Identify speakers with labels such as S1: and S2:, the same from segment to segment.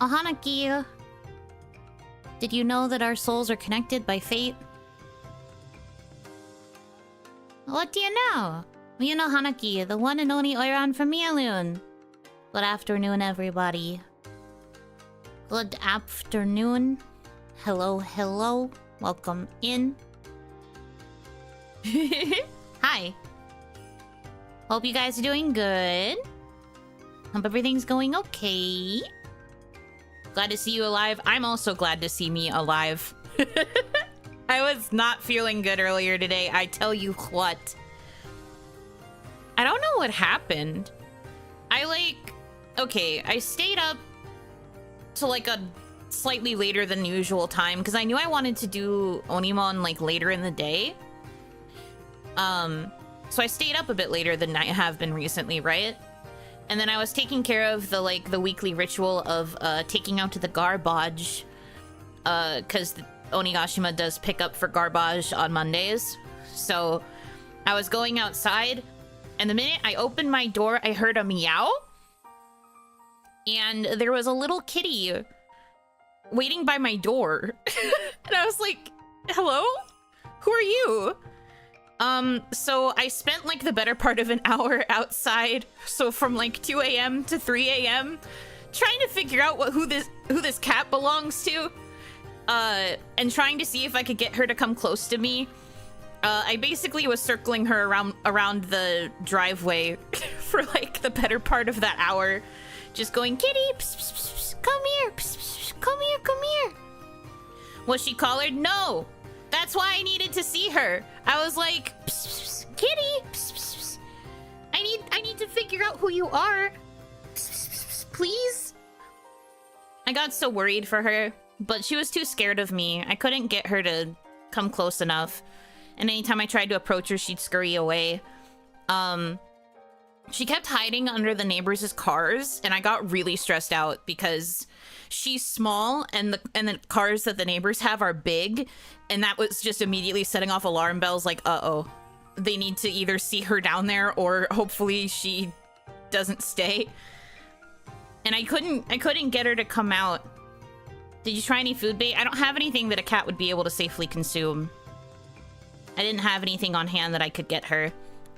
S1: Oh, Hanaki. Did you know that our souls are connected by fate? What do you know? You know Hanaki, the one and only Oiran from Mialoon. Good afternoon, everybody. Good afternoon. Hello, hello. Welcome in. Hi. Hope you guys are doing good. Hope everything's going okay. Glad to see you alive. I'm also glad to see me alive. I was not feeling good earlier today. I tell you what. I don't know what happened. I stayed up to like a slightly later than usual time because I knew I wanted to do OniMon like later in the day. So I stayed up a bit later than I have been recently, right? And then I was taking care of the weekly ritual of taking out to the garbage, because Onigashima does pick up for garbage on Mondays. So I was going outside, and the minute I opened my door, I heard a meow, and there was a little kitty waiting by my door. And I was like, "Hello? Who are you?" So I spent like the better part of an hour outside, so from like 2 a.m. to 3 a.m. trying to figure out who this cat belongs to, and trying to see if I could get her to come close to me. I basically was circling her around the driveway for like the better part of that hour, just going, "Kitty, pss, pss, pss, come here, pss, pss, come here, come here." Was she collared? No. That's why I needed to see her. I was like, "Pss, pss, pss, Kitty, pss, pss, pss. I need to figure out who you are. Pss, pss, pss, pss, please." I got so worried for her, but she was too scared of me. I couldn't get her to come close enough. And anytime I tried to approach her, she'd scurry away. She kept hiding under the neighbors' cars, and I got really stressed out because she's small and the cars that the neighbors have are big, and that was just immediately setting off alarm bells like, uh-oh. They need to either see her down there or hopefully she doesn't stay. And I couldn't get her to come out. Did you try any food bait? I don't have anything that a cat would be able to safely consume. I didn't have anything on hand that I could get her.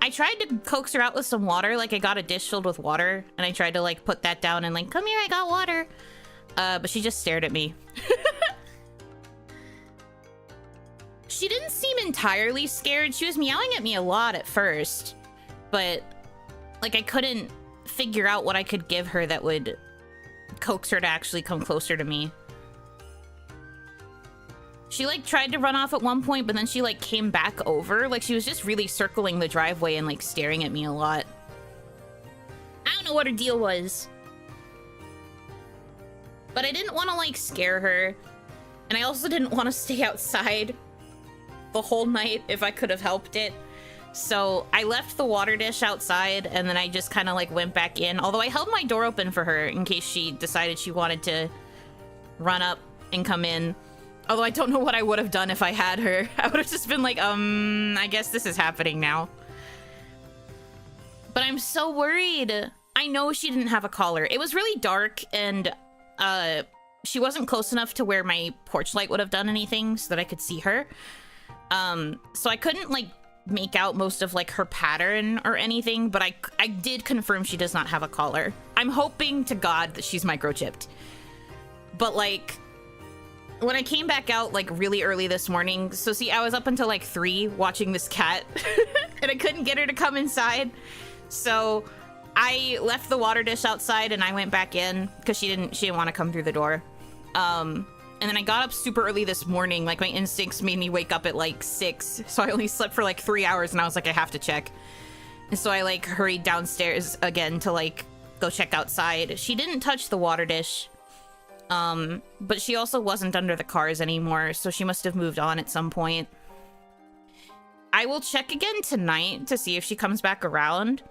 S1: I tried to coax her out with some water, like I got a dish filled with water, and I tried to like put that down and like, "Come here, I got water." But she just stared at me. She didn't seem entirely scared. She was meowing at me a lot at first, but like I couldn't figure out what I could give her that would coax her to actually come closer to me. She like tried to run off at one point, but then she like came back over. Like she was just really circling the driveway and like staring at me a lot. I don't know what her deal was. But I didn't want to like scare her. And I also didn't want to stay outside the whole night if I could have helped it. So I left the water dish outside and then I just kind of like went back in. Although I held my door open for her in case she decided she wanted to run up and come in. Although I don't know what I would have done if I had her. I would have just been like, I guess this is happening now. But I'm so worried. I know she didn't have a collar. It was really dark and she wasn't close enough to where my porch light would have done anything so that I could see her. So I couldn't like make out most of like her pattern or anything, but I did confirm she does not have a collar. I'm hoping to God that she's microchipped. But like, when I came back out like really early this morning, so see, I was up until like 3 watching this cat and I couldn't get her to come inside. So I left the water dish outside and I went back in because she didn't want to come through the door. And then I got up super early this morning. Like my instincts made me wake up at like 6. So I only slept for like 3 hours and I was like, I have to check. And so I like hurried downstairs again to like go check outside. She didn't touch the water dish. But she also wasn't under the cars anymore, so she must have moved on at some point. I will check again tonight to see if she comes back around.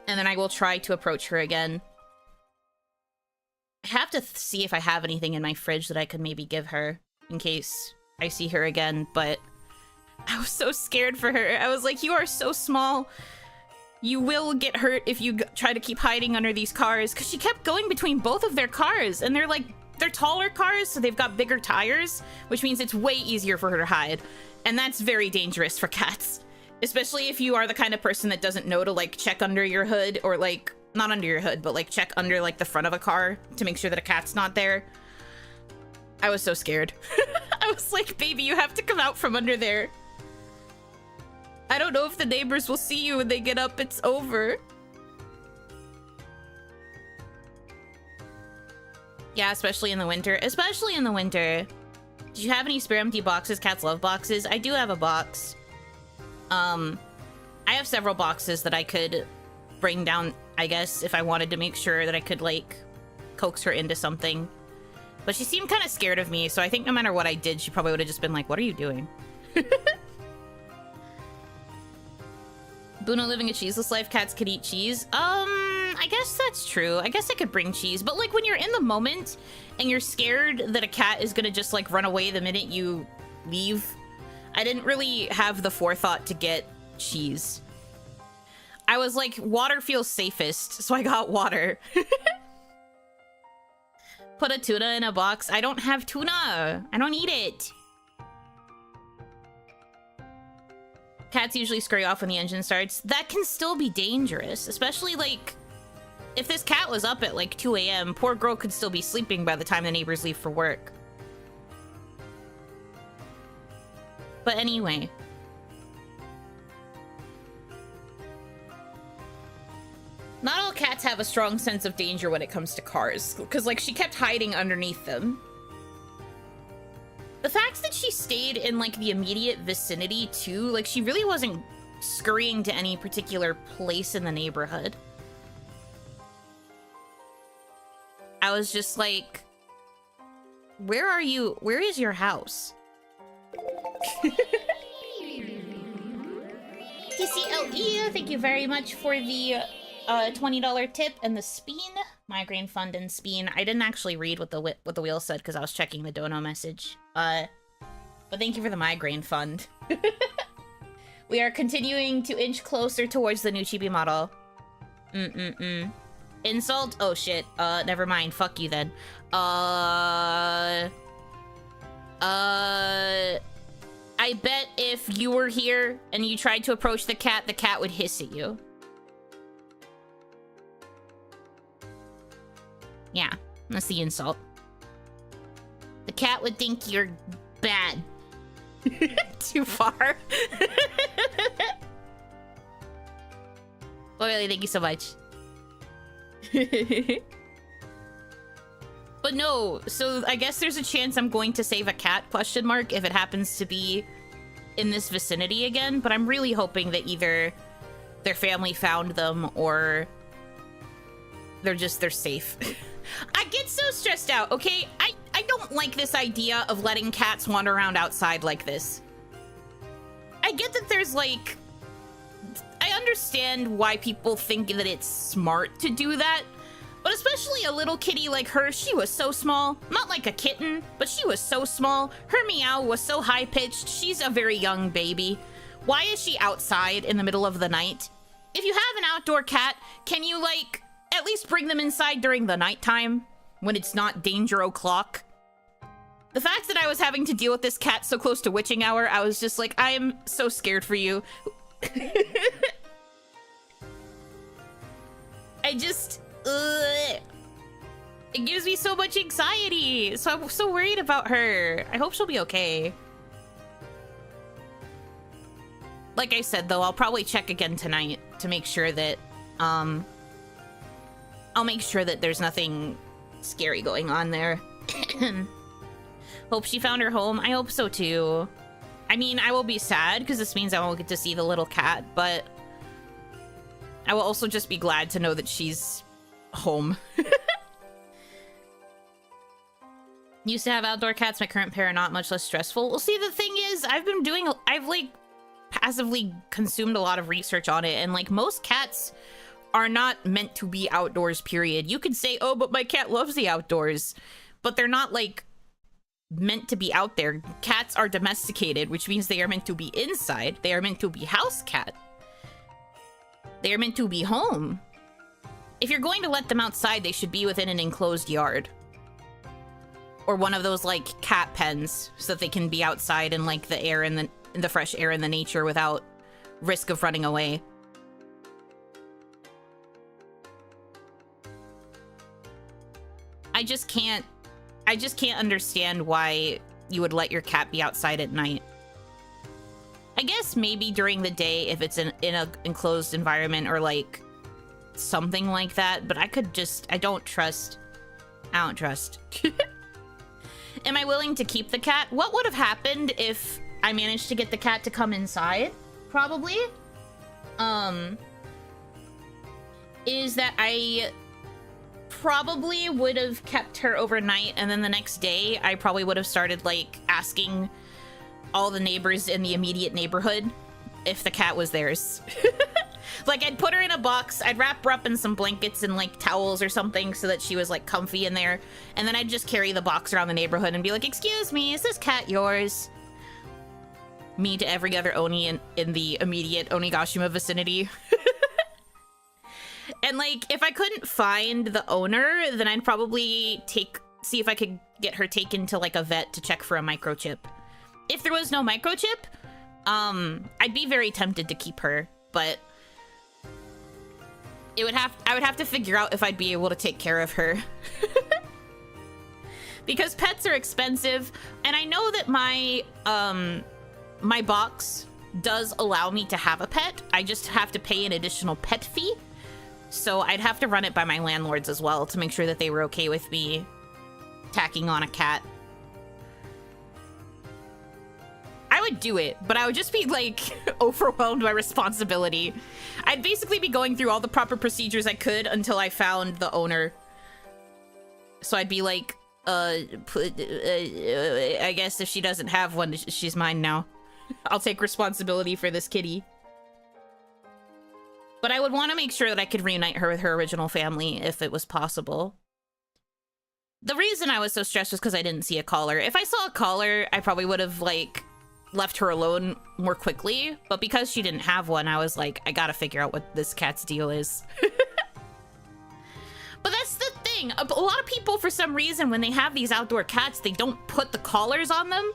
S1: And then I will try to approach her again. I have to see if I have anything in my fridge that I could maybe give her in case I see her again, but I was so scared for her. I was like, you are so small. You will get hurt if you try to keep hiding under these cars, because she kept going between both of their cars, and they're taller cars, so they've got bigger tires, which means it's way easier for her to hide. And that's very dangerous for cats. Especially if you are the kind of person that doesn't know to, like, check under your hood, or, like, not under your hood, but, like, check under, like, the front of a car to make sure that a cat's not there. I was so scared. I was like, baby, you have to come out from under there. I don't know if the neighbors will see you when they get up. It's over. Yeah, especially in the winter. Especially in the winter. Do you have any spare empty boxes? Cats love boxes. I do have a box. I have several boxes that I could bring down, I guess, if I wanted to make sure that I could, like, coax her into something. But she seemed kind of scared of me, so I think no matter what I did, she probably would have just been like, what are you doing? Bruno living a cheeseless life, cats could eat cheese. I guess that's true. I guess I could bring cheese, but like when you're in the moment and you're scared that a cat is gonna just like run away the minute you leave, I didn't really have the forethought to get cheese. I was like, water feels safest, so I got water. Put a tuna in a box. I don't have tuna. I don't eat it. Cats usually scurry off when the engine starts. That can still be dangerous, especially like if this cat was up at like 2 a.m. Poor girl could still be sleeping by the time the neighbors leave for work. But anyway. Not all cats have a strong sense of danger when it comes to cars, because like she kept hiding underneath them. The fact that she stayed in like the immediate vicinity too, like she really wasn't scurrying to any particular place in the neighborhood. I was just like, where are you? Where is your house? TCLE, thank you very much for the $20 tip and the speen. Migraine fund and speen. I didn't actually read what the wheel said because I was checking the dono message. But thank you for the migraine fund. We are continuing to inch closer towards the new chibi model. Insult? Oh shit. Never mind. Fuck you then. I bet if you were here and you tried to approach the cat would hiss at you. Yeah, that's the insult. The cat would think you're bad. Too far. Oily, thank you so much. But no, so I guess there's a chance I'm going to save a cat, question mark, if it happens to be in this vicinity again. But I'm really hoping that either their family found them or they're safe. I get so stressed out, okay? I don't like this idea of letting cats wander around outside like this. I get that there's like... I understand why people think that it's smart to do that, but especially a little kitty like her, she was so small. Not like a kitten, but she was so small. Her meow was so high-pitched. She's a very young baby. Why is she outside in the middle of the night? If you have an outdoor cat, can you, like, at least bring them inside during the nighttime when it's not danger o'clock? The fact that I was having to deal with this cat so close to witching hour, I was just like, I am so scared for you. I just... it gives me so much anxiety. So I'm so worried about her. I hope she'll be okay. Like I said, though, I'll probably check again tonight to make sure that, I'll make sure that there's nothing scary going on there. Hope she found her home. I hope so, too. I mean, I will be sad, because this means I won't get to see the little cat, but I will also just be glad to know that she's home. Used to have outdoor cats. My current pair are not much less stressful. Well, see, the thing is, I've, like, passively consumed a lot of research on it, and, like, most cats are not meant to be outdoors, period. You could say, oh, but my cat loves the outdoors, but they're not, like, meant to be out there. Cats are domesticated, which means they are meant to be inside. They are meant to be house cat. They are meant to be home. If you're going to let them outside, they should be within an enclosed yard. Or one of those, like, cat pens, so that they can be outside in, like, the air and the fresh air and the nature without risk of running away. I just can't understand why you would let your cat be outside at night. I guess maybe during the day if it's in an enclosed environment or, like, something like that, but I don't trust. Am I willing to keep the cat? What would have happened if I managed to get the cat to come inside? Probably. Is that I probably would have kept her overnight, and then the next day I probably would have started, like, asking all the neighbors in the immediate neighborhood if the cat was theirs. Like, I'd put her in a box, I'd wrap her up in some blankets and, like, towels or something so that she was, like, comfy in there, and then I'd just carry the box around the neighborhood and be like, excuse me, is this cat yours? Me to every other Oni in the immediate Onigashima vicinity. And, like, if I couldn't find the owner, then I'd probably see if I could get her taken to, like, a vet to check for a microchip. If there was no microchip, I'd be very tempted to keep her, but I would have to figure out if I'd be able to take care of her. Because pets are expensive, and I know that my my box does allow me to have a pet. I just have to pay an additional pet fee. So I'd have to run it by my landlords as well to make sure that they were okay with me tacking on a cat. I would do it, but I would just be, like, overwhelmed by responsibility. I'd basically be going through all the proper procedures I could until I found the owner. So I'd be like, I guess if she doesn't have one, she's mine now. I'll take responsibility for this kitty. But I would want to make sure that I could reunite her with her original family if it was possible. The reason I was so stressed was because I didn't see a collar. If I saw a collar, I probably would have, like, left her alone more quickly. But because she didn't have one, I was like, I gotta figure out what this cat's deal is. But that's the thing. A lot of people, for some reason, when they have these outdoor cats, they don't put the collars on them.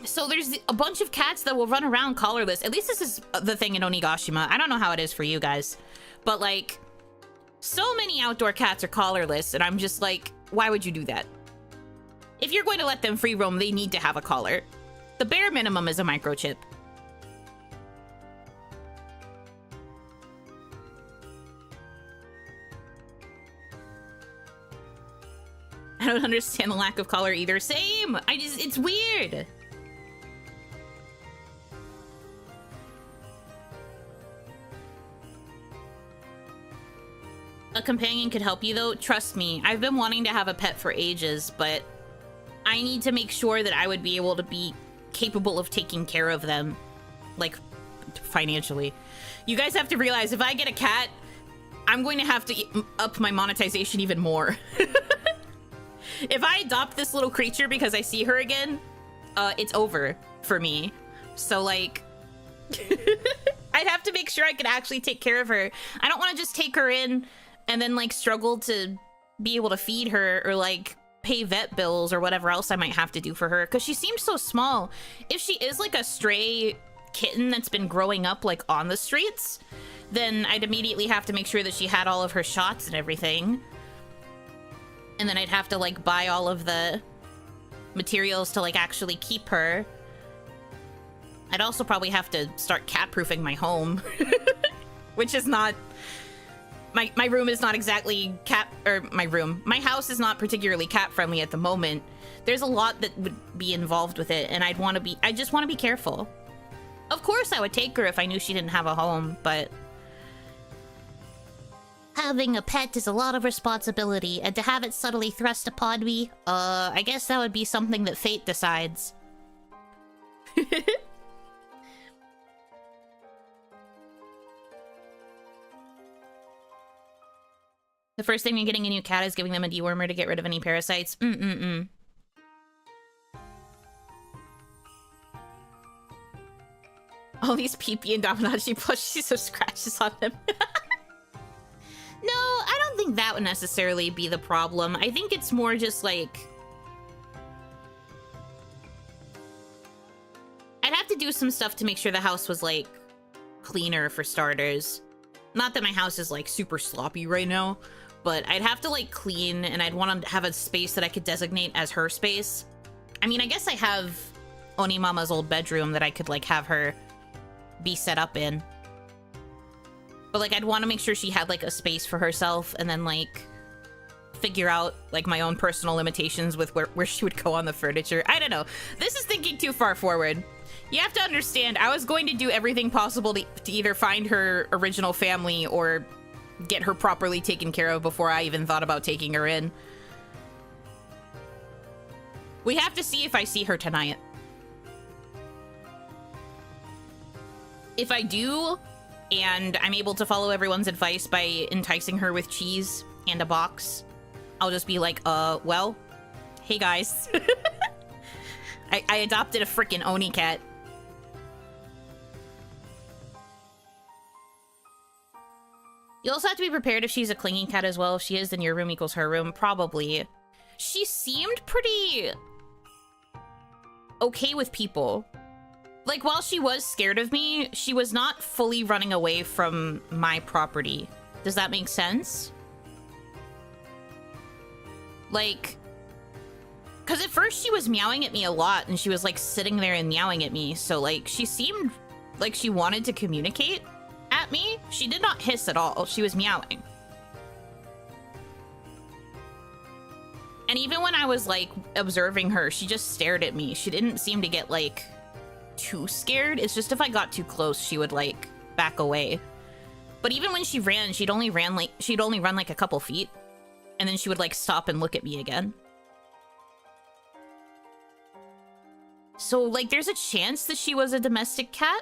S1: So there's a bunch of cats that will run around collarless. At least this is the thing in Onigashima. I don't know how it is for you guys. But, like, so many outdoor cats are collarless, and I'm just like, why would you do that? If you're going to let them free roam, they need to have a collar. The bare minimum is a microchip. I don't understand the lack of collar either. Same! It's weird. A companion could help you, though. Trust me, I've been wanting to have a pet for ages, but I need to make sure that I would be able to be capable of taking care of them, like, financially. You guys have to realize, if I get a cat, I'm going to have to up my monetization even more. If I adopt this little creature because I see her again, it's over for me. So, like, I'd have to make sure I could actually take care of her. I don't want to just take her in and then, like, struggle to be able to feed her or, like, pay vet bills or whatever else I might have to do for her, because she seems so small. If she is, like, a stray kitten that's been growing up, like, on the streets, then I'd immediately have to make sure that she had all of her shots and everything. And then I'd have to, like, buy all of the materials to, like, actually keep her. I'd also probably have to start cat-proofing my home, which is not... My room is not exactly my house is not particularly cat-friendly at the moment. There's a lot that would be involved with it, and I just want to be careful. Of course I would take her if I knew she didn't have a home, but... Having a pet is a lot of responsibility, and to have it subtly thrust upon me, I guess that would be something that fate decides. The first thing when getting a new cat is giving them a dewormer to get rid of any parasites. All these pee-pee and Dominachi plushies have scratches on them. No, I don't think that would necessarily be the problem. I think it's more just like... I'd have to do some stuff to make sure the house was, like, cleaner for starters. Not that my house is, like, super sloppy right now, but I'd have to, like, clean, and I'd want to have a space that I could designate as her space. I mean, I guess I have Oni Mama's old bedroom that I could, like, have her be set up in. But, like, I'd want to make sure she had, like, a space for herself, and then, like, figure out, like, my own personal limitations with where she would go on the furniture. I don't know. This is thinking too far forward. You have to understand, I was going to do everything possible to either find her original family or get her properly taken care of before I even thought about taking her in. We have to see if I see her tonight. If I do, and I'm able to follow everyone's advice by enticing her with cheese and a box, I'll just be like, well, hey guys. I adopted a freaking Oni cat. You also have to be prepared if she's a clinging cat as well. If she is, then your room equals her room. Probably. She seemed pretty okay with people. Like, while she was scared of me, she was not fully running away from my property. Does that make sense? Like, because at first she was meowing at me a lot, and she was, like, sitting there and meowing at me. So, like, she seemed like she wanted to communicate at me. She did not hiss at all. She was meowing. And even when I was, like, observing her, she just stared at me. She didn't seem to get, like, too scared. It's just if I got too close, she would, like, back away. But even when she ran, she'd only run like a couple feet, and then she would, like, stop and look at me again. So, like, there's a chance that she was a domestic cat?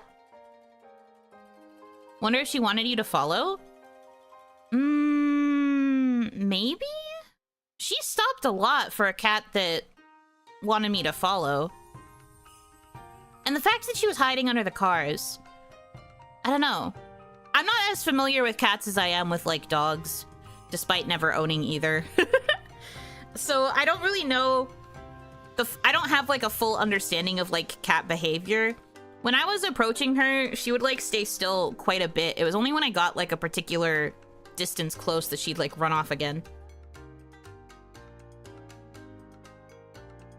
S1: Wonder if she wanted you to follow? Maybe? She stopped a lot for a cat that wanted me to follow. And the fact that she was hiding under the cars, I don't know. I'm not as familiar with cats as I am with, like, dogs, despite never owning either. So I don't really know. I don't have, like, a full understanding of, like, cat behavior. When I was approaching her, she would, like, stay still quite a bit. It was only when I got, like, a particular distance close that she'd, like, run off again.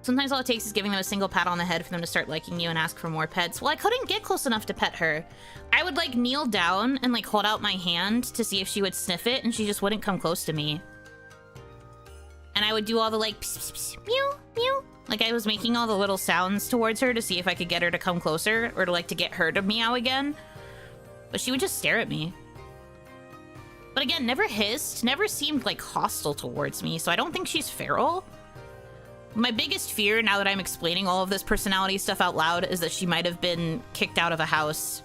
S1: Sometimes all it takes is giving them a single pat on the head for them to start liking you and ask for more pets. Well, I couldn't get close enough to pet her. I would, like, kneel down and, like, hold out my hand to see if she would sniff it, and she just wouldn't come close to me. And I would do all the, like, pss, pss, pss, mew, mew. Like, I was making all the little sounds towards her to see if I could get her to come closer, or to, like, to get her to meow again. But she would just stare at me. But again, never hissed, never seemed, like, hostile towards me, so I don't think she's feral. My biggest fear, now that I'm explaining all of this personality stuff out loud, is that she might have been kicked out of a house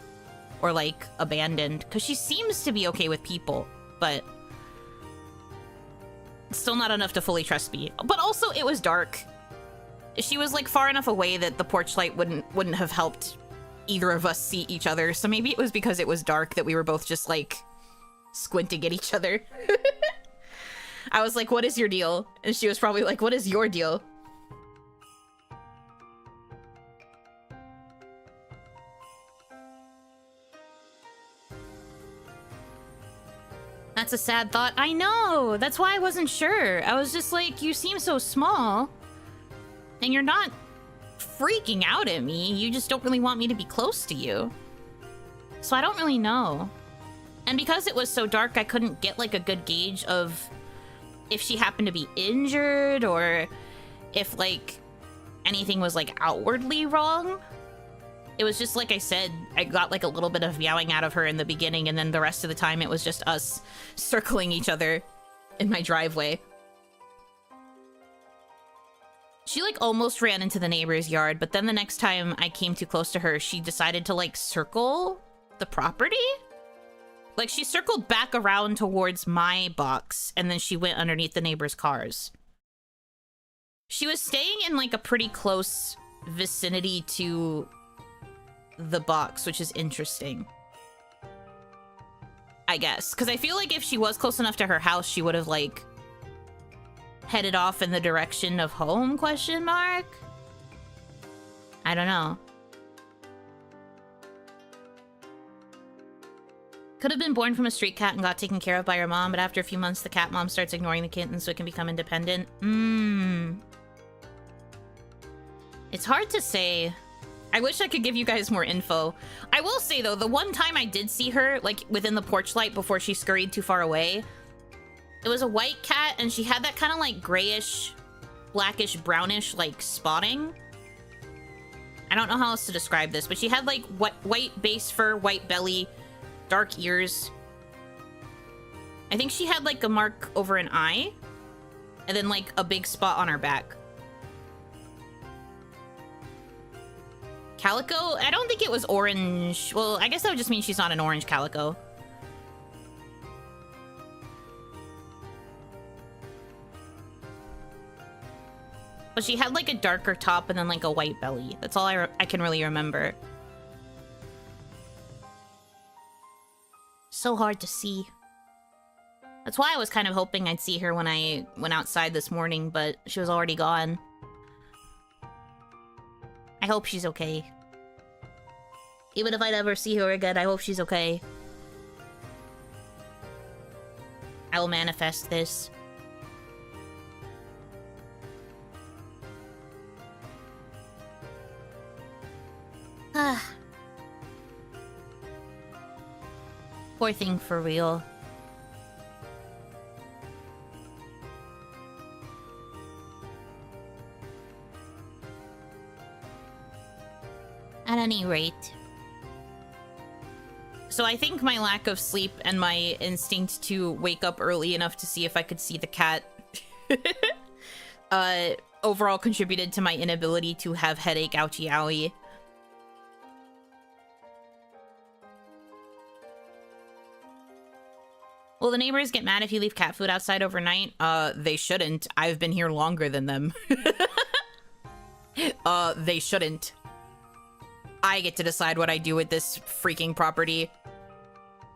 S1: or, like, abandoned. Because she seems to be okay with people, but still not enough to fully trust me. But also, it was dark. She was, like, far enough away that the porch light wouldn't have helped either of us see each other. So maybe it was because it was dark that we were both just, like, squinting at each other. I was like, what is your deal? And she was probably like, what is your deal? That's a sad thought. I know! That's why I wasn't sure. I was just like, you seem so small. And you're not freaking out at me. You just don't really want me to be close to you. So I don't really know. And because it was so dark, I couldn't get, like, a good gauge of if she happened to be injured or if, like, anything was, like, outwardly wrong. It was just, like I said, I got, like, a little bit of meowing out of her in the beginning, and then the rest of the time it was just us circling each other in my driveway. She, like, almost ran into the neighbor's yard, but then the next time I came too close to her, she decided to, like, circle the property? Like, she circled back around towards my box, and then she went underneath the neighbor's cars. She was staying in, like, a pretty close vicinity to the box, which is interesting. I guess. Because I feel like if she was close enough to her house, she would have, like, headed off in the direction of home, question mark? I don't know. Could have been born from a street cat and got taken care of by her mom, but after a few months, the cat mom starts ignoring the kitten so it can become independent. It's hard to say. I wish I could give you guys more info. I will say, though, the one time I did see her, like, within the porch light before she scurried too far away, it was a white cat, and she had that kind of, like, grayish, blackish, brownish, like, spotting. I don't know how else to describe this, but she had, like, white base fur, white belly, dark ears. I think she had, like, a mark over an eye, and then, like, a big spot on her back. Calico? I don't think it was orange. Well, I guess that would just mean she's not an orange calico. But she had like a darker top and then like a white belly. That's all I can really remember. So hard to see. That's why I was kind of hoping I'd see her when I went outside this morning, but she was already gone. I hope she's okay. Even if I never see her again, I hope she's okay. I will manifest this. Poor thing for real. At any rate. So I think my lack of sleep and my instinct to wake up early enough to see if I could see the cat overall contributed to my inability to have headache ouchie owie. Will the neighbors get mad if you leave cat food outside overnight? They shouldn't. I've been here longer than them. They shouldn't. I get to decide what I do with this freaking property.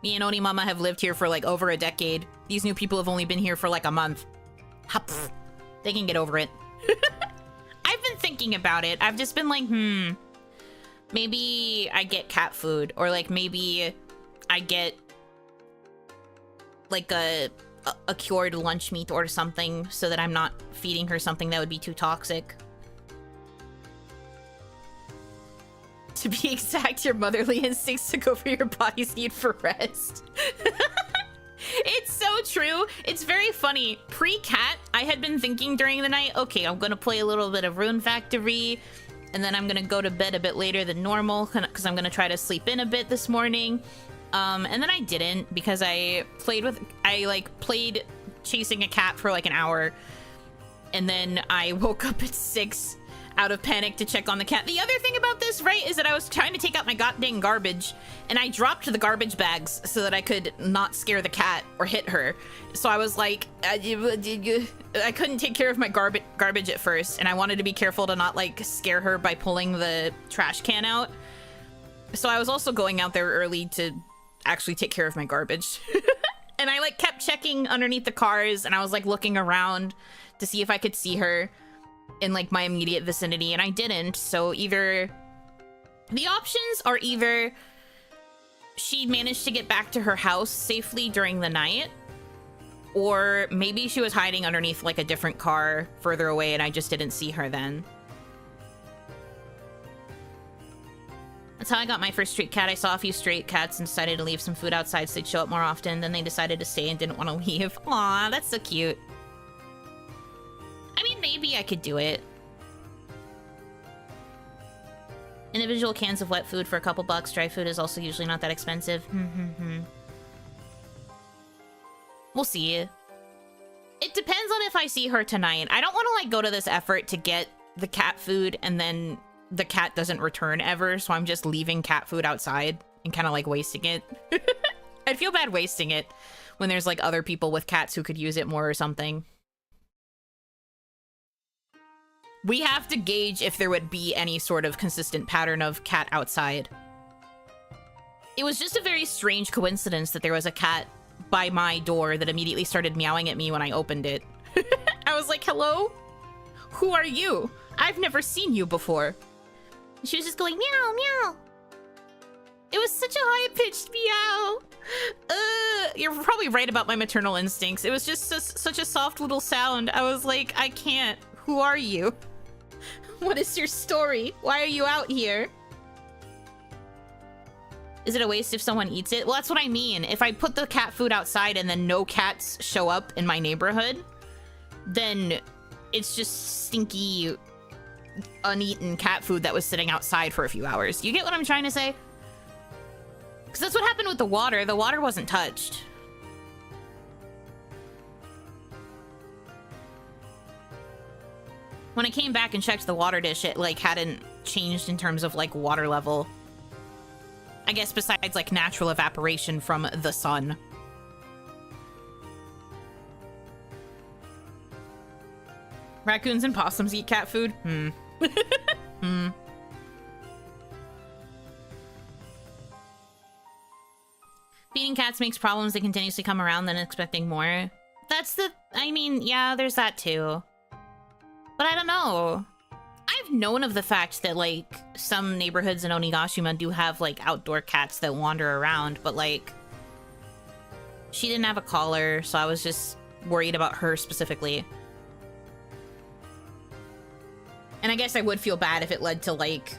S1: Me and Oni Mama have lived here for like over a decade. These new people have only been here for like a month. Hupf. They can get over it. I've been thinking about it. I've just been like, maybe I get cat food, or like maybe I get like a cured lunch meat or something so that I'm not feeding her something that would be too toxic. To be exact, your motherly instincts took over your body's need for rest. It's so true. It's very funny. Pre-cat, I had been thinking during the night, okay, I'm gonna play a little bit of Rune Factory, and then I'm gonna go to bed a bit later than normal, because I'm gonna try to sleep in a bit this morning. And then I didn't, because I played chasing a cat for like an hour, and then I woke up at 6 out of panic to check on the cat. The other thing about this, right, is that I was trying to take out my goddamn garbage, and I dropped the garbage bags so that I could not scare the cat or hit her. So I was like, I couldn't take care of my garbage at first, and I wanted to be careful to not like scare her by pulling the trash can out. So I was also going out there early to actually take care of my garbage. And I like kept checking underneath the cars, and I was like looking around to see if I could see her in like my immediate vicinity, and I didn't. So either the options are either she managed to get back to her house safely during the night, or maybe she was hiding underneath like a different car further away and I just didn't see her then. That's how I got my first street cat. I saw a few stray cats and decided to leave some food outside so they'd show up more often. Then they decided to stay and didn't want to leave. Aw, that's so cute. I mean, maybe I could do it. Individual cans of wet food for a couple bucks. Dry food is also usually not that expensive. We'll see. It depends on if I see her tonight. I don't want to like go to this effort to get the cat food and then the cat doesn't return ever, so I'm just leaving cat food outside and kind of like wasting it. I'd feel bad wasting it when there's like other people with cats who could use it more or something. We have to gauge if there would be any sort of consistent pattern of cat outside. It was just a very strange coincidence that there was a cat by my door that immediately started meowing at me when I opened it. I was like, hello? Who are you? I've never seen you before. She was just going, meow, meow. It was such a high-pitched meow. You're probably right about my maternal instincts. It was just such a soft little sound. I was like, I can't. Who are you? What is your story? Why are you out here? Is it a waste if someone eats it? Well, that's what I mean. If I put the cat food outside and then no cats show up in my neighborhood, then it's just stinky, uneaten cat food that was sitting outside for a few hours. You get what I'm trying to say? Because that's what happened with the water. The water wasn't touched. When I came back and checked the water dish, it, like, hadn't changed in terms of, like, water level. I guess besides, like, natural evaporation from the sun. Raccoons and possums eat cat food? Feeding cats makes problems that continuously come around than expecting more. That's the... I mean, yeah, there's that too. But I don't know. I've known of the fact that, like, some neighborhoods in Onigashima do have, like, outdoor cats that wander around, but, like, she didn't have a collar, so I was just worried about her specifically. And I guess I would feel bad if it led to, like,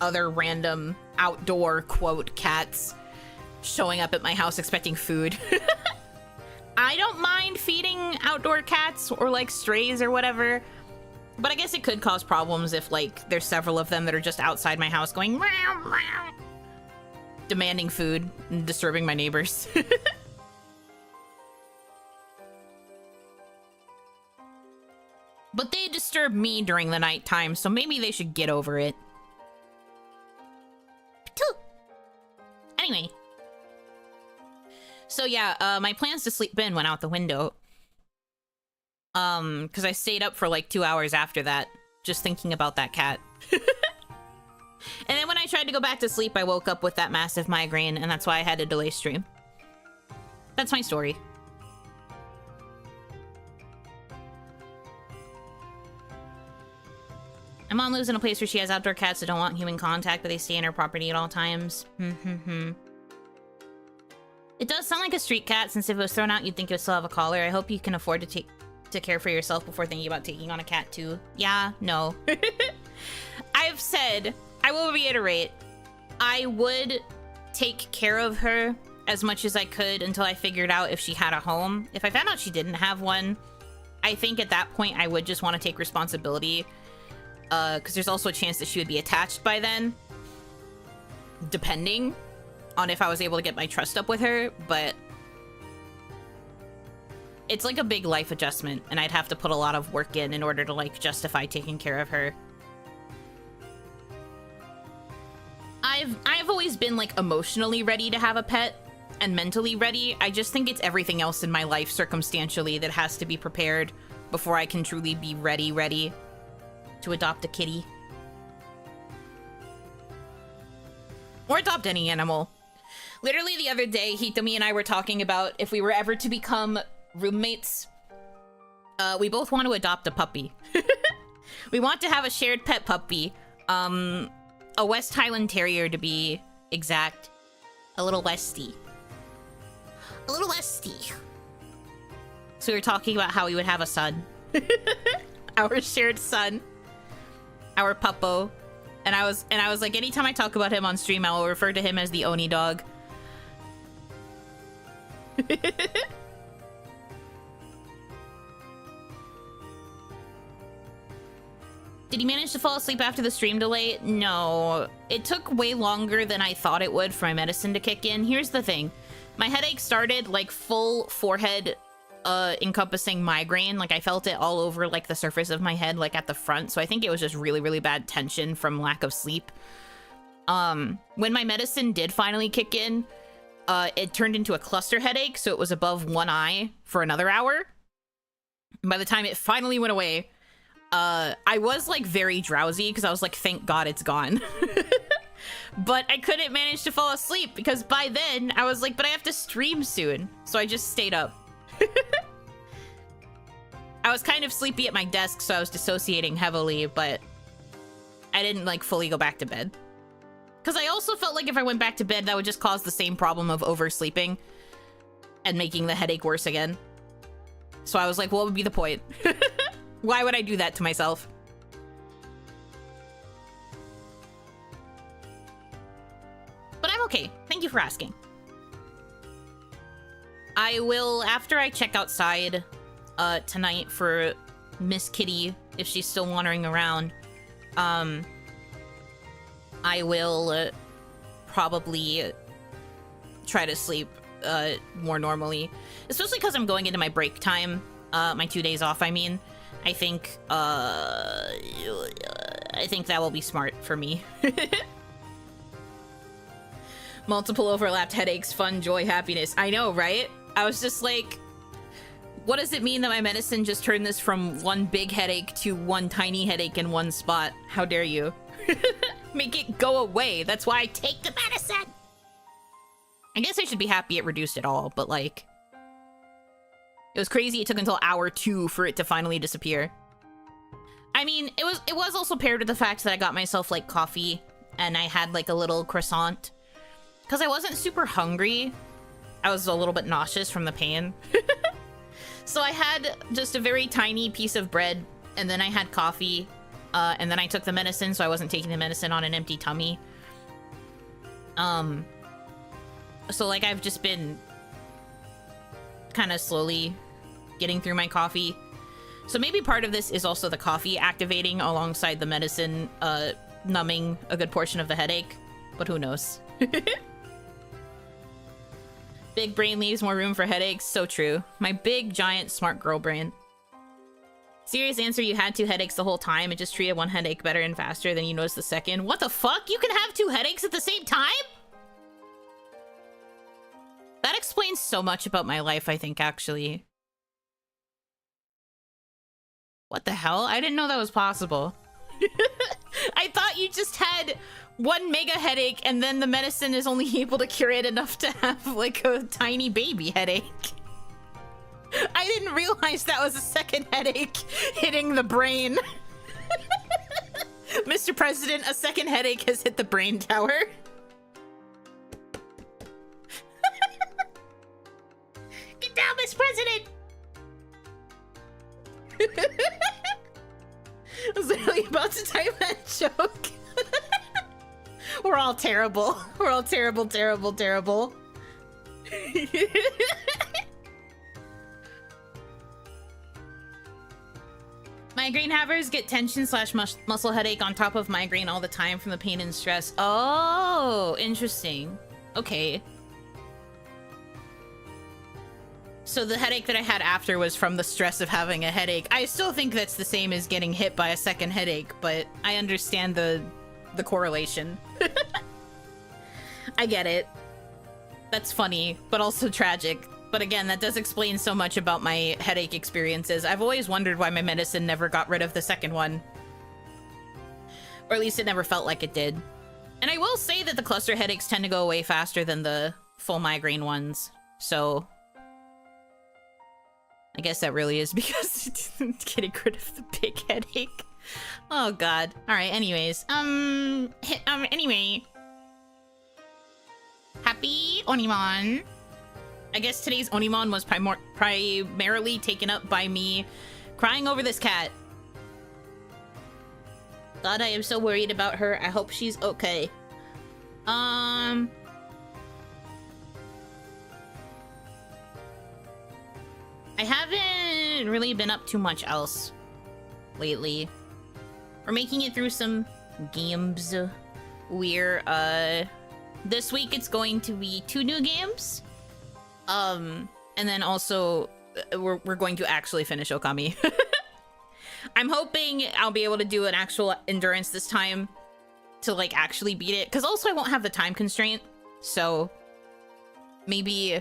S1: other random outdoor, quote, cats showing up at my house expecting food. I don't mind feeding outdoor cats or, like, strays or whatever. But I guess it could cause problems if, like, there's several of them that are just outside my house going meow, meow, demanding food and disturbing my neighbors. But they disturb me during the nighttime, so maybe they should get over it. Anyway. So yeah, my plans to sleep in went out the window. Because I stayed up for like 2 hours after that, just thinking about that cat. And then when I tried to go back to sleep, I woke up with that massive migraine, and that's why I had to delay stream. That's my story. My mom lives in a place where she has outdoor cats that don't want human contact, but they stay in her property at all times. It does sound like a street cat, since if it was thrown out, you'd think it would still have a collar. I hope you can afford to care for yourself before thinking about taking on a cat too. Yeah, no. I've said, I will reiterate, I would take care of her as much as I could until I figured out if she had a home. If I found out she didn't have one, I think at that point I would just want to take responsibility, because there's also a chance that she would be attached by then, depending on if I was able to get my trust up with her. But it's like a big life adjustment, and I'd have to put a lot of work in order to, like, justify taking care of her. I've always been, like, emotionally ready to have a pet and mentally ready. I just think it's everything else in my life circumstantially that has to be prepared before I can truly be ready to adopt a kitty. Or adopt any animal. Literally the other day, Hitomi and I were talking about if we were ever to become roommates. We both want to adopt a puppy. We want to have a shared pet puppy. A West Highland Terrier to be exact. A little Westie. A little Westie. So we were talking about how we would have a son. Our shared son. Our puppo. And I was like, anytime I talk about him on stream, I will refer to him as the Oni dog. Did you manage to fall asleep after the stream delay? No. It took way longer than I thought it would for my medicine to kick in. Here's the thing. My headache started like full forehead encompassing migraine. Like I felt it all over like the surface of my head, like at the front. So I think it was just really, really bad tension from lack of sleep. When my medicine did finally kick in, it turned into a cluster headache. So it was above one eye for another hour. And by the time it finally went away, I was like very drowsy because I was like, thank God it's gone. But I couldn't manage to fall asleep because by then I was like, but I have to stream soon. So I just stayed up. I was kind of sleepy at my desk, so I was dissociating heavily, but I didn't like fully go back to bed. Because I also felt like if I went back to bed, that would just cause the same problem of oversleeping and making the headache worse again. So I was like, what would be the point? Why would I do that to myself? But I'm okay. Thank you for asking. I will, after I check outside tonight for Miss Kitty, if she's still wandering around, I will probably try to sleep more normally. Especially because I'm going into my break time, my 2 days off, I mean. I think that will be smart for me. Multiple overlapped headaches, fun, joy, happiness. I know, right? I was just like, what does it mean that my medicine just turned this from one big headache to one tiny headache in one spot? How dare you? Make it go away. That's why I take the medicine. I guess I should be happy it reduced it all, but like, it was crazy. It took until hour 2 for it to finally disappear. I mean, it was also paired with the fact that I got myself like coffee and I had like a little croissant. Because I wasn't super hungry. I was a little bit nauseous from the pain. So I had just a very tiny piece of bread, and then I had coffee, and then I took the medicine, so I wasn't taking the medicine on an empty tummy. So like I've just been kind of slowly getting through my coffee. So maybe part of this is also the coffee activating alongside the medicine numbing a good portion of the headache, but who knows? Big brain leaves more room for headaches. So true. My big, giant, smart girl brain. Serious answer, you had 2 headaches the whole time. It just treated one headache better and faster than you noticed the second. What the fuck? You can have 2 headaches at the same time? That explains so much about my life, I think, actually. What the hell? I didn't know that was possible. I thought you just had one mega headache and then the medicine is only able to cure it enough to have like a tiny baby headache. I didn't realize that was a second headache hitting the brain. Mr. President, a second headache has hit the brain tower. Get down, Mr. President! I was literally about to type that joke. We're all terrible. We're all terrible, terrible, terrible. Migraine havers get tension slash muscle headache on top of migraine all the time from the pain and stress. Oh, interesting. Okay. So the headache that I had after was from the stress of having a headache. I still think that's the same as getting hit by a second headache, but I understand the correlation. I get it. That's funny, but also tragic. But again, that does explain so much about my headache experiences. I've always wondered why my medicine never got rid of the second one. Or at least it never felt like it did. And I will say that the cluster headaches tend to go away faster than the full migraine ones. So I guess that really is because it didn't get rid of the big headache. Oh god. Alright, anyways. Anyway. Happy OniMon. I guess today's OniMon was primarily taken up by me crying over this cat. God, I am so worried about her. I hope she's okay. I haven't really been up too much else lately. We're making it through some games. This week it's going to be 2 new games. And then also we're going to actually finish Okami. I'm hoping I'll be able to do an actual endurance this time to like actually beat it, because also I won't have the time constraint, so maybe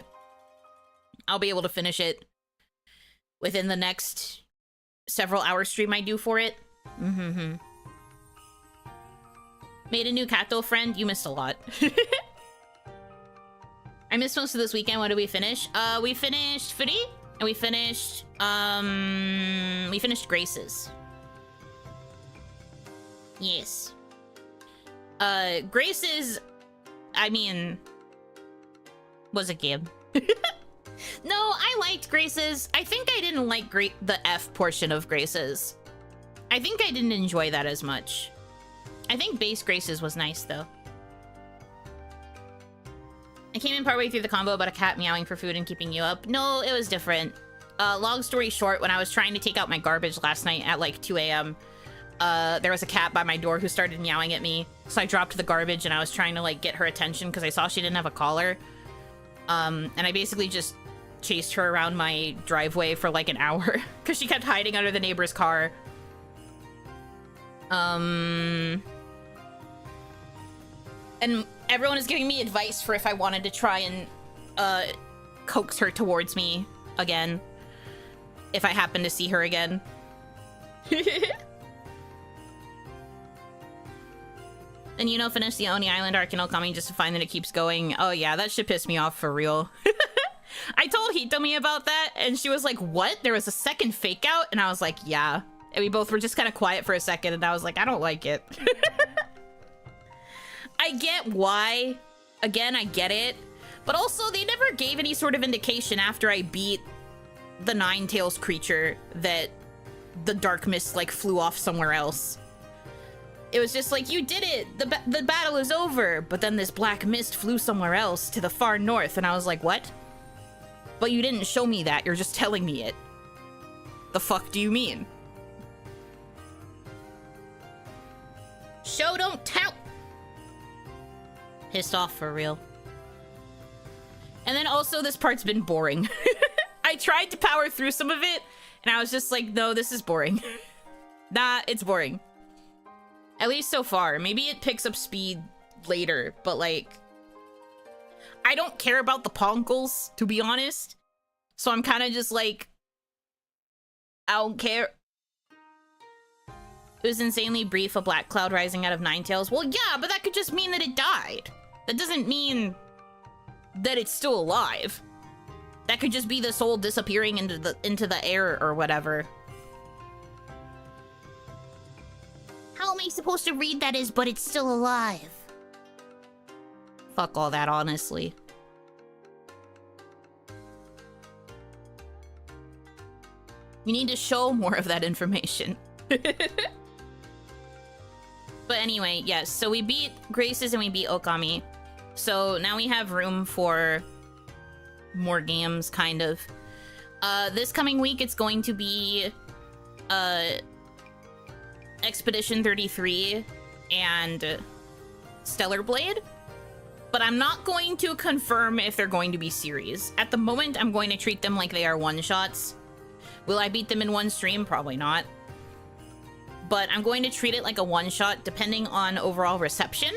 S1: I'll be able to finish it within the next several hour stream I do for it. Made a new Kato friend. You missed a lot. I missed most of this weekend. What did we finish? We finished Footy, and we finished Graces. Yes. Graces, I mean, was a game. No, I liked Graces. I think I didn't like the F portion of Graces. I think I didn't enjoy that as much. I think base Graces was nice, though. I came in partway through the combo about a cat meowing for food and keeping you up. No, it was different. Long story short, when I was trying to take out my garbage last night at like 2 a.m., there was a cat by my door who started meowing at me. So I dropped the garbage and I was trying to like get her attention because I saw she didn't have a collar. And I basically just chased her around my driveway for like an hour because she kept hiding under the neighbor's car. And everyone is giving me advice for if I wanted to try and coax her towards me again if I happen to see her again. And Yuno finished the Oni Island arc in Okami just to find that it keeps going. Oh yeah, that shit pissed me off for real. I told Hitomi about that, and she was like, what? There was a second fake out? And I was like, yeah. And we both were just kind of quiet for a second, and I was like, I don't like it. I get why. Again, I get it. But also, they never gave any sort of indication after I beat the Nine-Tails creature that the dark mist, like, flew off somewhere else. It was just like, you did it! The battle is over! But then this black mist flew somewhere else to the far north, and I was like, what? But you didn't show me that, you're just telling me it. The fuck do you mean? Show don't tell! Pissed off for real. And then also, this part's been boring. I tried to power through some of it, and I was just like, no, this is boring. Nah, it's boring. At least so far. Maybe it picks up speed later, but like... I don't care about the Ponkles, to be honest. So I'm kind of just like... I don't care. It was insanely brief, a black cloud rising out of Ninetales. Well, yeah, but that could just mean that it died. That doesn't mean that it's still alive. That could just be the soul disappearing into the air or whatever. How am I supposed to read that as, but it's still alive? Fuck all that, honestly. You need to show more of that information. But anyway, yes, so we beat Graces and we beat Okami. So now we have room for more games, kind of. This coming week, it's going to be Expedition 33 and Stellar Blade. But I'm not going to confirm if they're going to be series. At the moment, I'm going to treat them like they are one-shots. Will I beat them in one stream? Probably not. But I'm going to treat it like a one-shot depending on overall reception.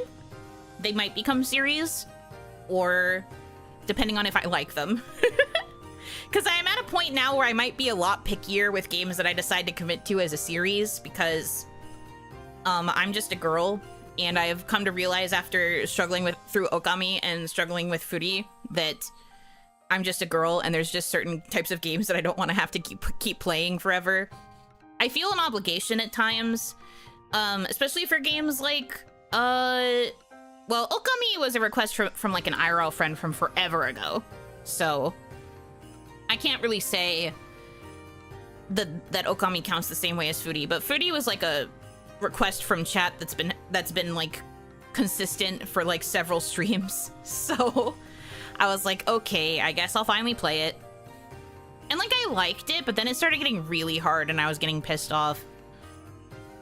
S1: They might become series, or depending on if I like them. Because I am at a point now where I might be a lot pickier with games that I decide to commit to as a series, because I'm just a girl, and I've come to realize after struggling through Okami and struggling with Furi that I'm just a girl, and there's just certain types of games that I don't want to have to keep playing forever. I feel an obligation at times, especially for games like, well, Okami was a request from like an IRL friend from forever ago, so I can't really say that Okami counts the same way as Furi, but Furi was like a request from chat that's been like consistent for like several streams, so I was like, okay, I guess I'll finally play it. And like, I liked it, but then it started getting really hard and I was getting pissed off.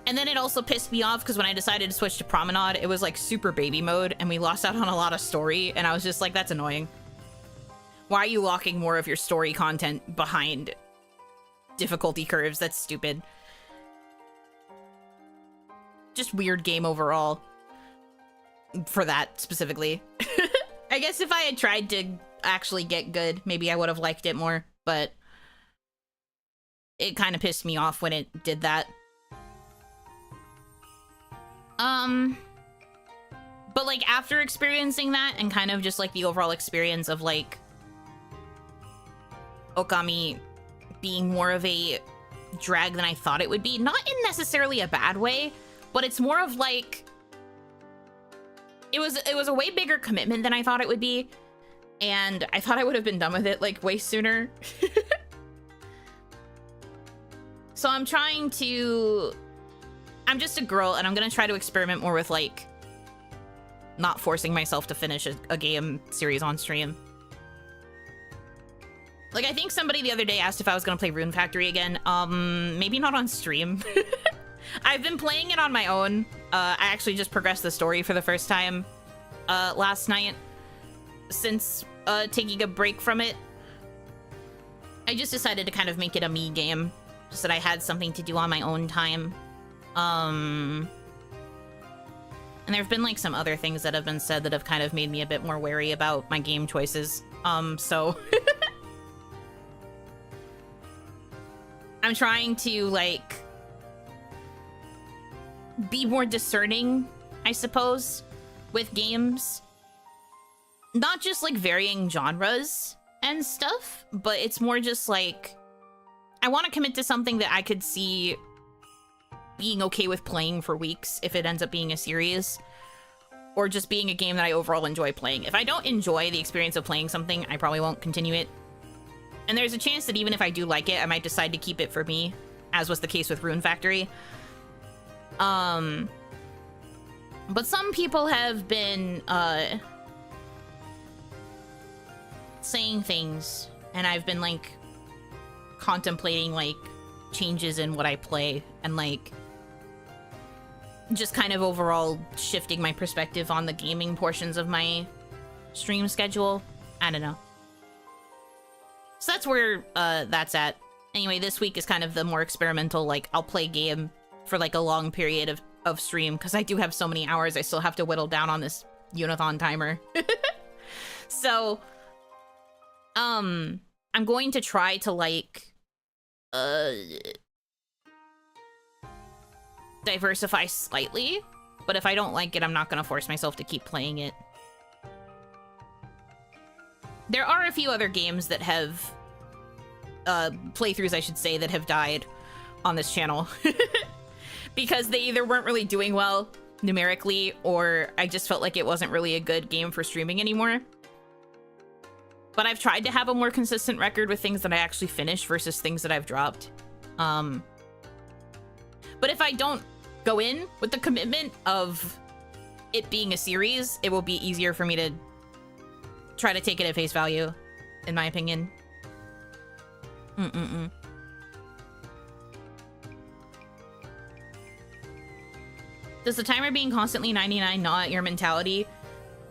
S1: And then it also pissed me off because when I decided to switch to Promenade, it was like super baby mode and we lost out on a lot of story, and I was just like, that's annoying. Why are you locking more of your story content behind difficulty curves? That's stupid. Just weird game overall. For that specifically. I guess if I had tried to actually get good, maybe I would have liked it more, but it kind of pissed me off when it did that. But, like, after experiencing that and kind of just, like, the overall experience of, like, Okami being more of a drag than I thought it would be, not in necessarily a bad way, but it's more of, like, it was a way bigger commitment than I thought it would be, and I thought I would have been done with it, like, way sooner. So I'm just a girl, and I'm gonna try to experiment more with, like, not forcing myself to finish a game series on stream. Like, I think somebody the other day asked if I was gonna play Rune Factory again. Maybe not on stream. I've been playing it on my own. I actually just progressed the story for the first time last night since taking a break from it. I just decided to kind of make it a me game, just that I had something to do on my own time. And there've been, like, some other things that have been said that have kind of made me a bit more wary about my game choices. So... I'm trying to, like, be more discerning, I suppose, with games. Not just, like, varying genres and stuff, but it's more just, like, I want to commit to something that I could see being okay with playing for weeks if it ends up being a series, or just being a game that I overall enjoy playing. If I don't enjoy the experience of playing something, I probably won't continue it. And there's a chance that even if I do like it, I might decide to keep it for me, as was the case with Rune Factory. But some people have been saying things, and I've been, like, contemplating, like, changes in what I play, and, like, just kind of overall shifting my perspective on the gaming portions of my stream schedule. I don't know. So that's where that's at. Anyway, this week is kind of the more experimental, like, I'll play game for, like, a long period of stream, because I do have so many hours I still have to whittle down on this Unathon timer. So, I'm going to try to, like, diversify slightly, but if I don't like it, I'm not gonna force myself to keep playing it. There are a few other games that have, playthroughs, I should say, that have died on this channel. Because they either weren't really doing well numerically, or I just felt like it wasn't really a good game for streaming anymore. But I've tried to have a more consistent record with things that I actually finish versus things that I've dropped. But if I don't go in with the commitment of it being a series, it will be easier for me to try to take it at face value, in my opinion. Does the timer being constantly 99 gnaw at your mentality?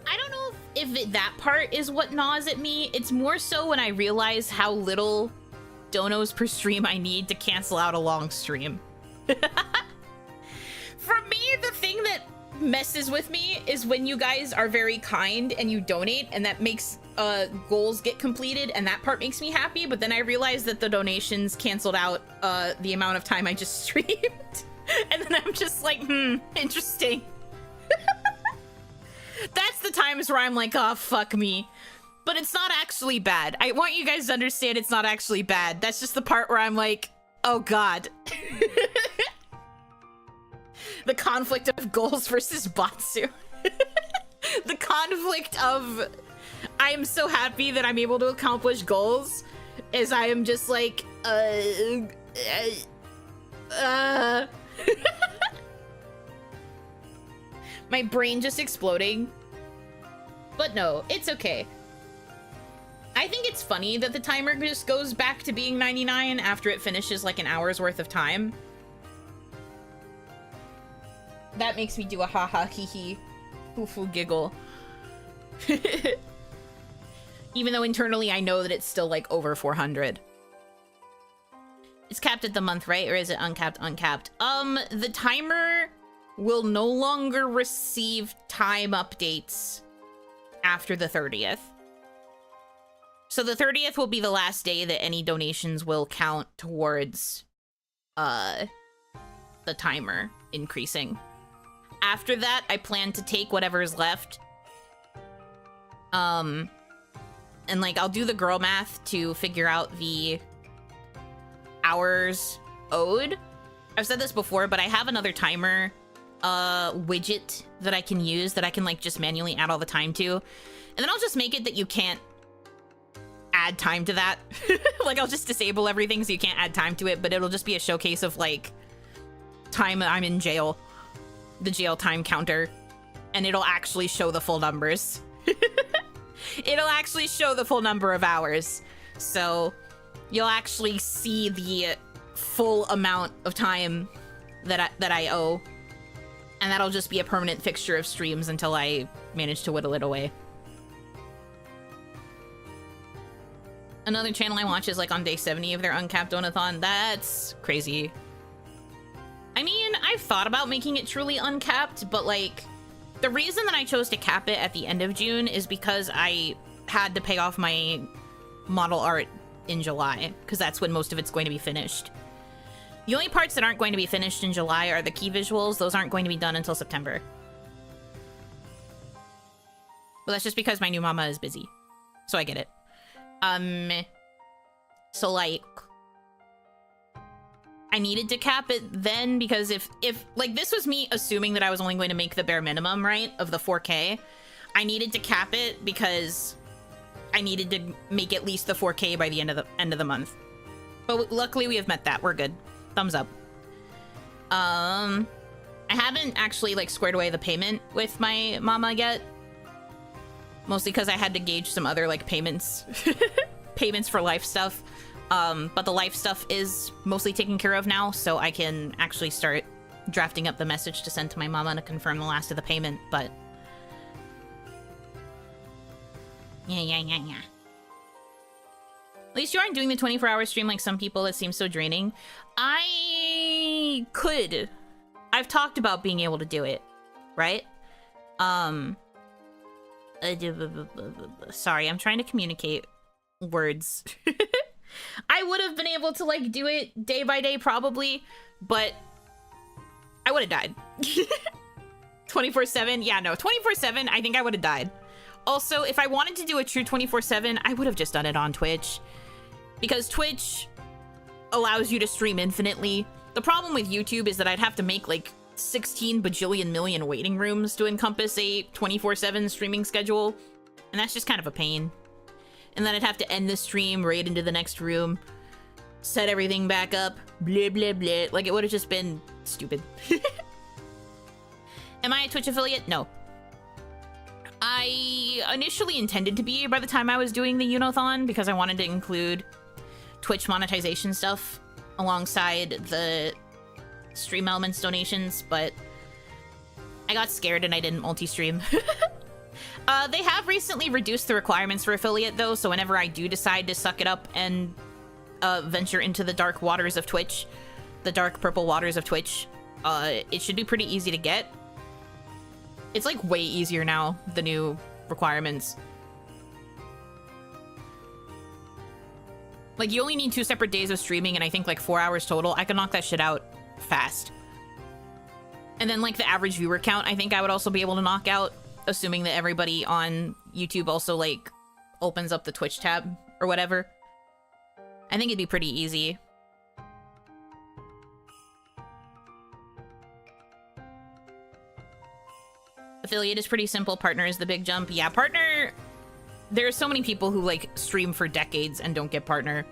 S1: I don't know if that part is what gnaws at me. It's more so when I realize how little donos per stream I need to cancel out a long stream. For me, the thing that messes with me is when you guys are very kind and you donate, and that makes goals get completed, and that part makes me happy, but then I realize that the donations canceled out the amount of time I just streamed. And then I'm just like, interesting. That's the times where I'm like, oh, fuck me. But it's not actually bad. I want you guys to understand it's not actually bad. That's just the part where I'm like, oh god. The conflict of goals versus Batsu. The conflict of I am so happy that I'm able to accomplish goals as I am just like, my brain just exploding. But no, it's okay. I think it's funny that the timer just goes back to being 99 after it finishes like an hour's worth of time. That makes me do a haha hee hee hoo giggle. Even though internally I know that it's still like over 400. It's capped at the month, right? Or is it uncapped? Uncapped. The timer will no longer receive time updates after the 30th. So the 30th will be the last day that any donations will count towards the timer increasing. After that, I plan to take whatever is left. And like, I'll do the girl math to figure out the hours owed. I've said this before, but I have another timer widget that I can use that I can like just manually add all the time to. And then I'll just make it that you can't add time to that. Like, I'll just disable everything so you can't add time to it, but it'll just be a showcase of like time I'm in jail, the jail time counter, and it'll actually show the full numbers. It'll actually show the full number of hours. So you'll actually see the full amount of time that I owe. And that'll just be a permanent fixture of streams until I manage to whittle it away. Another channel I watch is like on day 70 of their uncapped Unathon. That's crazy. I mean, I've thought about making it truly uncapped, but like, the reason that I chose to cap it at the end of June is because I had to pay off my model art in July, because that's when most of it's going to be finished. The only parts that aren't going to be finished in July are the key visuals. Those aren't going to be done until September. But that's just because my new mama is busy. So I get it. So like, I needed to cap it then because if like this was me assuming that I was only going to make the bare minimum, right, of the 4K, I needed to cap it because I needed to make at least the 4K by the end of the month. But luckily we have met that. We're good. Thumbs up. I haven't actually like squared away the payment with my mama yet. Mostly because I had to gauge some other like payments payments for life stuff. But the life stuff is mostly taken care of now, so I can actually start drafting up the message to send to my mama to confirm the last of the payment, but... Yeah. At least you aren't doing the 24-hour stream like some people. It seems so draining. I could. I've talked about being able to do it, right? Sorry, I'm trying to communicate words. I would have been able to like do it day by day probably, but I would have died. 24/7? Yeah, no, 24/7, I think I would have died. Also, if I wanted to do a true 24/7, I would have just done it on Twitch. Because Twitch allows you to stream infinitely. The problem with YouTube is that I'd have to make like 16 bajillion million waiting rooms to encompass a 24/7 streaming schedule. And that's just kind of a pain. And then I'd have to end the stream right into the next room, set everything back up, blah, blah, blah. Like, it would have just been stupid. Am I a Twitch affiliate? No. I initially intended to be by the time I was doing the Unathon because I wanted to include Twitch monetization stuff alongside the Stream Elements donations, but I got scared and I didn't multi-stream. They have recently reduced the requirements for affiliate, though, so whenever I do decide to suck it up and venture into the dark waters of Twitch, the dark purple waters of Twitch, it should be pretty easy to get. It's, like, way easier now, the new requirements. Like, you only need 2 separate days of streaming and I think, like, 4 hours total. I can knock that shit out fast. And then, like, the average viewer count, I think I would also be able to knock out, assuming that everybody on YouTube also, like, opens up the Twitch tab or whatever. I think it'd be pretty easy. Affiliate is pretty simple. Partner is the big jump. Yeah, partner... There are so many people who, like, stream for decades and don't get partner.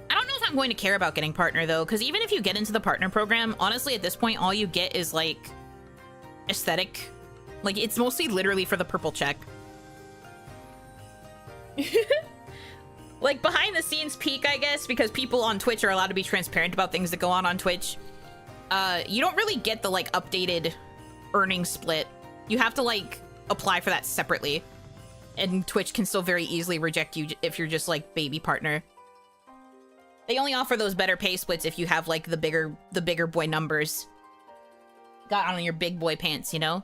S1: I don't know if I'm going to care about getting partner, though, because even if you get into the partner program, honestly, at this point, all you get is, like, aesthetic. Like, it's mostly literally for the purple check. Like, behind the scenes peak, I guess, because people on Twitch are allowed to be transparent about things that go on Twitch. You don't really get the, like, updated earning split. You have to, like, apply for that separately. And Twitch can still very easily reject you if you're just, like, baby partner. They only offer those better pay splits if you have, like, the bigger boy numbers. Got on your big boy pants, you know?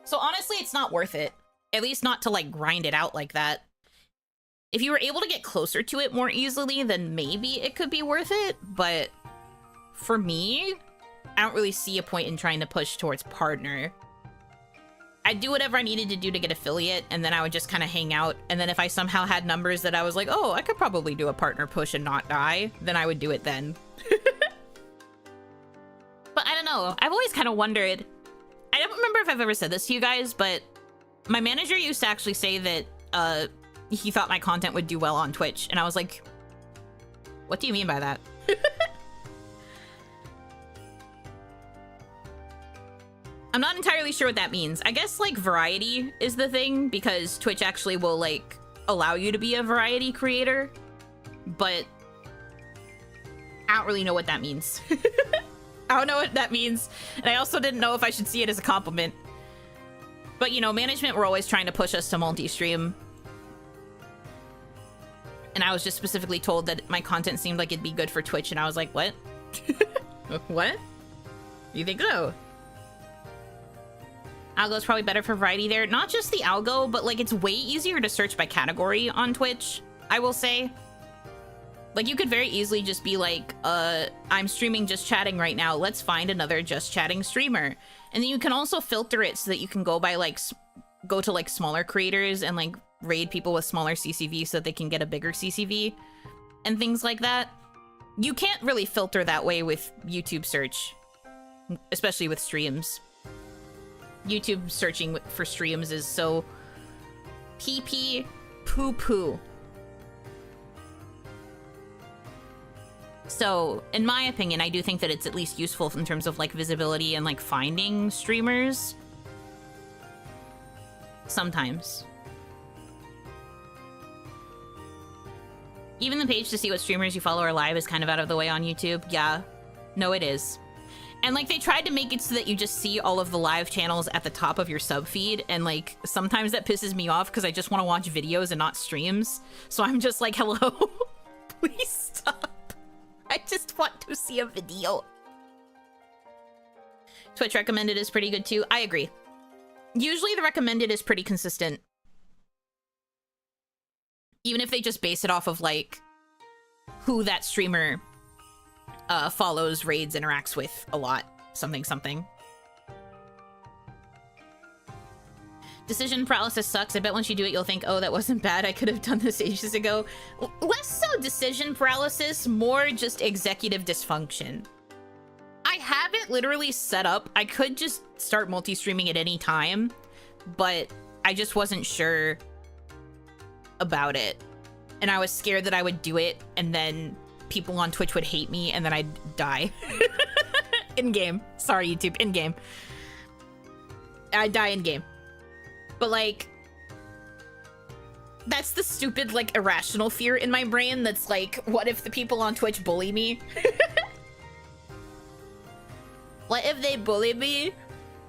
S1: So honestly, it's not worth it. At least not to, like, grind it out like that. If you were able to get closer to it more easily, then maybe it could be worth it, but for me, I don't really see a point in trying to push towards partner. I'd do whatever I needed to do to get affiliate, and then I would just kind of hang out. And then if I somehow had numbers that I was like, oh, I could probably do a partner push and not die, then I would do it then. But I don't know. I've always kind of wondered. I don't remember if I've ever said this to you guys, but my manager used to actually say that he thought my content would do well on Twitch. And I was like, what do you mean by that? I'm not entirely sure what that means. I guess, like, variety is the thing, because Twitch actually will, like, allow you to be a variety creator. But I don't really know what that means. I don't know what that means. And I also didn't know if I should see it as a compliment. But, you know, management were always trying to push us to multi-stream. And I was just specifically told that my content seemed like it'd be good for Twitch, and I was like, what? What? You think so? Algo's probably better for variety there. Not just the algo, but, like, it's way easier to search by category on Twitch, I will say. Like, you could very easily just be like, I'm streaming just chatting right now. Let's find another just chatting streamer. And then you can also filter it so that you can go by, like, go to, like, smaller creators and, like, raid people with smaller CCV so that they can get a bigger CCV and things like that. You can't really filter that way with YouTube search, especially with streams. YouTube searching for streams is so pee-pee poo-poo. So, in my opinion, I do think that it's at least useful in terms of, like, visibility and, like, finding streamers. Sometimes. Even the page to see what streamers you follow are live is kind of out of the way on YouTube. Yeah. No, it is. And, like, they tried to make it so that you just see all of the live channels at the top of your sub feed, and, like, sometimes that pisses me off because I just want to watch videos and not streams. So I'm just like, hello? Please stop. I just want to see a video. Twitch recommended is pretty good too. I agree. Usually the recommended is pretty consistent. Even if they just base it off of, like, who that streamer follows, raids, interacts with a lot. Something, something. Decision paralysis sucks. I bet once you do it, you'll think, oh, that wasn't bad. I could have done this ages ago. Less so decision paralysis, more just executive dysfunction. I have it literally set up. I could just start multi-streaming at any time, but I just wasn't sure about it. And I was scared that I would do it, and then people on Twitch would hate me, and then I'd die. In-game. Sorry, YouTube. In-game. I'd die in-game. But, like, that's the stupid, like, irrational fear in my brain that's like, what if the people on Twitch bully me? What if they bully me?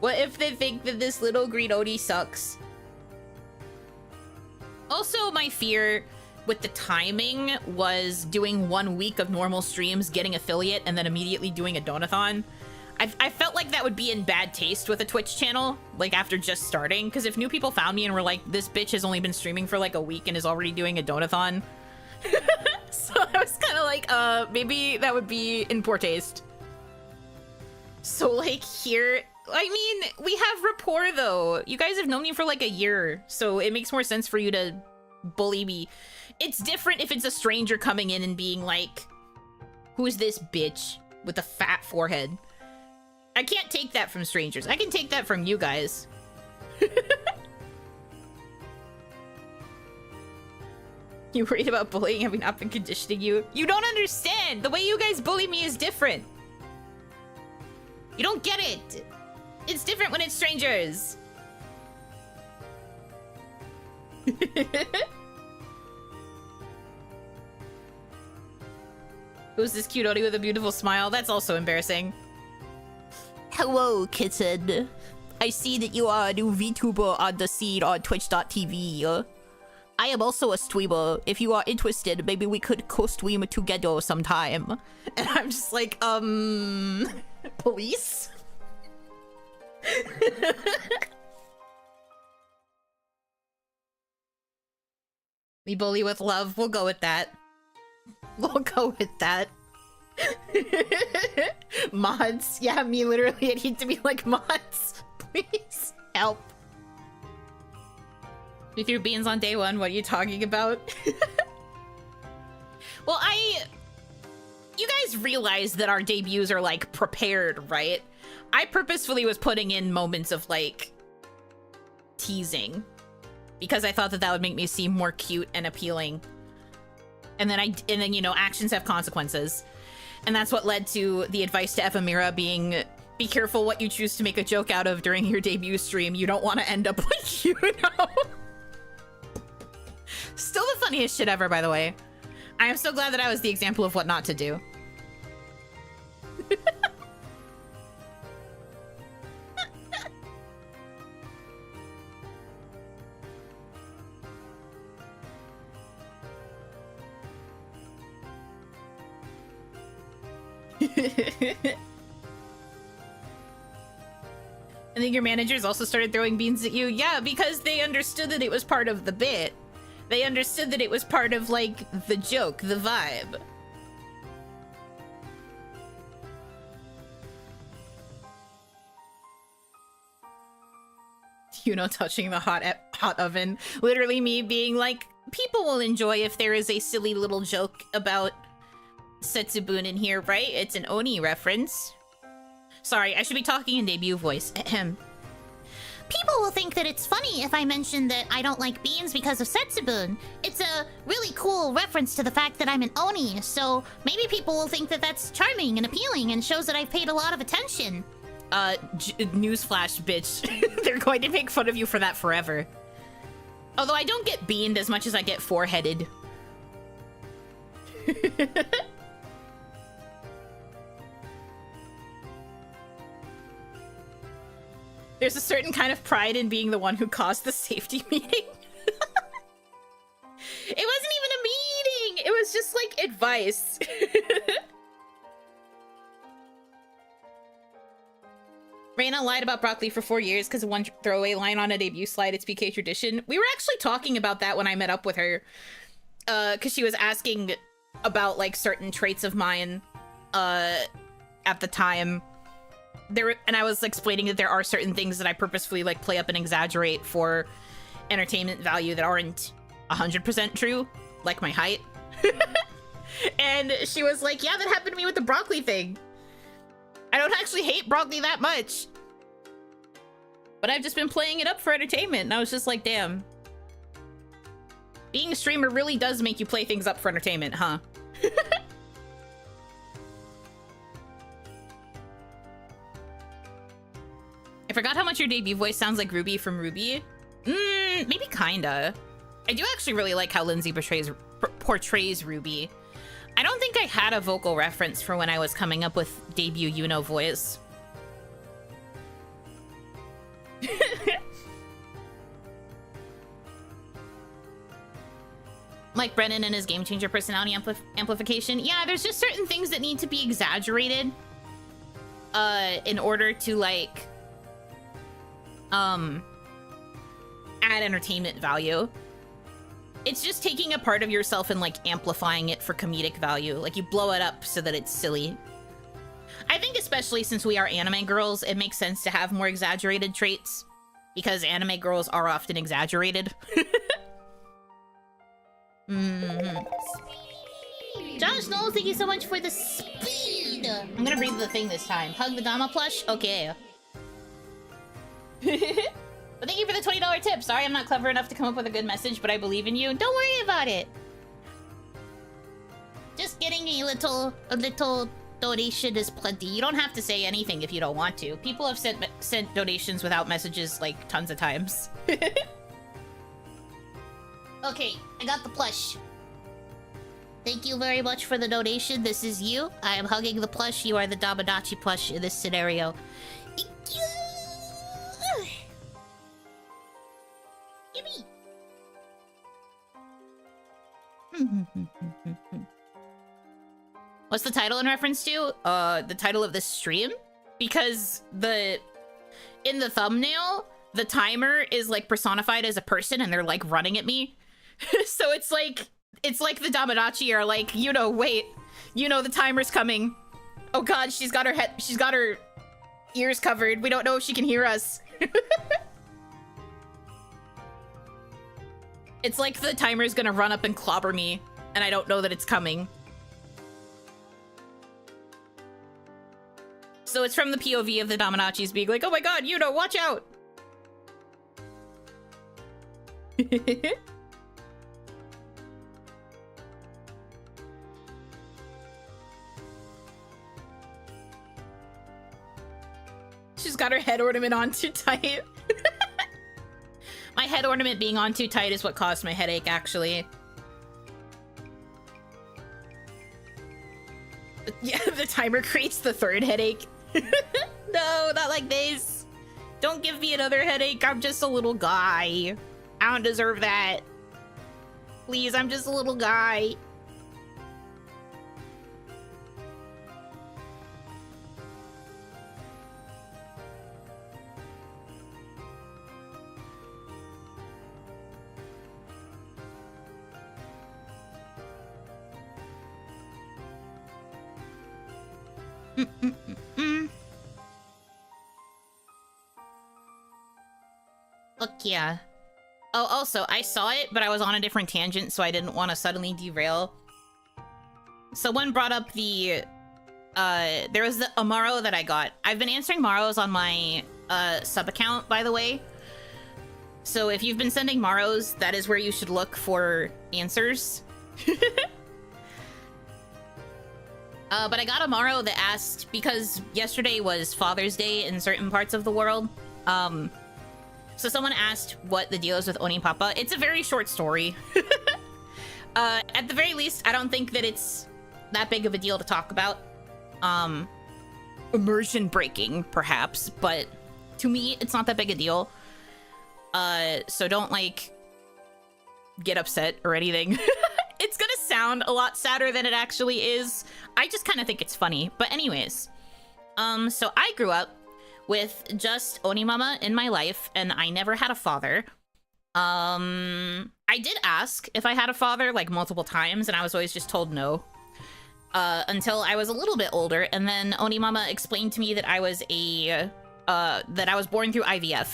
S1: What if they think that this little green Oni sucks? Also, my fear with the timing was doing 1 week of normal streams, getting affiliate, and then immediately doing a donathon. I felt like that would be in bad taste with a Twitch channel, like, after just starting, because if new people found me and were like, this bitch has only been streaming for, like, a week and is already doing a donathon. So I was kind of like, maybe that would be in poor taste. So, like, here, I mean, we have rapport, though. You guys have known me for, like, a year, so it makes more sense for you to bully me. It's different if it's a stranger coming in and being like, who's this bitch with a fat forehead? I can't take that from strangers. I can take that from you guys. You worried about bullying? Have we not been conditioning you? You don't understand! The way you guys bully me is different. You don't get it. It's different when it's strangers. Who's this cute Oni with a beautiful smile? That's also embarrassing. Hello, kitten. I see that you are a new VTuber on the scene on twitch.tv. I am also a streamer. If you are interested, maybe we could co-stream together sometime. And I'm just like, police? We bully with love. We'll go with that. We'll go with that. Mods. Yeah, me literally. I need to be like mods. Please help. We threw beans on day one. What are you talking about? Well, you guys realize that our debuts are like prepared, right? I purposefully was putting in moments of like teasing because I thought that that would make me seem more cute and appealing. And then you know, actions have consequences. And that's what led to the advice to Ephemera being, be careful what you choose to make a joke out of during your debut stream. You don't want to end up like Yuno. Still the funniest shit ever, by the way. I am so glad that I was the example of what not to do. I think your managers also started throwing beans at you. Yeah, because they understood that it was part of the bit. They understood that it was part of, like, the joke, the vibe. You know, touching the hot oven. Literally me being like, people will enjoy if there is a silly little joke about Setsubun in here, right? It's an Oni reference. Sorry, I should be talking in debut voice. Ahem.
S2: People will think that it's funny if I mention that I don't like beans because of Setsubun. It's a really cool reference to the fact that I'm an Oni, so maybe people will think that that's charming and appealing and shows that I've paid a lot of attention.
S1: Newsflash, bitch. They're going to make fun of you for that forever. Although I don't get beamed as much as I get foreheaded. There's a certain kind of pride in being the one who caused the safety meeting. It wasn't even a meeting! It was just, like, advice. Reina lied about broccoli for 4 years because of one throwaway line on a debut slide. It's BK tradition. We were actually talking about that when I met up with her. Because she was asking about, like, certain traits of mine at the time. And I was explaining that there are certain things that I purposefully like play up and exaggerate for entertainment value that aren't 100% true, like my height. And she was like, yeah, that happened to me with the broccoli thing. I don't actually hate broccoli that much, but I've just been playing it up for entertainment. And I was just like, damn, being a streamer really does make you play things up for entertainment, huh? I forgot how much your debut voice sounds like Ruby from Ruby. Maybe kinda. I do actually really like how Lindsay portrays Ruby. I don't think I had a vocal reference for when I was coming up with debut Yuno voice. Like Brennan and his game changer personality amplification. Yeah, there's just certain things that need to be exaggerated in order to like add entertainment value. It's just taking a part of yourself and like amplifying it for comedic value. Like you blow it up so that it's silly. I think especially since we are anime girls, it makes sense to have more exaggerated traits because anime girls are often exaggerated.
S2: Josh Knowles, thank you so much for the speed.
S1: I'm gonna read the thing this time. Hug the Dama plush? Okay. But thank you for the $20 tip. Sorry I'm not clever enough to come up with a good message, but I believe in you.
S2: Don't worry about it. Just getting a little donation is plenty.
S1: You don't have to say anything if you don't want to. People have sent donations without messages like tons of times.
S2: Okay, I got the plush. Thank you very much for the donation. This is you. I am hugging the plush. You are the Damadachi plush in this scenario. Gimme.
S1: What's the title in reference to? The title of this stream? Because in the thumbnail, the timer is like personified as a person and they're like running at me. So it's like It's like the Dominachi are like, Yuno, wait. Yuno, the timer's coming. Oh god, she's got her ears covered. We don't know if she can hear us. It's like the timer's gonna run up and clobber me, and I don't know that it's coming. So it's from the POV of the Dominachis being like, oh my god, Yuno, watch out! She's got her head ornament on too tight. My head ornament being on too tight is what caused my headache, actually. Yeah, the timer creates the third headache. No, not like this. Don't give me another headache. I'm just a little guy. I don't deserve that. Please, I'm just a little guy. Look, yeah. Oh, also, I saw it, but I was on a different tangent, so I didn't want to suddenly derail. Someone brought up the, there was the Amaro that I got. I've been answering Maros on my, sub account, by the way. So if you've been sending Maros, that is where you should look for answers. But I got a Maro that asked, because yesterday was Father's Day in certain parts of the world, so someone asked what the deal is with Oni Papa. It's a very short story. At the very least, I don't think that it's that big of a deal to talk about. Immersion breaking, perhaps, but to me, it's not that big a deal. So don't, like, get upset or anything. It's gonna sound a lot sadder than it actually is. I just kind of think it's funny. But anyways, so I grew up with just Oni Mama in my life, and I never had a father. I did ask if I had a father, like, multiple times, and I was always just told no. Until I was a little bit older, and then Oni Mama explained to me that I was that I was born through IVF.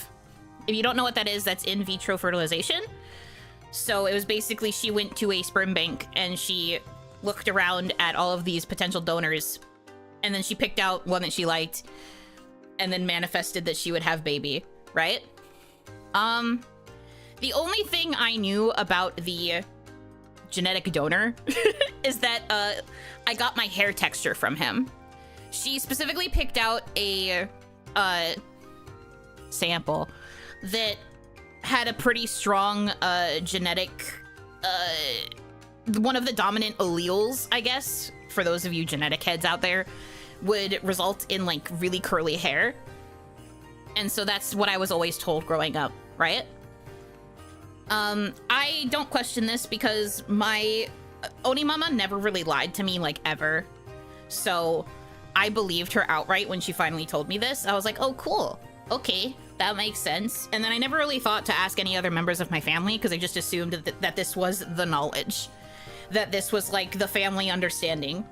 S1: If you don't know what that is, that's in vitro fertilization. So it was basically she went to a sperm bank and she looked around at all of these potential donors, and then she picked out one that she liked and then manifested that she would have baby, right? The only thing I knew about the genetic donor is that I got my hair texture from him. She specifically picked out a sample that had a pretty strong genetic, one of the dominant alleles, I guess, for those of you genetic heads out there, would result in, like, really curly hair. And so that's what I was always told growing up, right? I don't question this because my Oni Mama never really lied to me, like, ever. So I believed her outright when she finally told me this. I was like, oh, cool. Okay. That makes sense. And then I never really thought to ask any other members of my family because I just assumed that this was the knowledge. That this was, like, the family understanding.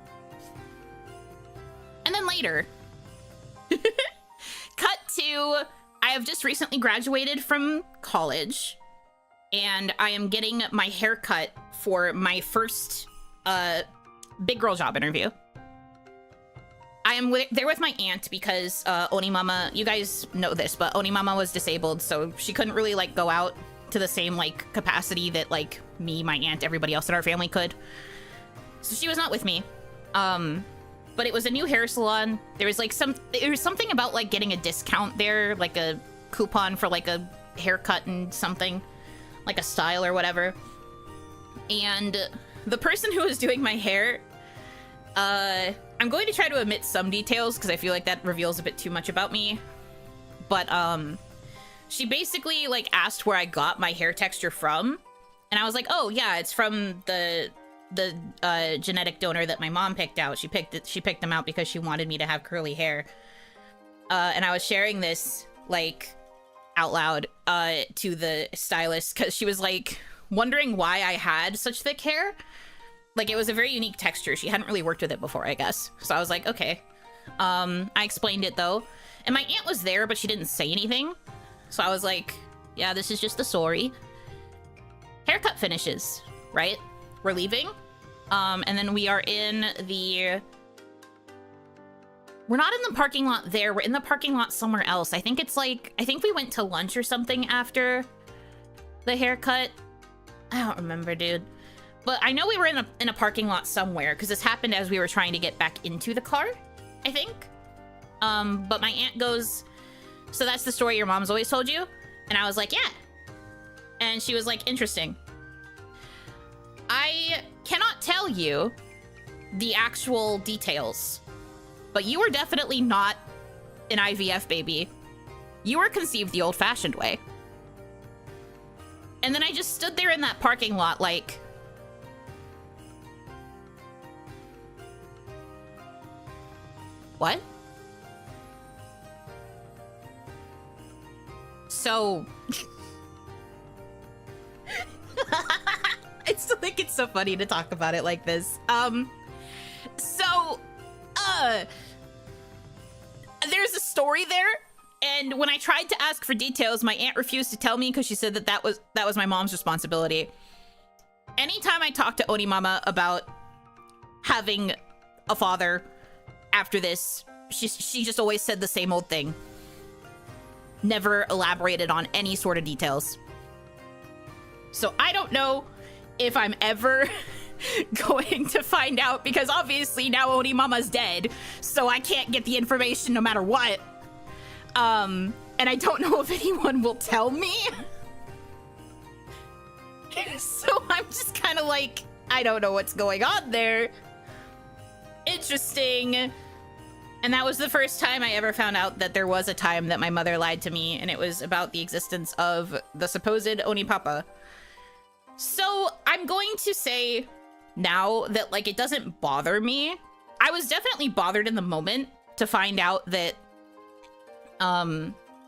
S1: And then later, cut to, I have just recently graduated from college, and I am getting my hair cut for my first big girl job interview. I am there with my aunt because Oni Mama, you guys know this, but Oni Mama was disabled, so she couldn't really, like, go out to the same, like, capacity that, like, me, my aunt, everybody else in our family could. So she was not with me. But it was a new hair salon. There was, like, something about, like, getting a discount there, like a coupon for, like, a haircut and something, like a style or whatever. And the person who was doing my hair, I'm going to try to omit some details because I feel like that reveals a bit too much about me. But, she basically, like, asked where I got my hair texture from. And I was like, oh, yeah, it's from the genetic donor that my mom picked out. She picked them out because she wanted me to have curly hair. And I was sharing this, like, out loud, to the stylist because she was like, wondering why I had such thick hair. Like, it was a very unique texture. She hadn't really worked with it before, I guess. So I was like, okay. I explained it, though. And my aunt was there, but she didn't say anything. So I was like, yeah, this is just the story. Haircut finishes, right? We're leaving. And then we are in the... We're not in the parking lot there. We're in the parking lot somewhere else. I think it's like... I think we went to lunch or something after the haircut. I don't remember, dude. But I know we were in a parking lot somewhere, because this happened as we were trying to get back into the car, I think. But my aunt goes, so that's the story your mom's always told you? And I was like, yeah. And she was like, interesting. I cannot tell you the actual details, but you were definitely not an IVF baby. You were conceived the old-fashioned way. And then I just stood there in that parking lot like... What? So... I still think it's so funny to talk about it like this. There's a story there, and when I tried to ask for details, my aunt refused to tell me because she said that was my mom's responsibility. Anytime I talk to Oni Mama about having a father after this, she just always said the same old thing. Never elaborated on any sort of details. So I don't know if I'm ever going to find out, because obviously now Oni Mama's dead, so I can't get the information no matter what. And I don't know if anyone will tell me. So I'm just kind of like, I don't know what's going on there. Interesting. And that was the first time I ever found out that there was a time that my mother lied to me, and it was about the existence of the supposed Oni Papa. So I'm going to say now that, like, it doesn't bother me. I was definitely bothered in the moment to find out that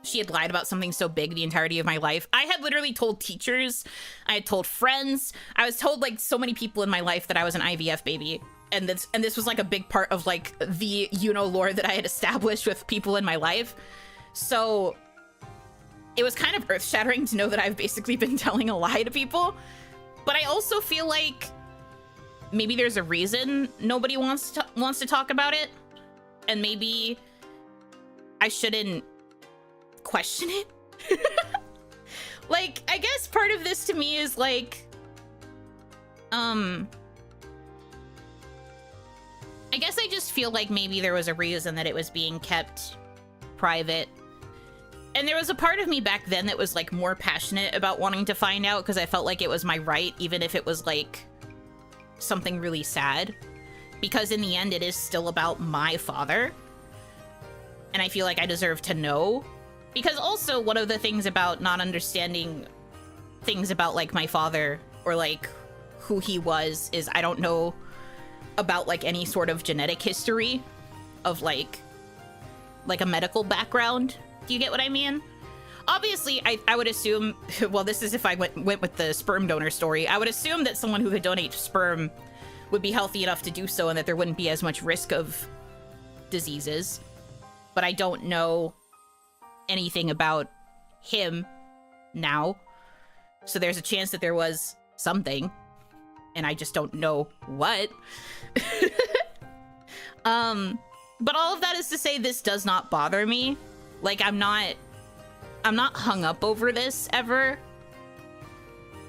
S1: she had lied about something so big the entirety of my life. I had literally told teachers, I had told friends, I was told, like, so many people in my life that I was an IVF baby. And this was like a big part of like the Yuno lore that I had established with people in my life. So it was kind of earth-shattering to know that I've basically been telling a lie to people. But I also feel like maybe there's a reason nobody wants to talk about it, and maybe I shouldn't question it. Like, I guess part of this to me is like, I guess I just feel like maybe there was a reason that it was being kept private. And there was a part of me back then that was like more passionate about wanting to find out, because I felt like it was my right, even if it was like something really sad. Because in the end, it is still about my father. And I feel like I deserve to know. Because also one of the things about not understanding things about like my father or like who he was is I don't know about like any sort of genetic history of like a medical background. Do you get what I mean? Obviously, I would assume, well, this is if I went with the sperm donor story, I would assume that someone who could donate sperm would be healthy enough to do so and that there wouldn't be as much risk of diseases. But I don't know anything about him now. So there's a chance that there was something, and I just don't know what. But all of that is to say, this does not bother me. Like, I'm not hung up over this ever.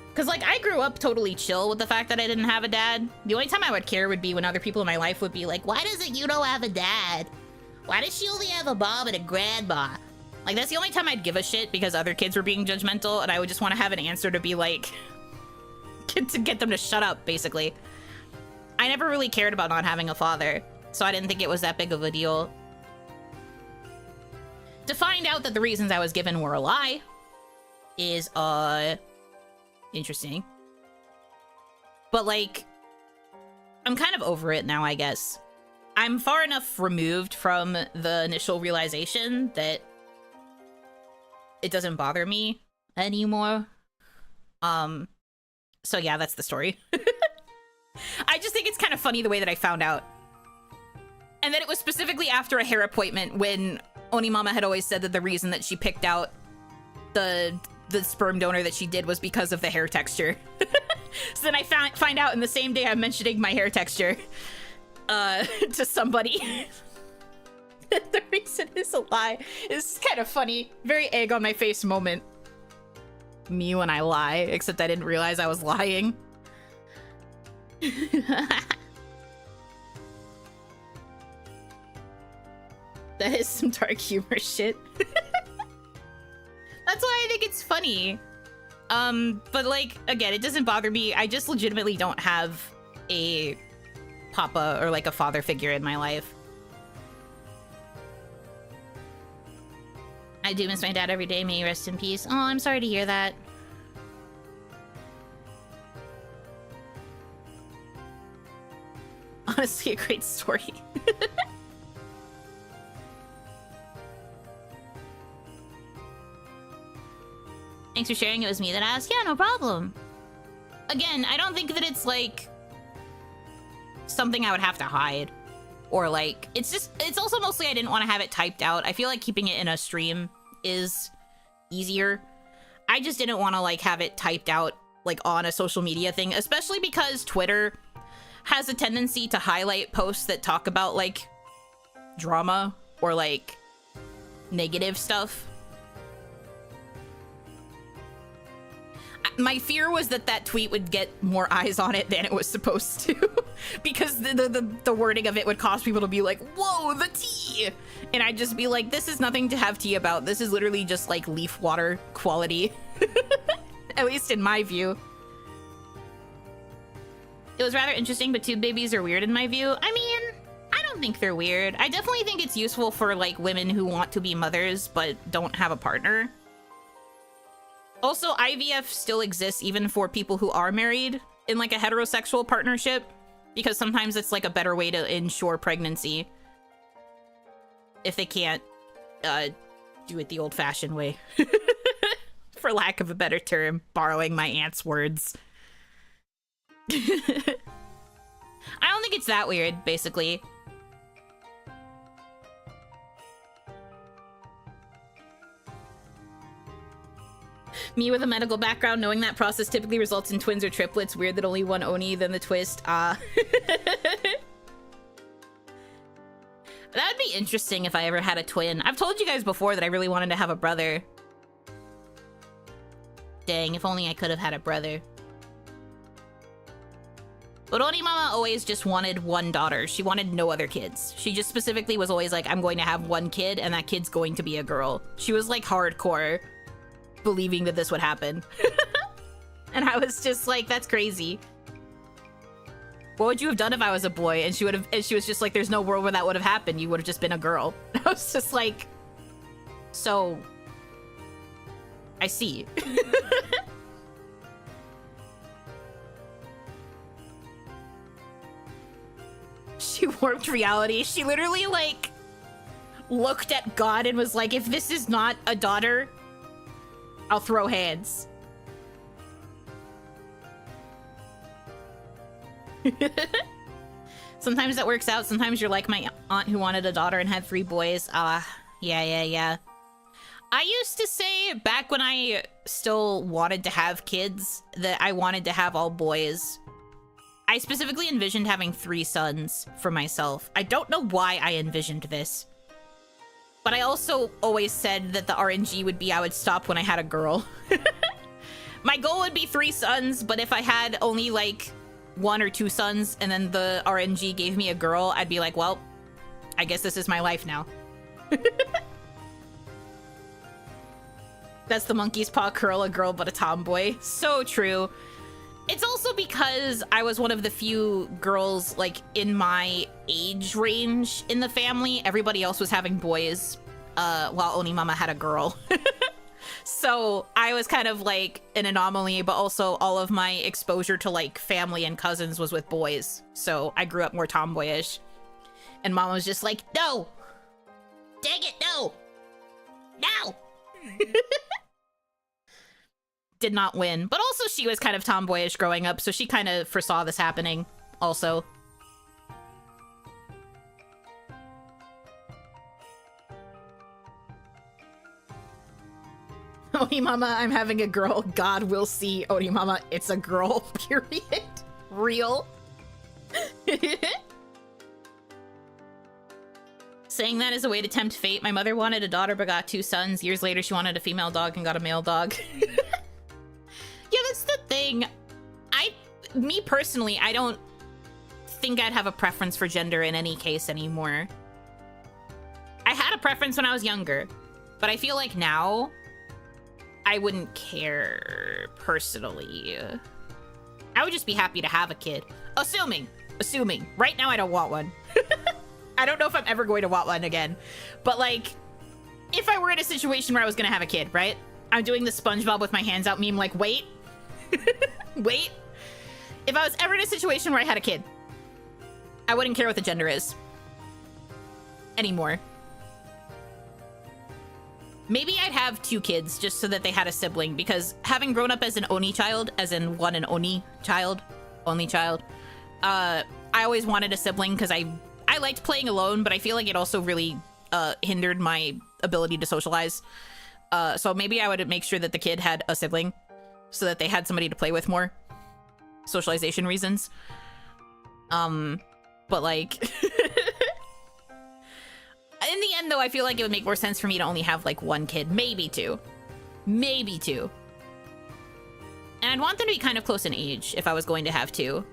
S1: Because, like, I grew up totally chill with the fact that I didn't have a dad. The only time I would care would be when other people in my life would be like, why doesn't Yuno have a dad? Why does she only have a mom and a grandma? Like, that's the only time I'd give a shit, because other kids were being judgmental, and I would just want to have an answer to be like, to get them to shut up, basically. I never really cared about not having a father, so I didn't think it was that big of a deal. To find out that the reasons I was given were a lie is, interesting. But, like, I'm kind of over it now, I guess. I'm far enough removed from the initial realization that it doesn't bother me anymore. So yeah, that's the story. I just think it's kind of funny the way that I found out. And then it was specifically after a hair appointment when Oni Mama had always said that the reason that she picked out the sperm donor that she did was because of the hair texture. So then I find out in the same day I'm mentioning my hair texture to somebody. The reason is a lie. It's kind of funny. Very egg on my face moment. Me when I lie, except I didn't realize I was lying. That is some dark humor shit. That's why I think it's funny. But like, again, it doesn't bother me. I just legitimately don't have a papa or like a father figure in my life. I do miss my dad every day. May he rest in peace. Oh, I'm sorry to hear that. Honestly, a great story. Thanks for sharing. It was me that asked. Yeah, no problem. Again, I don't think that it's like something I would have to hide. Or like, it's also mostly I didn't want to have it typed out. I feel like keeping it in a stream is easier. I just didn't want to like have it typed out like on a social media thing, especially because Twitter has a tendency to highlight posts that talk about like drama or like negative stuff. My fear was that that tweet would get more eyes on it than it was supposed to, because the wording of it would cause people to be like, whoa, the tea! And I'd just be like, this is nothing to have tea about. This is literally just like leaf water quality. At least in my view. It was rather interesting, but tube babies are weird in my view. I mean, I don't think they're weird. I definitely think it's useful for like women who want to be mothers but don't have a partner. Also, IVF still exists even for people who are married in like a heterosexual partnership, because sometimes it's like a better way to ensure pregnancy if they can't do it the old-fashioned way. For lack of a better term, borrowing my aunt's words. I don't think it's that weird, basically. Me with a medical background, knowing that process typically results in twins or triplets. Weird that only one Oni, then the twist. That would be interesting if I ever had a twin. I've told you guys before that I really wanted to have a brother. Dang, if only I could have had a brother. But Oni Mama always just wanted one daughter. She wanted no other kids. She just specifically was always like, I'm going to have one kid, and that kid's going to be a girl. She was like hardcore believing that this would happen. And I was just like, that's crazy. What would you have done if I was a boy? And she was just like, there's no world where that would have happened. You would have just been a girl. I was just like, so I see. She warped reality. She literally like looked at God and was like, if this is not a daughter, I'll throw hands. Sometimes that works out. Sometimes you're like my aunt who wanted a daughter and had 3 boys. Yeah. I used to say back when I still wanted to have kids that I wanted to have all boys. I specifically envisioned having 3 sons for myself. I don't know why I envisioned this. But I also always said that the RNG would be I would stop when I had a girl. My goal would be 3 sons, but if I had only like 1 or 2 sons and then the RNG gave me a girl, I'd be like, well, I guess this is my life now. That's the monkey's paw curl, a girl but a tomboy. So true. It's also because I was one of the few girls like in my age range in the family. Everybody else was having boys, while Oni Mama had a girl. So I was kind of like an anomaly, but also all of my exposure to like family and cousins was with boys. So I grew up more tomboyish. And Mama was just like, no! Dang it, no! No! did not win. But also she was kind of tomboyish growing up, so she kind of foresaw this happening also. Oni Mama, I'm having a girl. God will see. Oni Mama, it's a girl. Period. Real. Saying that is a way to tempt fate. My mother wanted a daughter but got 2 sons. Years later, she wanted a female dog and got a male dog. Yeah, that's the thing. Me personally, I don't think I'd have a preference for gender in any case anymore. I had a preference when I was younger, but I feel like now I wouldn't care personally. I would just be happy to have a kid. Assuming. Right now I don't want one. I don't know if I'm ever going to want one again. But like, if I were in a situation where I was gonna have a kid, right? I'm doing the SpongeBob with my hands out meme like, wait. Wait. If I was ever in a situation where I had a kid, I wouldn't care what the gender is. Anymore. Maybe I'd have 2 kids just so that they had a sibling, because having grown up as an Oni child, as in an Oni child, only child, I always wanted a sibling because I liked playing alone, but I feel like it also really hindered my ability to socialize. So maybe I would make sure that the kid had a sibling so that they had somebody to play with more. Socialization reasons. But like... In the end, though, I feel like it would make more sense for me to only have, like, 1 kid. Maybe 2. Maybe 2. And I'd want them to be kind of close in age if I was going to have 2.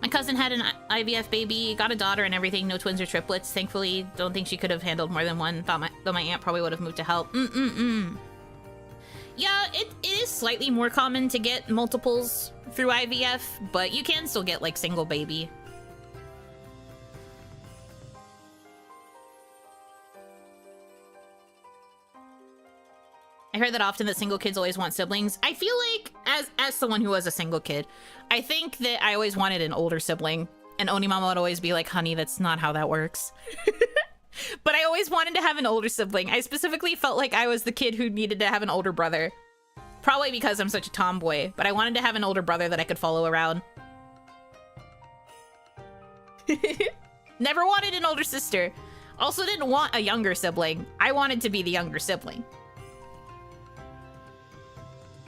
S1: My cousin had an IVF baby, got a daughter and everything, no twins or triplets. Thankfully, don't think she could have handled more than one, though my aunt probably would have moved to help. Yeah, it is slightly more common to get multiples through IVF, but you can still get, like, single baby. I heard that often that single kids always want siblings. I feel like, as someone who was a single kid, I think that I always wanted an older sibling, and Oni Mama would always be like, honey, that's not how that works. But I always wanted to have an older sibling. I specifically felt like I was the kid who needed to have an older brother. Probably because I'm such a tomboy, but I wanted to have an older brother that I could follow around. Never wanted an older sister. Also didn't want a younger sibling. I wanted to be the younger sibling.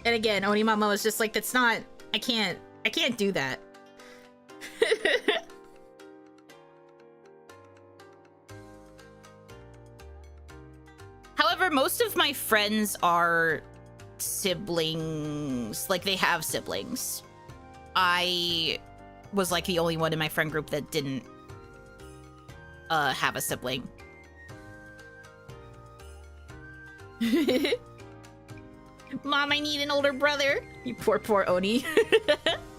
S1: And again, Oni Mama was just like, that's not, I can't do that. However, most of my friends are siblings. Like, they have siblings. I was, like, the only one in my friend group that didn't have a sibling. Mom, I need an older brother. You poor Oni.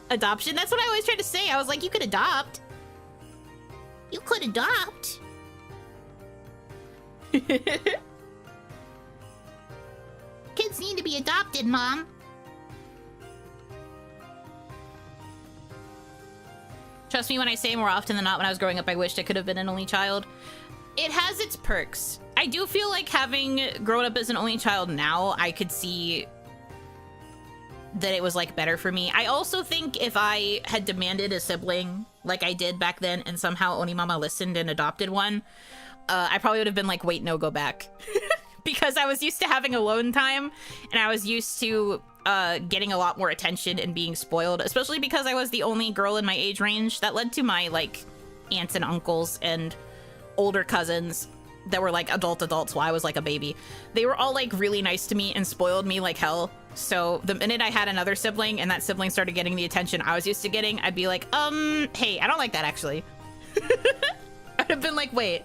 S1: Adoption? That's what I always tried to say. I was like, you could adopt.
S2: You could adopt. Kids need to be adopted, Mom.
S1: Trust me when I say more often than not, when I was growing up, I wished I could have been an only child. It has its perks. I do feel like having grown up as an only child now, I could see that it was, like, better for me. I also think if I had demanded a sibling like I did back then and somehow Oni Mama listened and adopted one, I probably would have been like, wait, no, go back. Because I was used to having alone time, and I was used to getting a lot more attention and being spoiled, especially because I was the only girl in my age range. That led to my, like, aunts and uncles and older cousins that were, like, adults while I was, like, a baby. They were all, like, really nice to me and spoiled me like hell. So the minute I had another sibling and that sibling started getting the attention I was used to getting, I'd be like, hey, I don't like that, actually. I'd have been like, wait,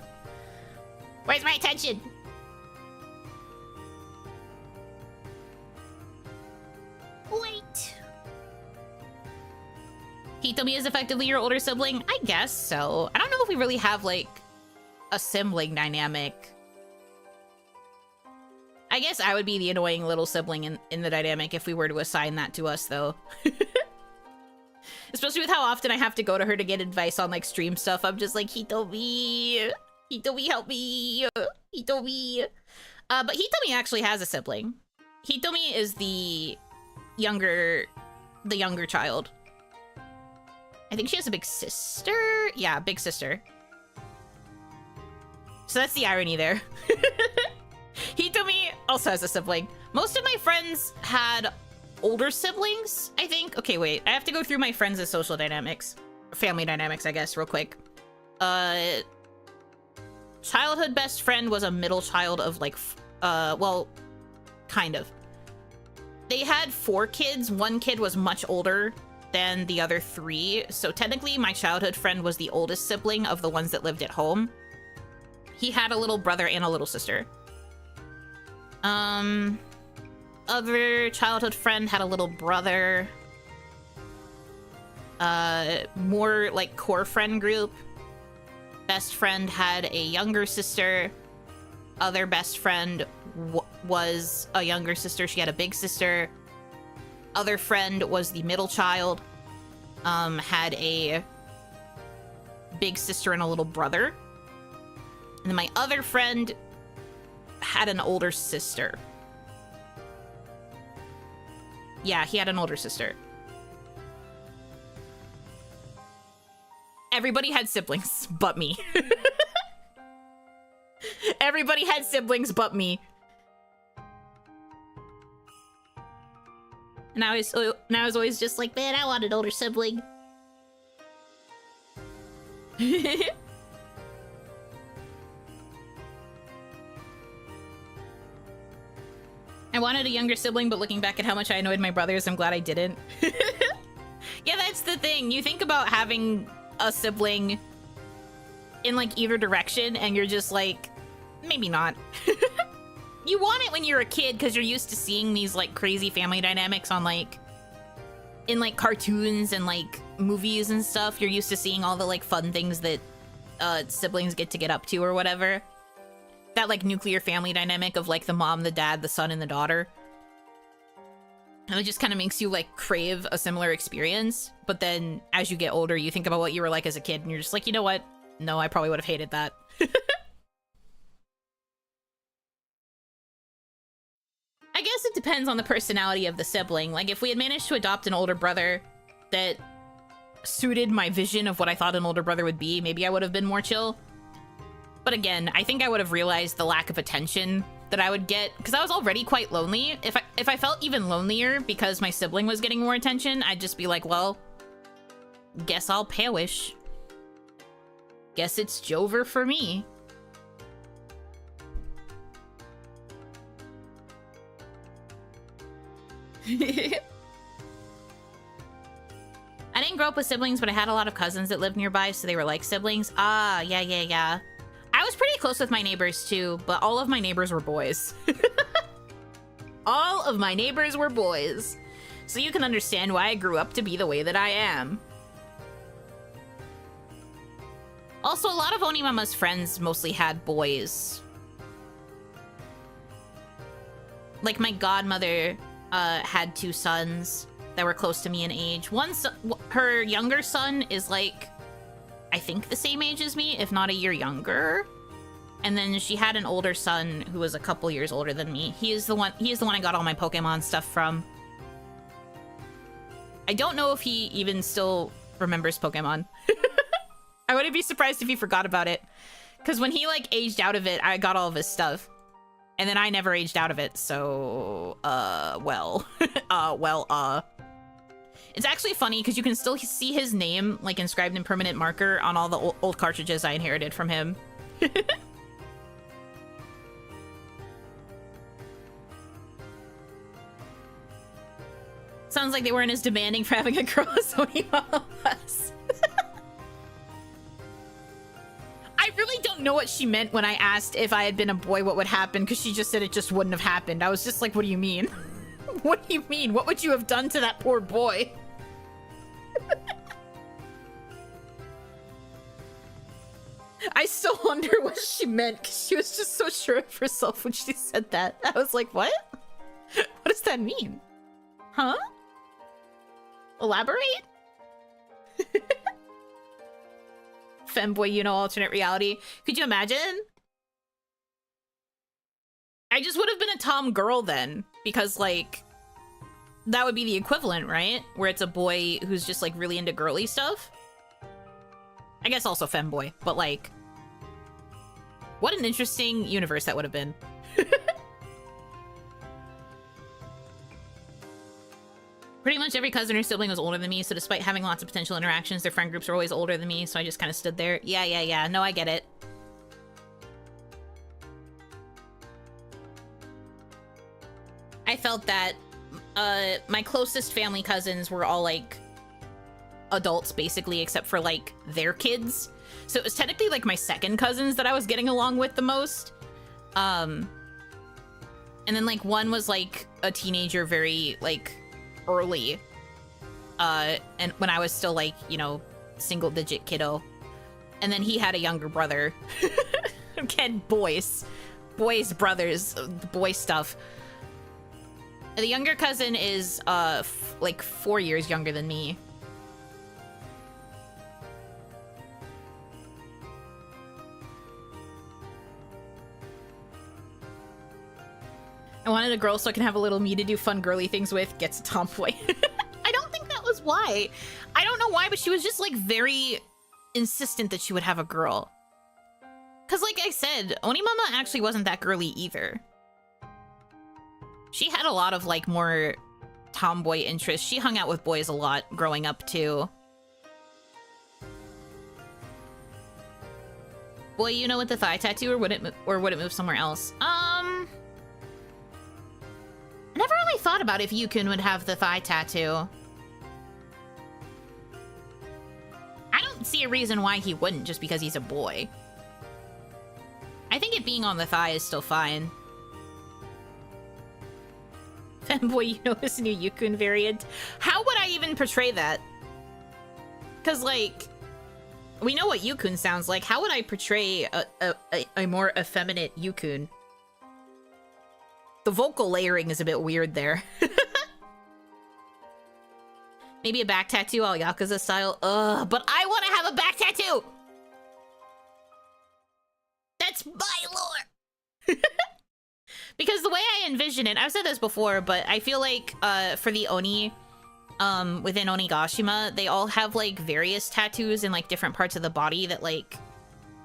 S1: where's my attention?
S2: Wait.
S1: Hitomi is effectively your older sibling? I guess so. I don't know if we really have, like, a sibling dynamic. I guess I would be the annoying little sibling in the dynamic if we were to assign that to us, though. Especially with how often I have to go to her to get advice on, like, stream stuff. I'm just like, Hitomi, Hitomi, help me. Hitomi. But Hitomi actually has a sibling. Hitomi is the younger child. I think she has a big sister. Yeah, big sister. So that's the irony there. Hitomi also has a sibling. Most of my friends had older siblings, I think. Okay, wait. I have to go through my friends' social dynamics. Family dynamics, I guess, real quick. Childhood best friend was a middle child of like, well, kind of. They had 4 kids. 1 kid was much older than the other 3. So technically my childhood friend was the oldest sibling of the ones that lived at home. He had a little brother and a little sister. Other childhood friend had a little brother. More like core friend group. Best friend had a younger sister. Other best friend was a younger sister. She had a big sister. Other friend was the middle child. Had a big sister and a little brother. And then my other friend had an older sister. Yeah, he had an older sister. Everybody had siblings, but me. Everybody had siblings, but me. And I was always just like, man, I want an older sibling. I wanted a younger sibling, but looking back at how much I annoyed my brothers, I'm glad I didn't. Yeah, that's the thing. You think about having a sibling in like either direction and you're just like, maybe not. You want it when you're a kid because you're used to seeing these like crazy family dynamics on like in like cartoons and like movies and stuff. You're used to seeing all the like fun things that siblings get to get up to or whatever. That like nuclear family dynamic of like the mom, the dad, the son, and the daughter. And it just kind of makes you like crave a similar experience. But then as you get older, you think about what you were like as a kid and you're just like, you know what? No, I probably would have hated that. I guess it depends on the personality of the sibling. Like if we had managed to adopt an older brother that suited my vision of what I thought an older brother would be, maybe I would have been more chill. But again, I think I would have realized the lack of attention that I would get because I was already quite lonely. If I felt even lonelier because my sibling was getting more attention, I'd just be like, well, guess I'll pale-ish. Guess it's Jover for me. I didn't grow up with siblings, but I had a lot of cousins that lived nearby, so they were like siblings. Ah, yeah. I was pretty close with my neighbors too, but all of my neighbors were boys. All of my neighbors were boys. So you can understand why I grew up to be the way that I am. Also, a lot of Oni Mama's friends mostly had boys. Like my godmother had 2 sons that were close to me in age. Her younger son is like, I think the same age as me, if not a year younger. And then she had an older son who was a couple years older than me. He is the one I got all my Pokemon stuff from. I don't know if he even still remembers Pokemon. I wouldn't be surprised if he forgot about it. Because when he like aged out of it, I got all of his stuff. And then I never aged out of it, so, well. It's actually funny because you can still see his name like inscribed in permanent marker on all the old cartridges I inherited from him. Sounds like they weren't as demanding for having a girl as Oni Papa was. I really don't know what she meant when I asked if I had been a boy, what would happen, because she just said it just wouldn't have happened. I was just like, what do you mean? What do you mean? What would you have done to that poor boy? I still wonder what she meant, because she was just so sure of herself when she said that. I was like, what? What does that mean? Huh? Elaborate? Femboy Yuno alternate reality. Could you imagine? I just would have been a Tom girl then, because like that would be the equivalent, right? Where it's a boy who's just like really into girly stuff. I guess also femboy, but like what an interesting universe that would have been. Pretty much every cousin or sibling was older than me, so despite having lots of potential interactions, their friend groups were always older than me, so I just kind of stood there. Yeah. No, I get it. I felt that my closest family cousins were all, like, adults, basically, except for, like, their kids. So it was technically, like, my second cousins that I was getting along with the most. And then, like, one was, like, a teenager very, like, early. And when I was still, like, you know, single-digit kiddo. And then he had a younger brother. Again, boys. Boys, brothers, boy stuff. The younger cousin is, like, 4 years younger than me. I wanted a girl so I can have a little me to do fun girly things with. Gets a tomboy. I don't think that was why. I don't know why, but she was just, like, very insistent that she would have a girl. Because, like I said, Oni Mama actually wasn't that girly either. She had a lot of, like, more tomboy interests. She hung out with boys a lot growing up, too. Boy, you know, with the thigh tattoo, or would it move somewhere else? I never really thought about if Yukun would have the thigh tattoo. I don't see a reason why he wouldn't, just because he's a boy. I think it being on the thigh is still fine. Femboy, you know, this new Yukun variant. How would I even portray that? Because, like, we know what Yukun sounds like. How would I portray a more effeminate Yukun? The vocal layering is a bit weird there. Maybe a back tattoo, all Yakuza style. Ugh, but I want to have a back tattoo! That's my lore! Because the way I envision it, I've said this before, but I feel like for the Oni, within Onigashima, they all have, like, various tattoos in, like, different parts of the body that, like,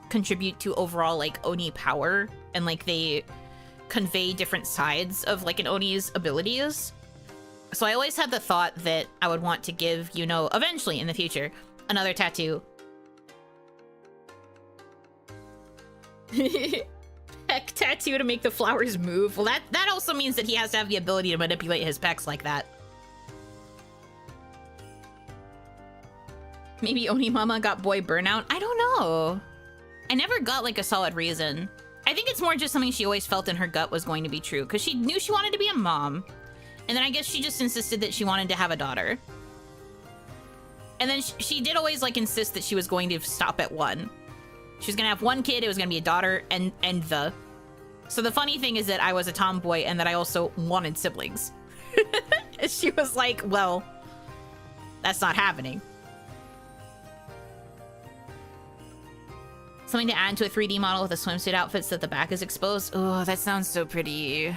S1: contribute to overall, like, Oni power. And, like, they convey different sides of, like, an Oni's abilities. So I always had the thought that I would want to give, you know, eventually in the future, another tattoo. Peck tattoo to make the flowers move. Well, that also means that he has to have the ability to manipulate his pecs like that. Maybe Oni Mama got boy burnout? I don't know. I never got, like, a solid reason. I think it's more just something she always felt in her gut was going to be true, because she knew she wanted to be a mom. And then I guess she just insisted that she wanted to have a daughter. And then she did always, like, insist that she was going to stop at one. She was gonna have one kid, it was gonna be a daughter, and the. So the funny thing is that I was a tomboy and that I also wanted siblings. She was like, well, that's not happening. Something to add to a 3D model with a swimsuit outfit so that the back is exposed. Oh, that sounds so pretty.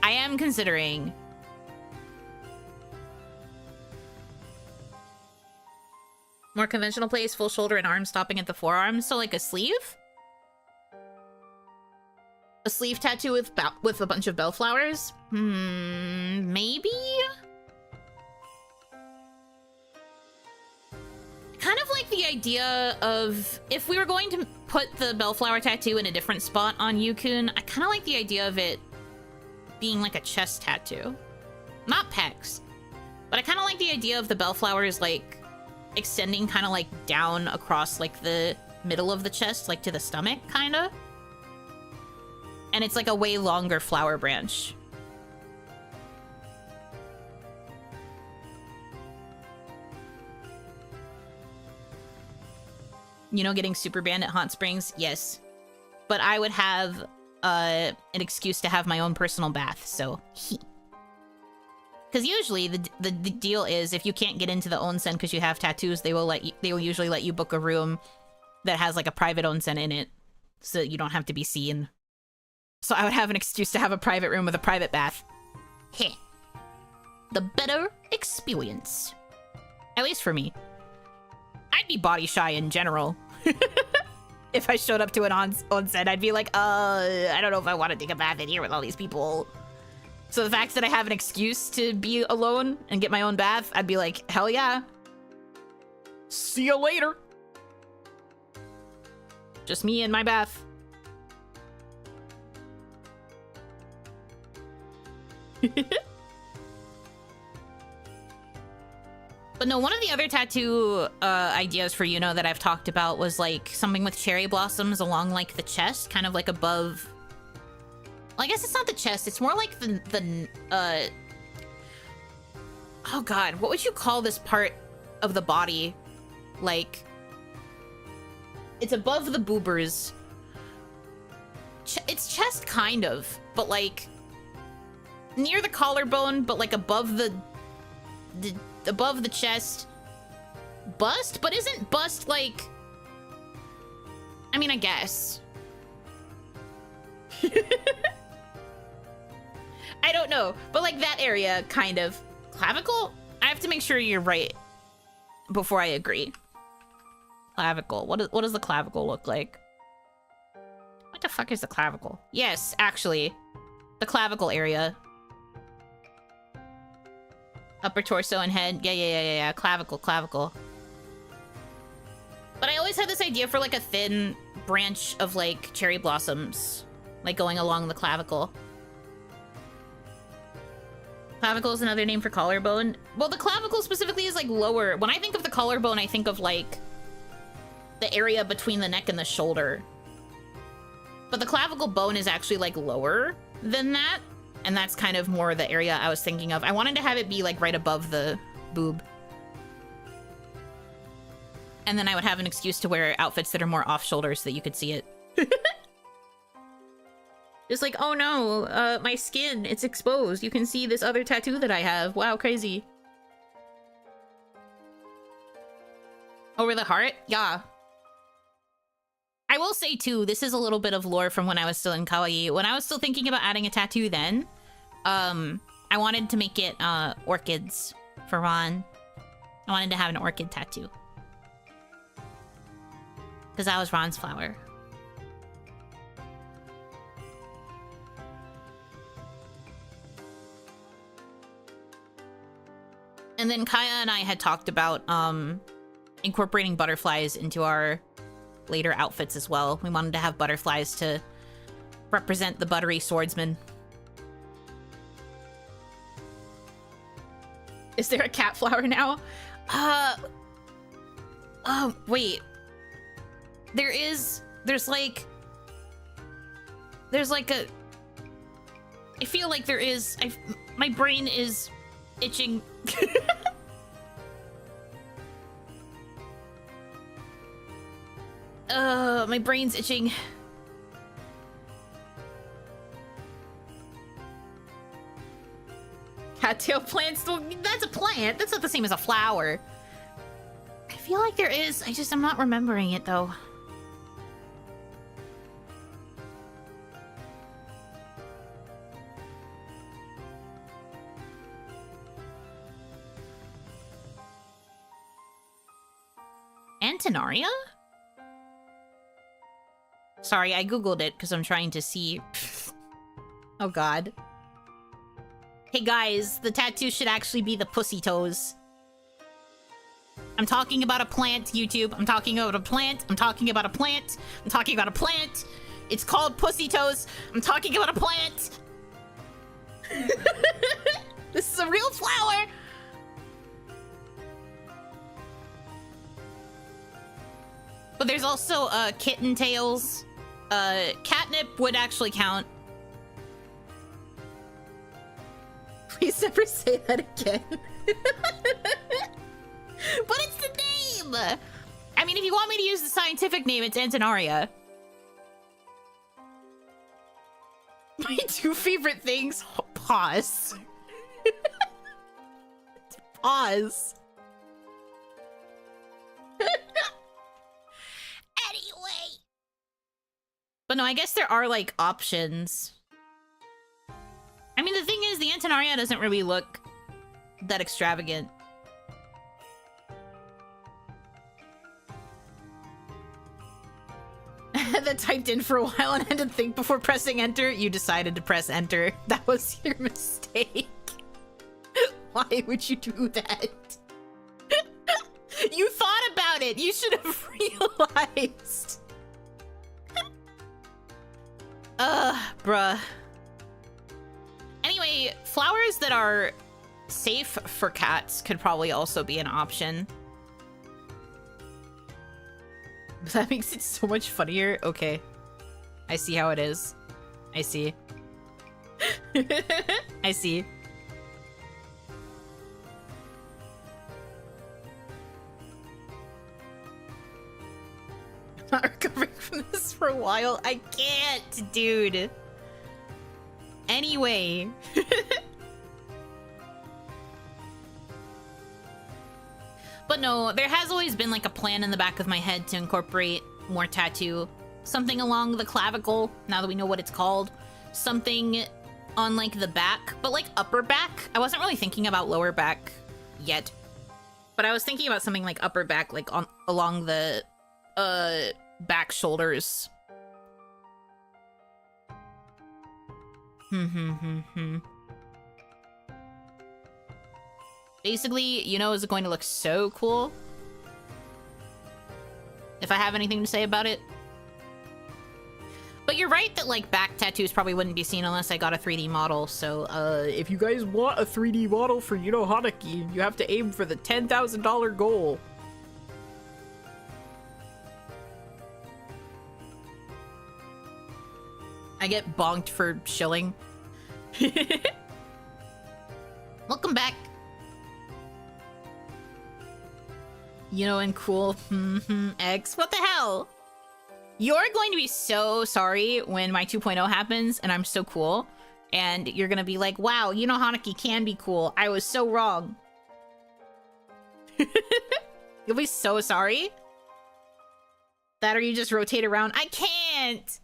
S1: I am considering. More conventional place, full shoulder and arm stopping at the forearm. So like a sleeve? A sleeve tattoo with a bunch of bellflowers? Maybe? Kind of like the idea of, if we were going to put the bellflower tattoo in a different spot on Yukun, I kind of like the idea of it being like a chest tattoo. Not pecs. But I kind of like the idea of the bellflowers, like, extending kind of like down across like the middle of the chest, like to the stomach, kind of. And it's like a way longer flower branch. You know, getting super banned at Hot Springs? Yes. But I would have an excuse to have my own personal bath, so Because usually the deal is if you can't get into the onsen because you have tattoos, they will usually let you book a room that has like a private onsen in it, so that you don't have to be seen. So I would have an excuse to have a private room with a private bath. Heh. The better experience. At least for me. I'd be body shy in general. If I showed up to an onsen, I'd be like, I don't know if I want to take a bath in here with all these people. So the fact that I have an excuse to be alone and get my own bath, I'd be like, hell yeah. See you later. Just me and my bath. But no, one of the other tattoo ideas for Yuno that I've talked about was like something with cherry blossoms along like the chest, kind of like above. Well, I guess it's not the chest, it's more like the oh god, what would you call this part of the body? Like, it's above the boobers. It's chest kind of, but like near the collarbone, but like above the above the chest. Bust? But isn't bust like... I mean, I guess. I don't know, but like that area, kind of. Clavicle? I have to make sure you're right before I agree. Clavicle. What does the clavicle look like? What the fuck is the clavicle? Yes, actually. The clavicle area. Upper torso and head. Yeah. Clavicle. But I always had this idea for like a thin branch of like cherry blossoms, like going along the clavicle. Clavicle is another name for collarbone. Well, the clavicle specifically is like lower. When I think of the collarbone, I think of like the area between the neck and the shoulder. But the clavicle bone is actually like lower than that. And that's kind of more the area I was thinking of. I wanted to have it be like right above the boob. And then I would have an excuse to wear outfits that are more off shoulder so that you could see it. Just like, oh no, my skin, it's exposed. You can see this other tattoo that I have. Wow, crazy. Over the heart? Yeah. I will say too, this is a little bit of lore from when I was still in Kawaii. When I was still thinking about adding a tattoo then, I wanted to make it orchids for Ron. I wanted to have an orchid tattoo. Because that was Ron's flower. And then Kaya and I had talked about incorporating butterflies into our later outfits as well. We wanted to have butterflies to represent the buttery swordsman. Is there a cat flower now? Wait. There's like a... I feel like there is... my brain is itching. My brain's itching. Cattail plants? That's a plant. That's not the same as a flower. I feel like there is. I'm not remembering it though. Antenaria? Sorry, I googled it because I'm trying to see. Oh god. Hey guys, the tattoo should actually be the pussy toes. I'm talking about a plant, YouTube. I'm talking about a plant. I'm talking about a plant. I'm talking about a plant. It's called pussy toes. I'm talking about a plant. This is a real flower. But there's also kitten tails. Catnip would actually count. Please never say that again. But it's the name! I mean, if you want me to use the scientific name, it's Antenaria. My two favorite things... Pause. Pause.
S2: Anyway.
S1: But no, I guess there are, like, options. I mean, the thing is, the Antenaria doesn't really look that extravagant. That typed in for a while and had to think before pressing enter. You decided to press enter. That was your mistake. Why would you do that? You thought about it. You should have realized. Bruh. Anyway, flowers that are safe for cats could probably also be an option. That makes it so much funnier. Okay. I see how it is. I see. I see. Not recovering from this for a while. I can't, dude. Anyway. But no, there has always been like a plan in the back of my head to incorporate more tattoo. Something along the clavicle, now that we know what it's called. Something on like the back, but like upper back. I wasn't really thinking about lower back yet. But I was thinking about something like upper back, like on along the back shoulders. Basically, Yuno is going to look so cool. If I have anything to say about it. But you're right that, like, back tattoos probably wouldn't be seen unless I got a 3D model. So, if you guys want a 3D model for Yuno Hanaki, you have to aim for the $10,000 goal. I get bonked for shilling. Welcome back. Yuno and cool. X. What the hell? You're going to be so sorry when my 2.0 happens and I'm so cool. And you're going to be like, wow, Yuno Hanaki can be cool. I was so wrong. You'll be so sorry. That or you just rotate around. I can't.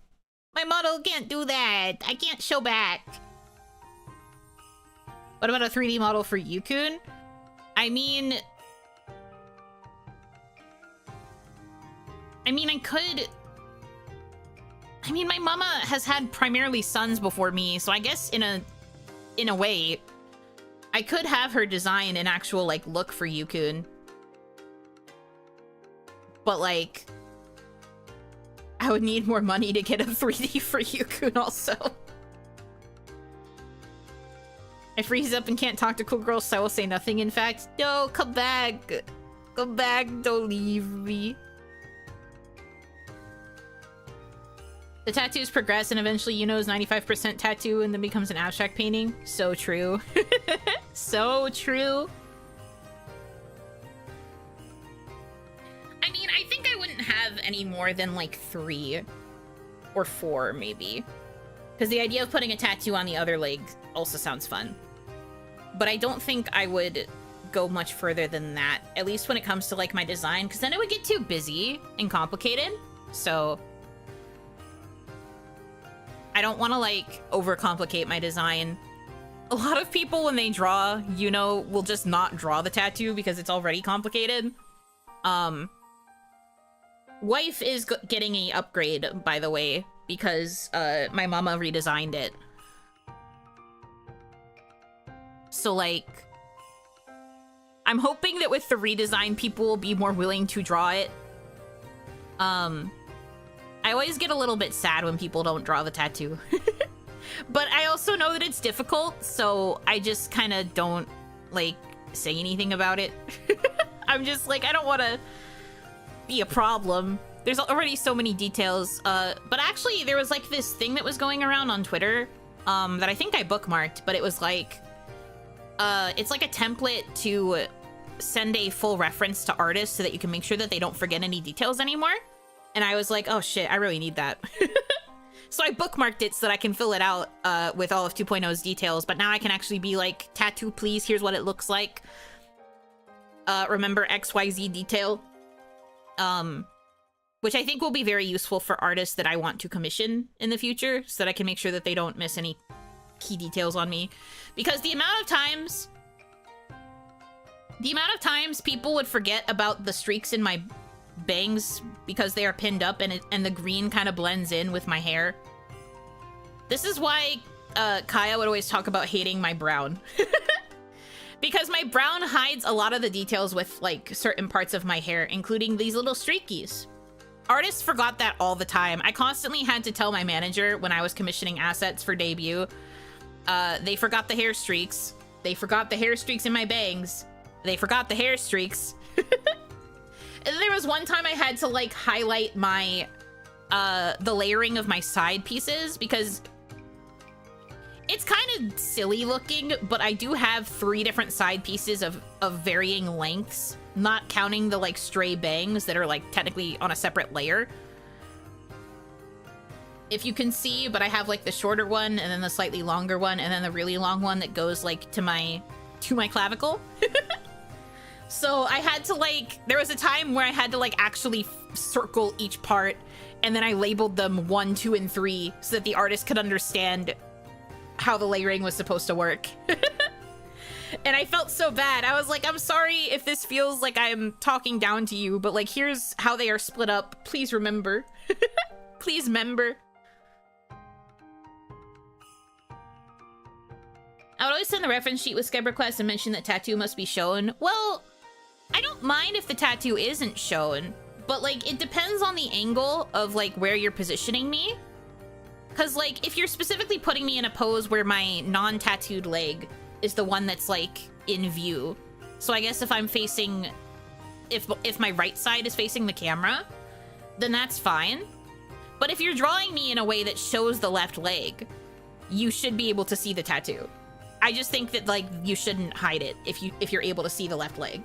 S1: My model can't do that. I can't show back. What about a 3D model for Yukun? I mean, I could... I mean, my mama has had primarily sons before me, so I guess in a way, I could have her design an actual, like, look for Yukun. But, like, I would need more money to get a 3D for Yukun also. I freeze up and can't talk to cool girls, so I will say nothing. In fact, no, come back. Come back, don't leave me. The tattoos progress and eventually Yuno's 95% tattoo and then becomes an abstract painting. So true. So true. I mean, I think I wouldn't have any more than like 3 or 4 maybe. Because the idea of putting a tattoo on the other leg also sounds fun. But I don't think I would go much further than that, at least when it comes to like my design, because then it would get too busy and complicated. So I don't want to like overcomplicate my design. A lot of people when they draw, Yuno will just not draw the tattoo because it's already complicated. Wife is getting a upgrade, by the way, because my mama redesigned it. So like, I'm hoping that with the redesign, people will be more willing to draw it. I always get a little bit sad when people don't draw the tattoo. But I also know that it's difficult, so I just kind of don't, like, say anything about it. I'm just like, I don't want to be a problem. There's already so many details. But actually, there was, like, this thing that was going around on Twitter that I think I bookmarked, but it was, like, it's like a template to send a full reference to artists so that you can make sure that they don't forget any details anymore. And I was like, oh shit, I really need that. So I bookmarked it so that I can fill it out with all of 2.0's details, but now I can actually be like, tattoo please, here's what it looks like. remember XYZ detail. Which I think will be very useful for artists that I want to commission in the future, so that I can make sure that they don't miss any key details on me. Because the amount of times people would forget about the streaks in my bangs because they are pinned up and the green kind of blends in with my hair. This is why Kaya would always talk about hating my brown. Because my brown hides a lot of the details with like certain parts of my hair, including these little streakies. Artists forgot that all the time. I constantly had to tell my manager when I was commissioning assets for debut, they forgot the hair streaks. They forgot the hair streaks in my bangs. They forgot the hair streaks. And there was one time I had to like highlight my, the layering of my side pieces because it's kind of silly looking, but I do have 3 different side pieces of varying lengths, not counting the like stray bangs that are like technically on a separate layer. If you can see, but I have like the shorter one and then the slightly longer one and then the really long one that goes like to my clavicle. So I had to like, there was a time where I had to like actually circle each part and then I labeled them 1, 2, and 3 so that the artist could understand how the layering was supposed to work. And I felt so bad. I was like, I'm sorry if this feels like I'm talking down to you, but like, here's how they are split up. Please remember. Please remember. I would always send the reference sheet with Skype requests and mention that tattoo must be shown. Well, I don't mind if the tattoo isn't shown, but like, it depends on the angle of like where you're positioning me. Cause like, if you're specifically putting me in a pose where my non-tattooed leg is the one that's like in view. So I guess if I'm facing, if my right side is facing the camera, then that's fine. But if you're drawing me in a way that shows the left leg, you should be able to see the tattoo. I just think that like, you shouldn't hide it if you're able to see the left leg.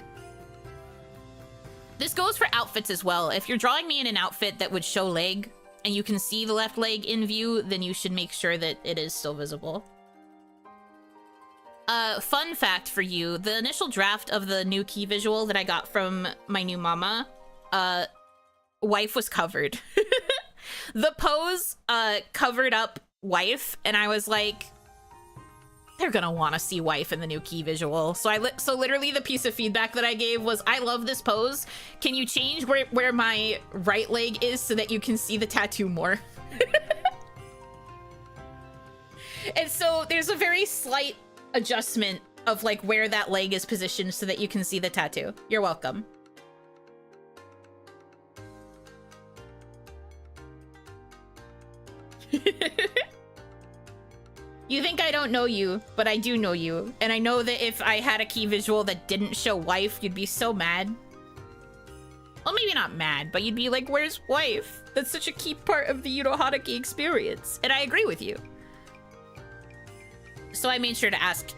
S1: This goes for outfits as well. If you're drawing me in an outfit that would show leg and you can see the left leg in view, then you should make sure that it is still visible. Fun fact for you, the initial draft of the new key visual that I got from my new mama, wife was covered. The pose, covered up wife, and I was like, they're gonna want to see wife in the new key visual. So so literally the piece of feedback that I gave was, I love this pose. Can you change where my right leg is so that you can see the tattoo more? And so there's a very slight adjustment of like where that leg is positioned so that you can see the tattoo. You're welcome. You think I don't know you, but I do know you. And I know that if I had a key visual that didn't show wife, you'd be so mad. Well, maybe not mad, but you'd be like, where's wife? That's such a key part of the Yuno Hanaki experience. And I agree with you. So I made sure to ask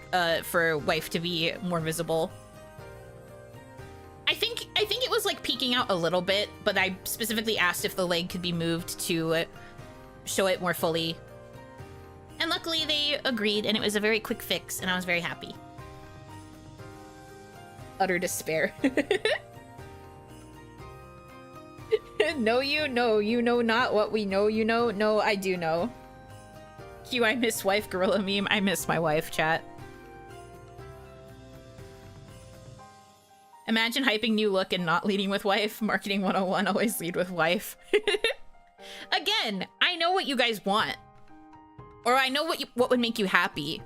S1: for wife to be more visible. I think it was like peeking out a little bit, but I specifically asked if the leg could be moved to show it more fully. And luckily they agreed, and it was a very quick fix, and I was very happy. Utter despair. No, you know not what we know, you know. No, I do know. Q, I miss wife gorilla meme. I miss my wife, chat. Imagine hyping new look and not leading with wife. Marketing 101, always lead with wife. Again, I know what you guys want. Or I know what would make you happy.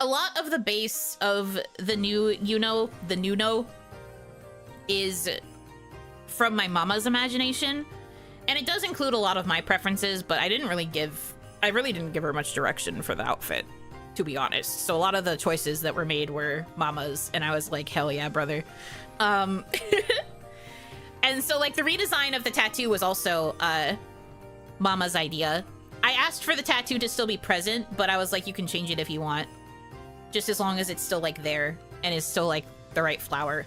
S1: A lot of the base of the new Yuno, the Nuno, is from my mama's imagination. And it does include a lot of my preferences, but I really didn't give her much direction for the outfit, to be honest. So a lot of the choices that were made were mama's, and I was like, hell yeah, brother. And so like the redesign of the tattoo was also mama's idea. I asked for the tattoo to still be present, but I was like, you can change it if you want. Just as long as it's still like there and is still like the right flower.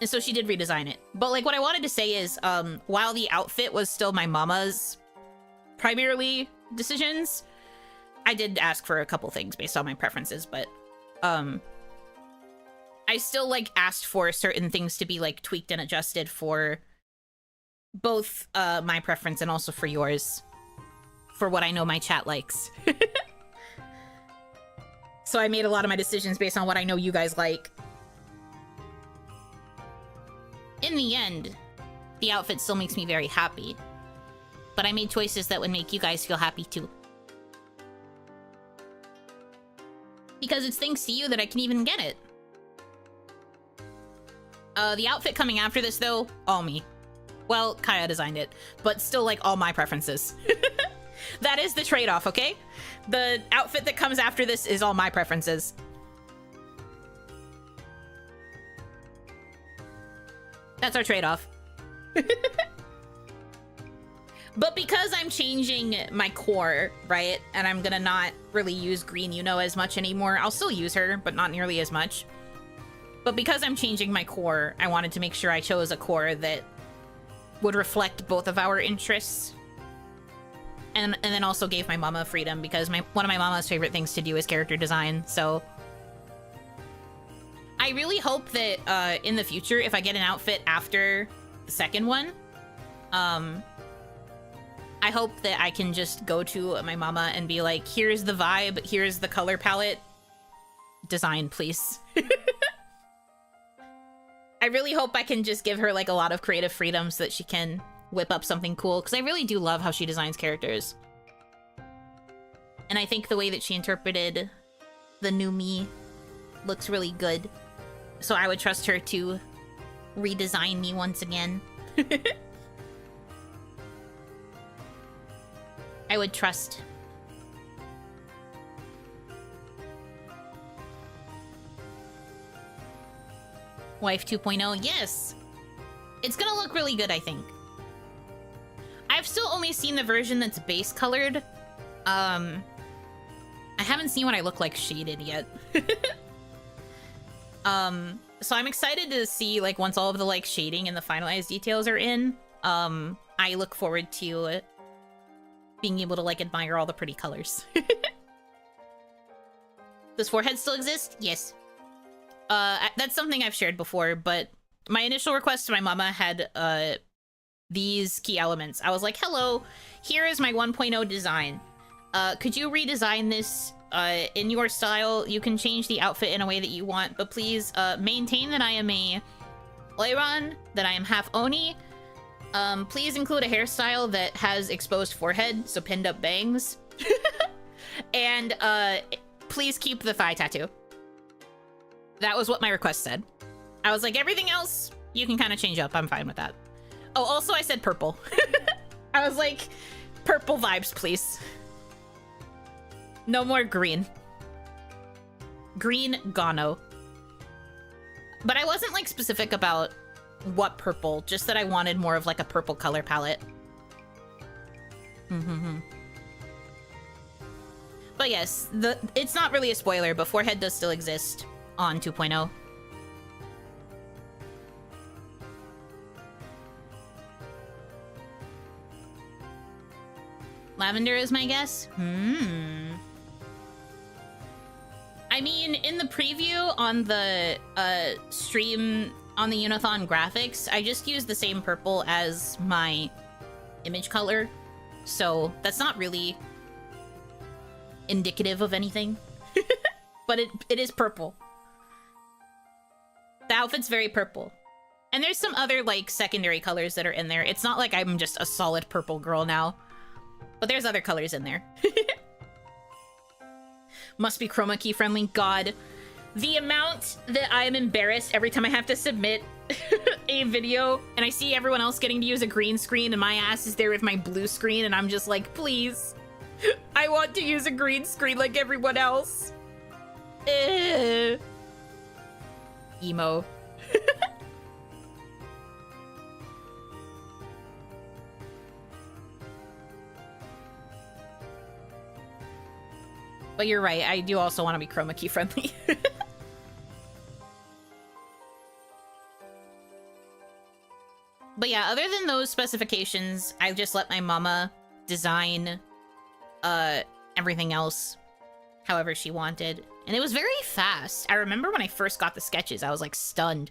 S1: And so she did redesign it. But like what I wanted to say is, while the outfit was still my mama's primarily decisions, I did ask for a couple things based on my preferences, but I still, like, asked for certain things to be, like, tweaked and adjusted for both my preference and also for yours. For what I know my chat likes. So I made a lot of my decisions based on what I know you guys like. In the end, the outfit still makes me very happy. But I made choices that would make you guys feel happy too. Because it's thanks to you that I can even get it. The outfit coming after this, though, all me. Well, Kaya designed it, but still, like, all my preferences. That is the trade-off, okay? The outfit that comes after this is all my preferences. That's our trade-off. But because I'm changing my core, right, and I'm gonna not really use green Yuno as much anymore, I'll still use her, but not nearly as much. But because I'm changing my core, I wanted to make sure I chose a core that would reflect both of our interests. And then also gave my mama freedom, because one of my mama's favorite things to do is character design, so... I really hope that in the future, if I get an outfit after the second one, I hope that I can just go to my mama and be like, here's the vibe, here's the color palette, design, please. I really hope I can just give her, like, a lot of creative freedom so that she can whip up something cool, because I really do love how she designs characters. And I think the way that she interpreted the new me looks really good. So I would trust her to redesign me once again. I would trust. Wife 2.0, yes! It's gonna look really good, I think. I've still only seen the version that's base colored. I haven't seen what I look like shaded yet. So I'm excited to see, like, once all of the, like, shading and the finalized details are in. I look forward to being able to, like, admire all the pretty colors. Does forehead still exist? Yes. That's something I've shared before, but my initial request to my mama had, these key elements. I was like, hello, here is my 1.0 design. Could you redesign this in your style? You can change the outfit in a way that you want, but please maintain that I am a Oiran, that I am half Oni. Please include a hairstyle that has exposed forehead, so pinned up bangs. And please keep the thigh tattoo. That was what my request said. I was like, everything else, you can kind of change up. I'm fine with that. Oh, also I said purple. I was like, purple vibes, please. No more green. Green, Gano. But I wasn't, like, specific about what purple, just that I wanted more of, like, a purple color palette. But yes, it's not really a spoiler, but forehead does still exist on 2.0. Lavender is my guess? I mean, in the preview on the stream on the Unathon graphics, I just used the same purple as my image color. So that's not really indicative of anything. But it is purple. The outfit's very purple. And there's some other, like, secondary colors that are in there. It's not like I'm just a solid purple girl now. But there's other colors in there. Must be chroma key friendly. God, the amount that I am embarrassed every time I have to submit a video and I see everyone else getting to use a green screen and my ass is there with my blue screen and I'm just like, please, I want to use a green screen like everyone else. Emo. But you're right, I do also want to be chroma key friendly. But yeah, other than those specifications, I just let my mama design everything else however she wanted. And it was very fast. I remember when I first got the sketches, I was like stunned.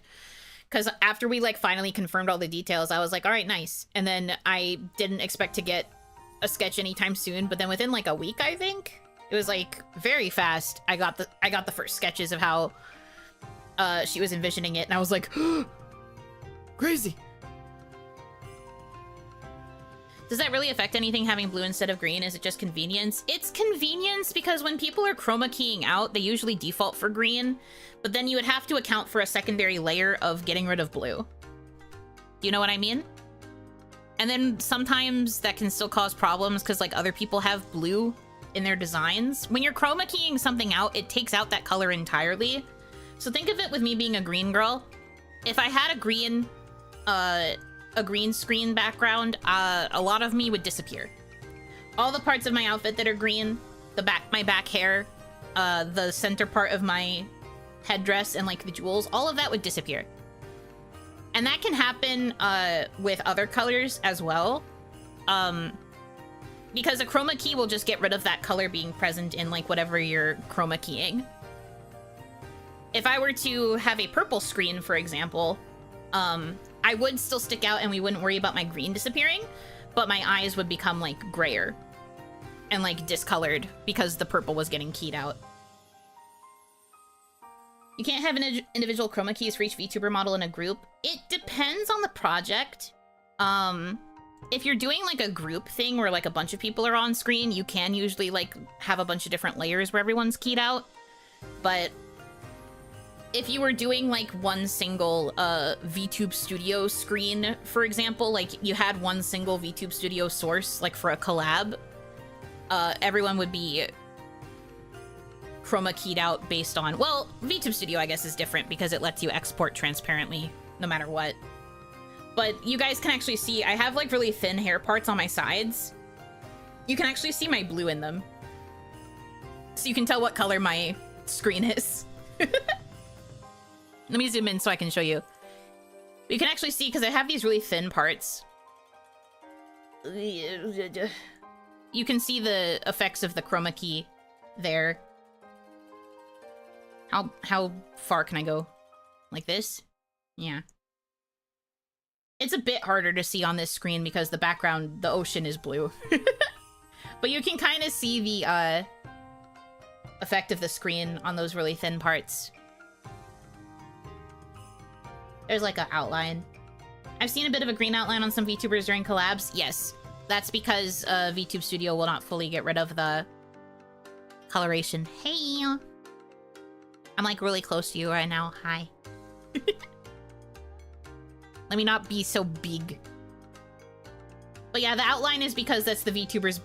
S1: Because after we like finally confirmed all the details, I was like, all right, nice. And then I didn't expect to get a sketch anytime soon, but then within like a week, I think, it was like very fast. I got the first sketches of how she was envisioning it, and I was like, crazy. Does that really affect anything having blue instead of green? Is it just convenience? It's convenience because when people are chroma keying out, they usually default for green, but then you would have to account for a secondary layer of getting rid of blue. Do you know what I mean? And then sometimes that can still cause problems because like other people have blue in their designs. When you're chroma keying something out, it takes out that color entirely. So think of it with me being a green girl. If I had a green screen background, a lot of me would disappear. All the parts of my outfit that are green, my back hair, the center part of my headdress and like the jewels, all of that would disappear. And that can happen with other colors as well. Because a chroma key will just get rid of that color being present in like whatever you're chroma keying. If I were to have a purple screen, for example, I would still stick out and we wouldn't worry about my green disappearing, but my eyes would become like grayer and like discolored because the purple was getting keyed out. You can't have individual chroma keys for each VTuber model in a group. It depends on the project. If you're doing like a group thing where like a bunch of people are on screen, you can usually like have a bunch of different layers where everyone's keyed out. But if you were doing like one single VTube Studio screen, for example, like you had one single VTube Studio source, like for a collab, everyone would be chroma keyed out based on, well, VTube Studio I guess is different because it lets you export transparently no matter what. But you guys can actually see, I have like really thin hair parts on my sides. You can actually see my blue in them. So you can tell what color my screen is. Let me zoom in so I can show you. You can actually see, because I have these really thin parts. You can see the effects of the chroma key there. How far can I go? Like this? Yeah. It's a bit harder to see on this screen because the background, the ocean is blue. But you can kind of see the effect of the screen on those really thin parts. There's like an outline. I've seen a bit of a green outline on some VTubers during collabs. Yes, that's because VTube Studio will not fully get rid of the coloration. Hey! I'm like really close to you right now. Hi. Let me not be so big. But yeah, the outline is because that's the VTuber's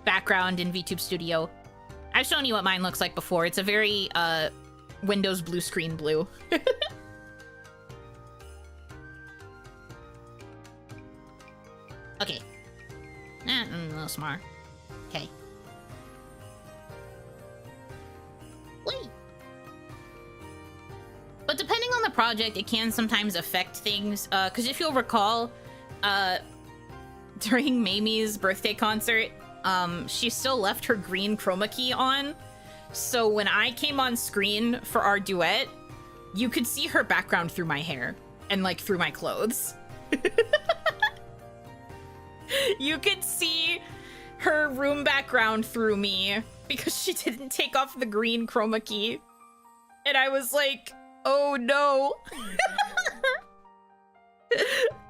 S1: background in VTube Studio. I've shown you what mine looks like before. It's a very Windows blue screen blue. Okay. A little smaller. Okay. Wait. But depending on the project, it can sometimes affect things. Because if you'll recall, during Mamie's birthday concert, she still left her green chroma key on. So when I came on screen for our duet, you could see her background through my hair and like through my clothes. You could see her room background through me because she didn't take off the green chroma key. And I was like, oh no.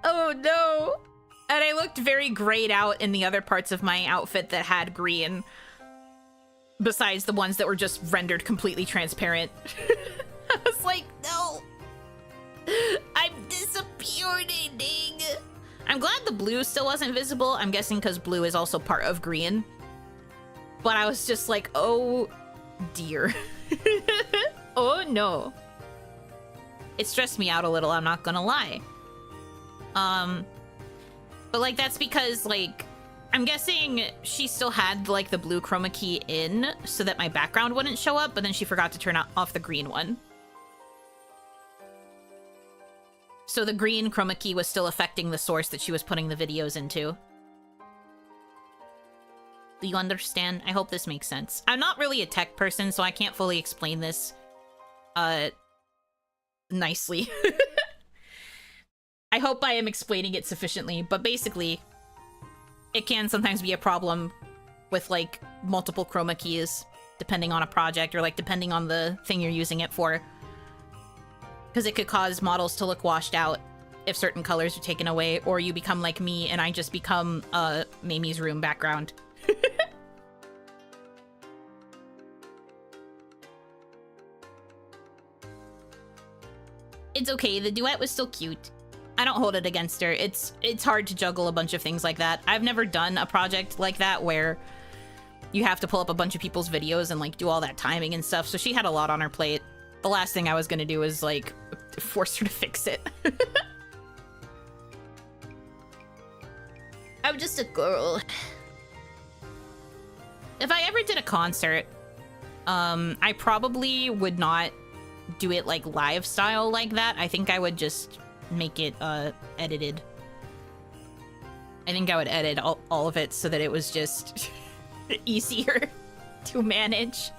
S1: Oh no. And I looked very grayed out in the other parts of my outfit that had green, besides the ones that were just rendered completely transparent. I was like, no. I'm disappointing. I'm glad the blue still wasn't visible. I'm guessing because blue is also part of green. But I was just like, oh dear. Oh no. It stressed me out a little, I'm not gonna lie. But like that's because like, I'm guessing she still had like the blue chroma key in so that my background wouldn't show up, but then she forgot to turn off the green one. So the green chroma key was still affecting the source that she was putting the videos into. you understand? I hope this makes sense. I'm not really a tech person, so I can't fully explain this nicely. I hope I am explaining it sufficiently, but basically, it can sometimes be a problem with, like, multiple chroma keys, depending on a project, or, like, depending on the thing you're using it for. Because it could cause models to look washed out if certain colors are taken away, or you become like me and I just become Mamie's room background. It's okay, the duet was still cute. I don't hold it against her. It's hard to juggle a bunch of things like that. I've never done a project like that where you have to pull up a bunch of people's videos and like do all that timing and stuff, so she had a lot on her plate. The last thing I was gonna do was like force her to fix it. I'm just a girl. If I ever did a concert, I probably would not do it like live style like that. I think I would just make it edited. I think I would edit all of it so that it was just easier to manage.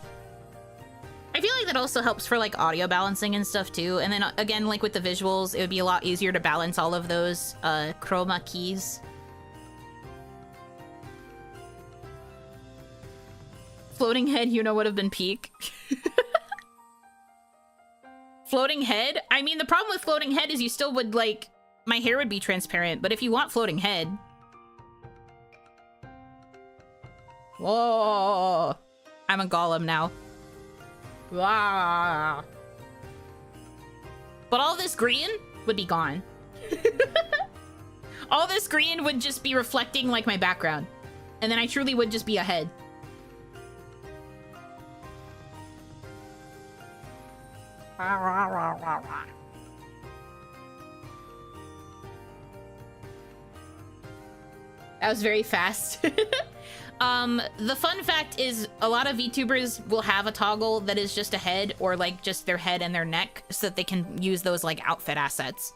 S1: I feel like that also helps for like audio balancing and stuff too. And then again, like with the visuals, it would be a lot easier to balance all of those chroma keys. Floating head, Yuno would have been peak. Floating head? I mean, the problem with floating head is you still would like, my hair would be transparent, but if you want floating head. Whoa. I'm a golem now. Wow. But all this green would be gone. All this green would just be reflecting like my background. And then I truly would just be a head. That was very fast. The fun fact is a lot of VTubers will have a toggle that is just a head or like just their head and their neck so that they can use those like outfit assets.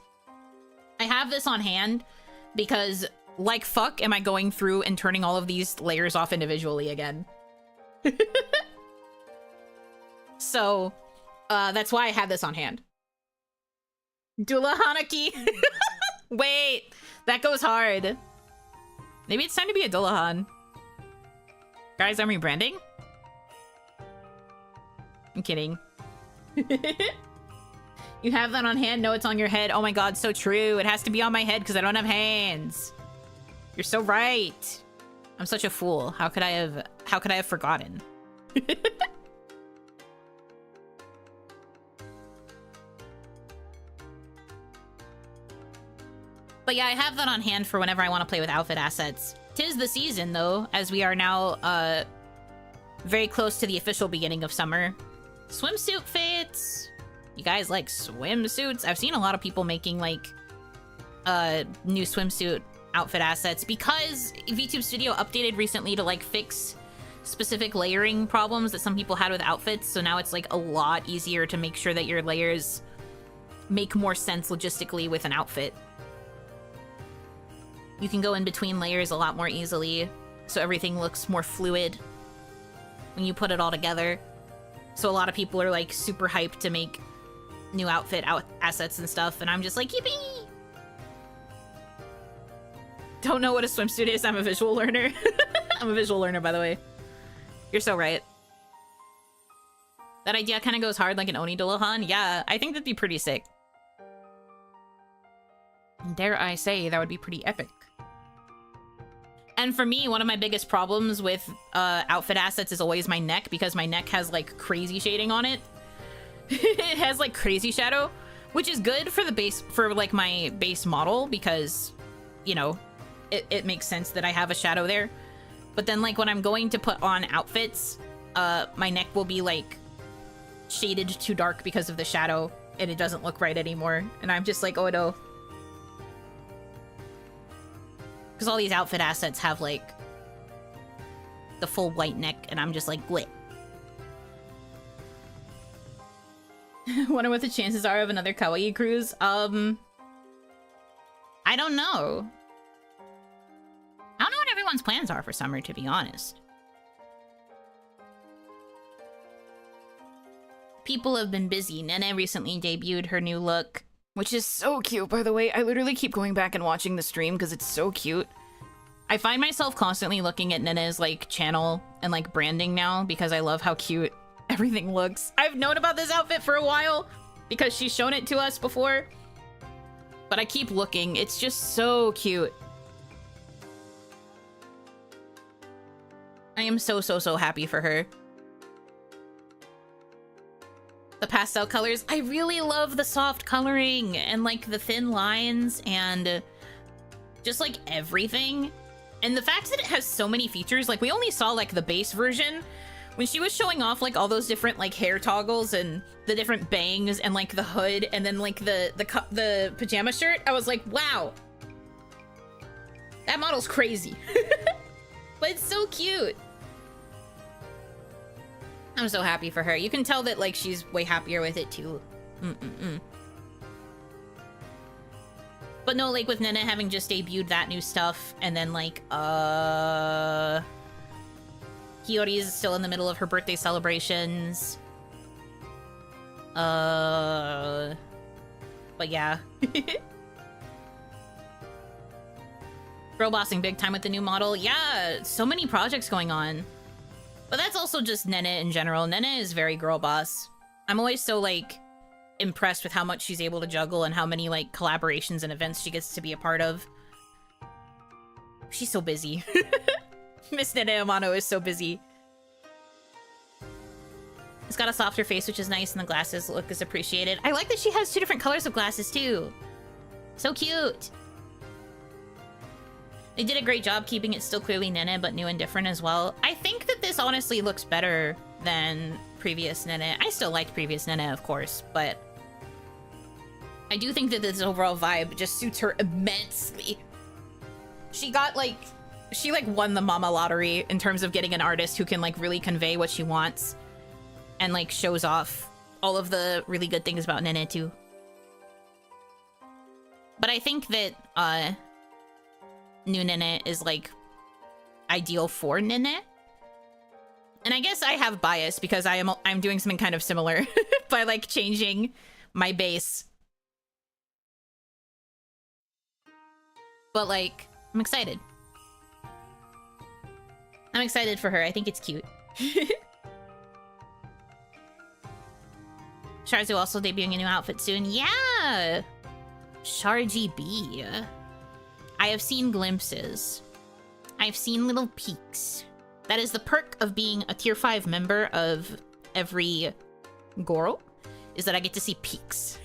S1: I have this on hand because like fuck am I going through and turning all of these layers off individually again. So that's why I have this on hand. Dula Hanaki. Wait, that goes hard. Maybe it's time to be a Dullahan. Guys, I'm rebranding? I'm kidding. You have that on hand? No, it's on your head. Oh my god, so true. It has to be on my head because I don't have hands. You're so right. I'm such a fool. How could I have forgotten? But yeah, I have that on hand for whenever I want to play with outfit assets. 'Tis the season, though, as we are now very close to the official beginning of summer. Swimsuit fits. You guys like swimsuits? I've seen a lot of people making like new swimsuit outfit assets because VTube Studio updated recently to like fix specific layering problems that some people had with outfits. So now it's like a lot easier to make sure that your layers make more sense logistically with an outfit. You can go in between layers a lot more easily, so everything looks more fluid when you put it all together. So a lot of people are like super hyped to make new outfit assets and stuff, and I'm just like, yippee! Don't know what a swimsuit is, I'm a visual learner. I'm a visual learner, by the way. You're so right. That idea kind of goes hard like an Oni Dullahan. Yeah, I think that'd be pretty sick. Dare I say, that would be pretty epic. And for me, one of my biggest problems with outfit assets is always my neck, because my neck has like crazy shading on it. It has like crazy shadow, which is good for the base, for like my base model, because, you know, it makes sense that I have a shadow there. But then like when I'm going to put on outfits, my neck will be like shaded too dark because of the shadow, and it doesn't look right anymore. And I'm just like, oh no. Because all these outfit assets have, like, the full white neck, and I'm just like, glit. Wonder what the chances are of another kawaii cruise? I don't know. I don't know what everyone's plans are for summer, to be honest. People have been busy. Nene recently debuted her new look, which is so cute, by the way. I literally keep going back and watching the stream because it's so cute. I find myself constantly looking at Nene's, like, channel and, like, branding now because I love how cute everything looks. I've known about this outfit for a while because she's shown it to us before, but I keep looking. It's just so cute. I am so, so, so happy for her. The pastel colors, I really love the soft coloring and like the thin lines and just like everything. And the fact that it has so many features, like we only saw like the base version. When she was showing off like all those different like hair toggles and the different bangs and like the hood and then like the pajama shirt, I was like, wow. That model's crazy. But it's so cute. I'm so happy for her. You can tell that like she's way happier with it too. But no, like with Nene having just debuted that new stuff and then like Hiyori is still in the middle of her birthday celebrations. But yeah. Girl bossing big time with the new model. Yeah, so many projects going on. But that's also just Nene in general. Nene is very girl boss. I'm always so, like, impressed with how much she's able to juggle and how many, like, collaborations and events she gets to be a part of. She's so busy. Miss Nene Amano is so busy. It's got a softer face, which is nice, and the glasses look is appreciated. I like that she has 2 different colors of glasses, too. So cute. They did a great job keeping it still clearly Nene, but new and different as well. I think that this honestly looks better than previous Nene. I still liked previous Nene, of course, but I do think that this overall vibe just suits her immensely. She got, like, she, like, won the mama lottery in terms of getting an artist who can, like, really convey what she wants and, like, shows off all of the really good things about Nene, too. But I think that, new Nene is like ideal for Nene. And I guess I have bias because I'm doing something kind of similar by like changing my base. But like, I'm excited. I'm excited for her. I think it's cute. Sharzu also debuting a new outfit soon. Yeah! Sharji B. I have seen glimpses. I've seen little peeks. That is the perk of being a tier 5 member of every Goro, is that I get to see peeks.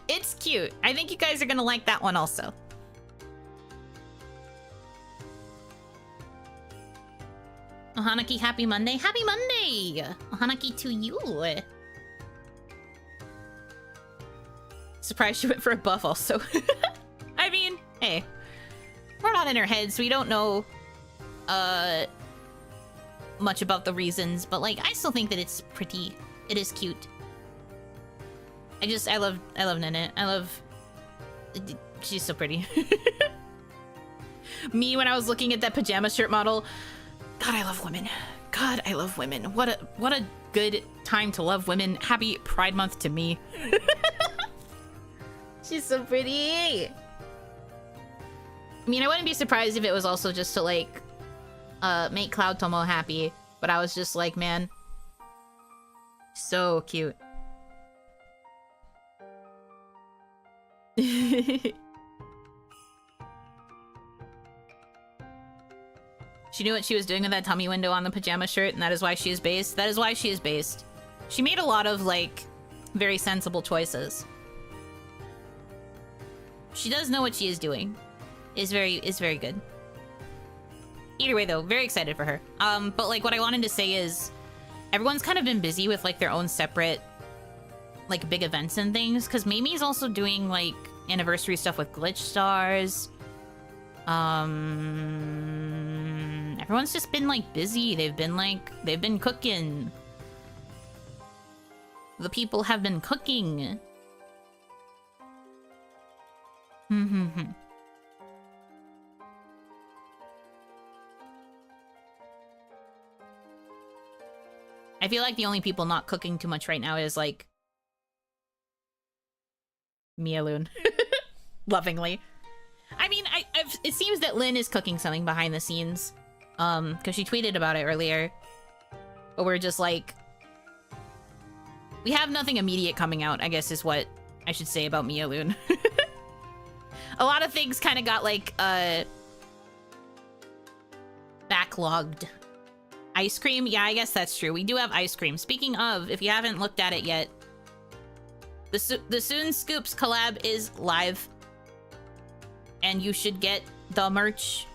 S1: It's cute. I think you guys are gonna like that one also. Oh, Hanaki, happy Monday. Happy Monday! Oh, Hanaki to you. Surprised she went for a buff also. I mean, hey, we're not in her head, so we don't know much about the reasons, but like I still think that it's pretty. It is cute. I love Nene. She's so pretty. Me when I was looking at that pajama shirt model, God, I love women. God, I love women. What a good time to love women. Happy Pride Month to me. She's so pretty. I mean, I wouldn't be surprised if it was also just to, like, make Cloud Tomo happy. But I was just like, man, so cute. She knew what she was doing with that tummy window on the pajama shirt, and that is why she is based. That is why she is based. She made a lot of, like, very sensible choices. She does know what she is doing. Is very good. Either way though, very excited for her. But like what I wanted to say is everyone's kind of been busy with like their own separate like big events and things, because Mamie's also doing like anniversary stuff with Glitch Stars. Everyone's just been like busy. They've been cooking. The people have been cooking. I feel like the only people not cooking too much right now is, like, Mialoon. Lovingly. I mean, it seems that Lynn is cooking something behind the scenes. Because she tweeted about it earlier. But we're just like... We have nothing immediate coming out, I guess is what I should say about Mialoon. A lot of things kind of got, like, backlogged. Ice cream? Yeah, I guess that's true. We do have ice cream. Speaking of, if you haven't looked at it yet, the Soon Scoops collab is live. And you should get the merch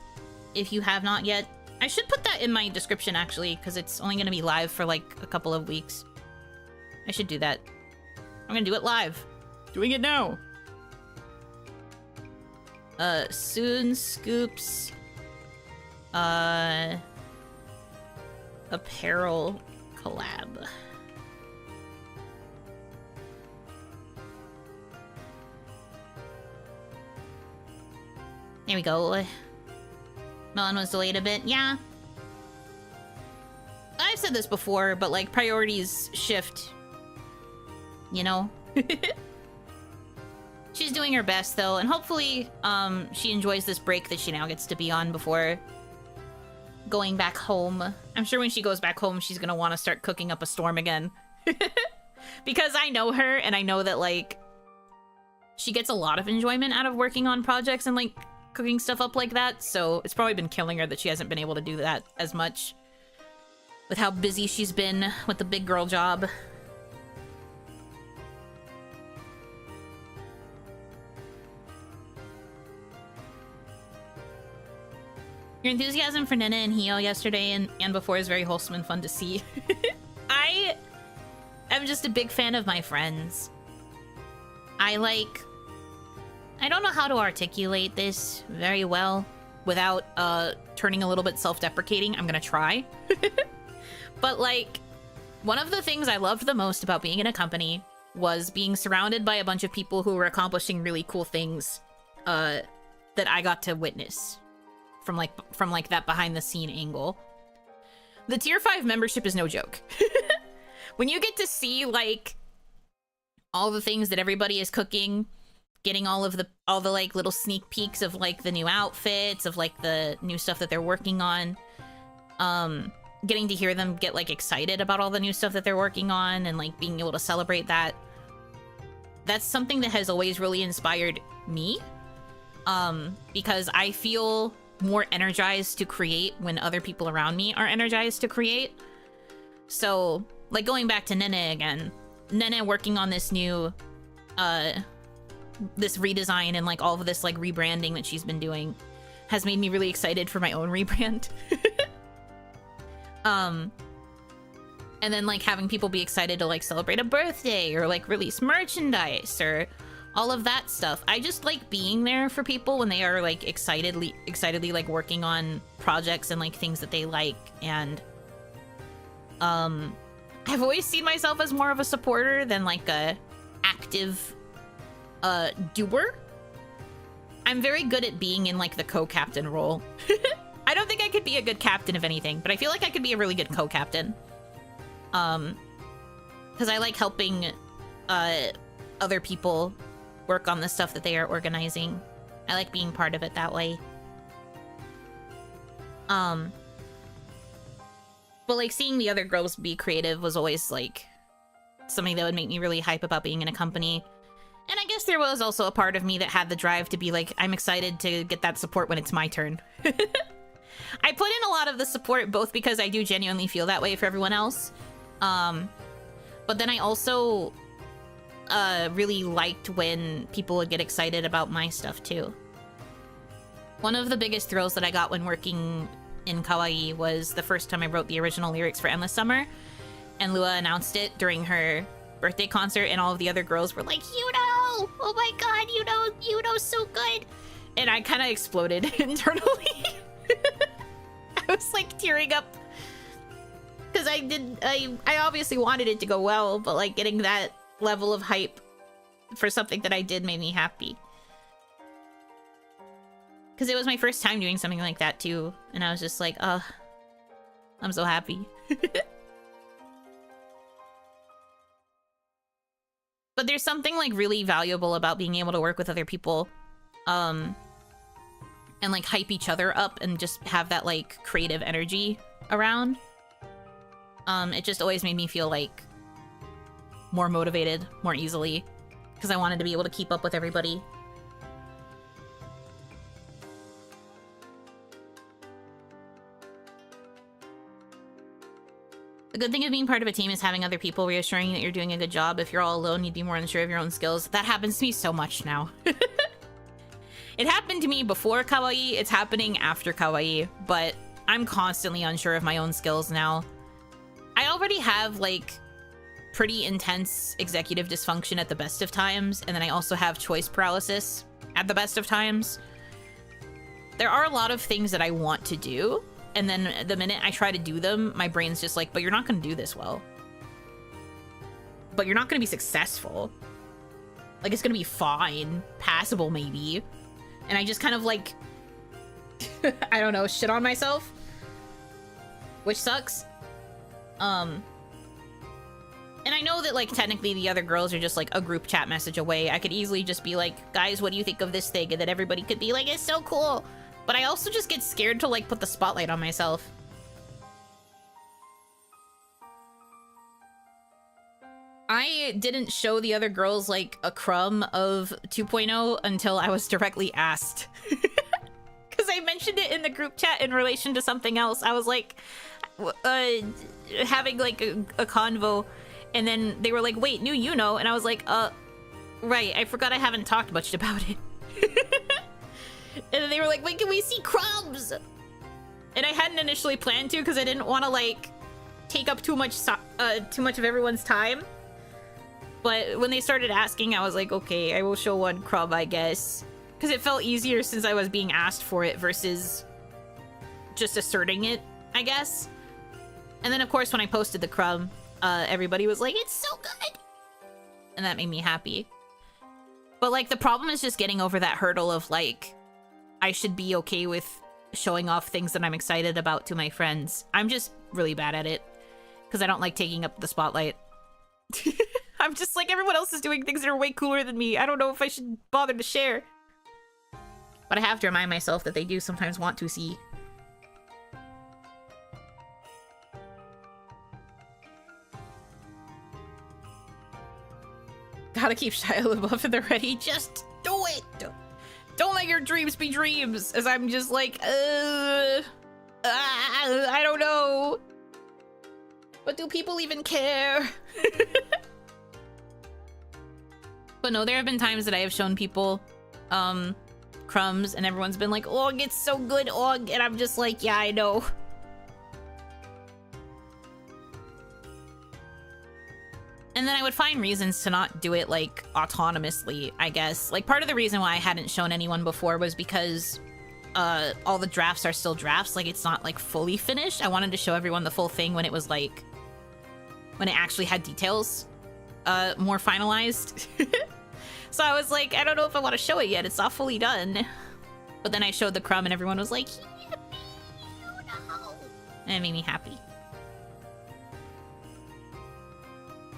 S1: if you have not yet. I should put that in my description, actually, because it's only going to be live for, like, a couple of weeks. I should do that. I'm going to do it live. Doing it now. Soon Scoops... apparel collab. There we go. Melon was delayed a bit. Yeah. I've said this before, but like priorities shift. You know? She's doing her best though, and hopefully she enjoys this break that she now gets to be on before going back home. I'm sure when she goes back home, she's gonna want to start cooking up a storm again. Because I know her, and I know that, like, she gets a lot of enjoyment out of working on projects and, like, cooking stuff up like that, so it's probably been killing her that she hasn't been able to do that as much with how busy she's been with the big girl job. Your enthusiasm for Nena and Hio yesterday and before is very wholesome and fun to see. I am just a big fan of my friends. I don't know how to articulate this very well without turning a little bit self-deprecating. I'm gonna try. But like, one of the things I loved the most about being in a company was being surrounded by a bunch of people who were accomplishing really cool things that I got to witness from like that behind the scene angle. The tier 5 membership is no joke. When you get to see like all the things that everybody is cooking, getting all the like little sneak peeks of like the new outfits, of like the new stuff that they're working on, getting to hear them get like excited about all the new stuff that they're working on and like being able to celebrate that, that's something that has always really inspired me, because I feel more energized to create when other people around me are energized to create. So like going back to Nene again, Nene working on this new this redesign and like all of this like rebranding that she's been doing has made me really excited for my own rebrand. And then like having people be excited to like celebrate a birthday or like release merchandise or all of that stuff. I just like being there for people when they are like excitedly like working on projects and like things that they like. And I've always seen myself as more of a supporter than like a active doer. I'm very good at being in like the co-captain role. I don't think I could be a good captain of anything, but I feel like I could be a really good co-captain. Because I like helping other people work on the stuff that they are organizing. I like being part of it that way. But like seeing the other girls be creative was always like something that would make me really hype about being in a company. And I guess there was also a part of me that had the drive to be like, I'm excited to get that support when it's my turn. I put in a lot of the support both because I do genuinely feel that way for everyone else. But then I also really liked when people would get excited about my stuff too. One of the biggest thrills that I got when working in Kawaii was the first time I wrote the original lyrics for Endless Summer, and Lua announced it during her birthday concert, and all of the other girls were like, Yuno! Oh my god, Yuno's so good! And I kind of exploded internally. I was like tearing up because I obviously wanted it to go well, but like getting that level of hype for something that I did made me happy. Because it was my first time doing something like that too, and I was just like, oh, I'm so happy. But there's something like really valuable about being able to work with other people, and like hype each other up and just have that like creative energy around. It just always made me feel like more motivated more easily because I wanted to be able to keep up with everybody. The good thing of being part of a team is having other people reassuring you that you're doing a good job. If you're all alone, you'd be more unsure of your own skills. That happens to me so much now. It happened to me before Kawaii, it's happening after Kawaii, but I'm constantly unsure of my own skills now. I already have, like, pretty intense executive dysfunction at the best of times, and then I also have choice paralysis at the best of times. There are a lot of things that I want to do, and then the minute I try to do them, my brain's just like, but you're not going to do this well. But you're not going to be successful. Like, it's going to be fine. Passable, maybe. And I just kind of, like, I don't know, shit on myself. Which sucks. And I know that, like, technically the other girls are just, like, a group chat message away. I could easily just be like, guys, what do you think of this thing? And then everybody could be like, it's so cool. But I also just get scared to, like, put the spotlight on myself. I didn't show the other girls, like, a crumb of 2.0 until I was directly asked. Because I mentioned it in the group chat in relation to something else. I was, like, having, like, a convo. And then they were like, wait, new Yuno. And I was like, right, I forgot I haven't talked much about it. And then they were like, wait, can we see crumbs? And I hadn't initially planned to because I didn't want to, like, take up too much of everyone's time. But when they started asking, I was like, okay, I will show one crumb, I guess. Because it felt easier since I was being asked for it versus just asserting it, I guess. And then, of course, when I posted the crumb, everybody was like, it's so good! And that made me happy. But, like, the problem is just getting over that hurdle of, like, I should be okay with showing off things that I'm excited about to my friends. I'm just really bad at it. Because I don't like taking up the spotlight. I'm just like, everyone else is doing things that are way cooler than me. I don't know if I should bother to share. But I have to remind myself that they do sometimes want to see. Gotta keep Shia LaBeouf in the ready. Just do it! Don't let your dreams be dreams! As I'm just like, I don't know. But do people even care? But no, there have been times that I have shown people crumbs and everyone's been like, oh, it's so good, oh, and I'm just like, yeah, I know. And then I would find reasons to not do it, like, autonomously, I guess. Like, part of the reason why I hadn't shown anyone before was because all the drafts are still drafts. Like, it's not, like, fully finished. I wanted to show everyone the full thing when it was, like, when it actually had details more finalized. So I was like, I don't know if I want to show it yet. It's not fully done. But then I showed the crumb and everyone was like, yippee, Yuno. And it made me happy.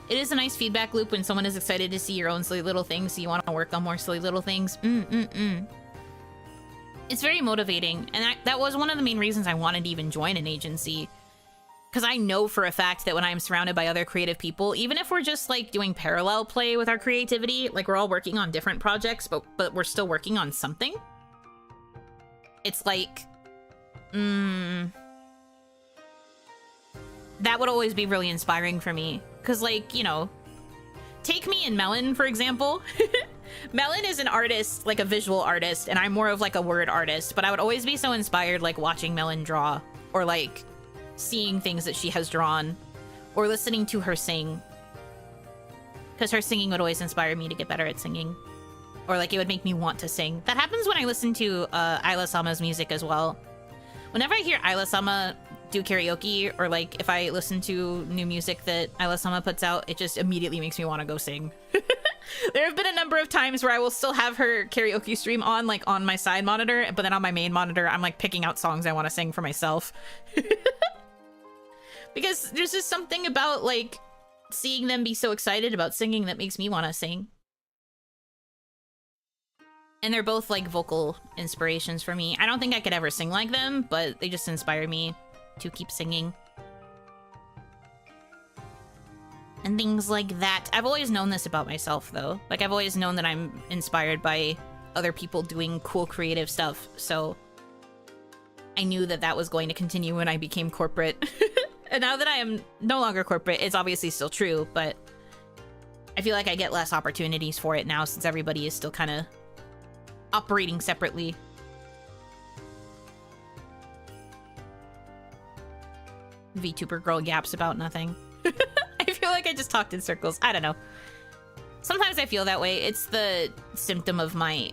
S1: It is a nice feedback loop when someone is excited to see your own silly little things, so you want to work on more silly little things. It's very motivating, and that was one of the main reasons I wanted to even join an agency. Because I know for a fact that when I'm surrounded by other creative people, even if we're just, like, doing parallel play with our creativity, like, we're all working on different projects, but we're still working on something, it's like, that would always be really inspiring for me. Because, like, you know, take me and Melon, for example. Melon is an artist, like a visual artist, and I'm more of, like, a word artist, but I would always be so inspired, like, watching Melon draw, or, like, seeing things that she has drawn, or listening to her sing. Because her singing would always inspire me to get better at singing. Or, like, it would make me want to sing. That happens when I listen to Isla-sama's music as well. Whenever I hear Isla-sama do karaoke, or, like, if I listen to new music that Isla-sama puts out, it just immediately makes me want to go sing. There have been a number of times where I will still have her karaoke stream on, like, on my side monitor, but then on my main monitor, I'm, like, picking out songs I want to sing for myself. Because there's just something about, like, about seeing them be so excited about singing that makes me want to sing. And they're both like vocal inspirations for me. I don't think I could ever sing like them, but they just inspire me to keep singing. And things like that. I've always known this about myself, though. Like, I've always known that I'm inspired by other people doing cool creative stuff, so I knew that that was going to continue when I became corporate. And now that I am no longer corporate, it's obviously still true, but I feel like I get less opportunities for it now since everybody is still kind of operating separately. VTuber girl yaps about nothing. I feel like I just talked in circles. I don't know. Sometimes I feel that way. It's the symptom of my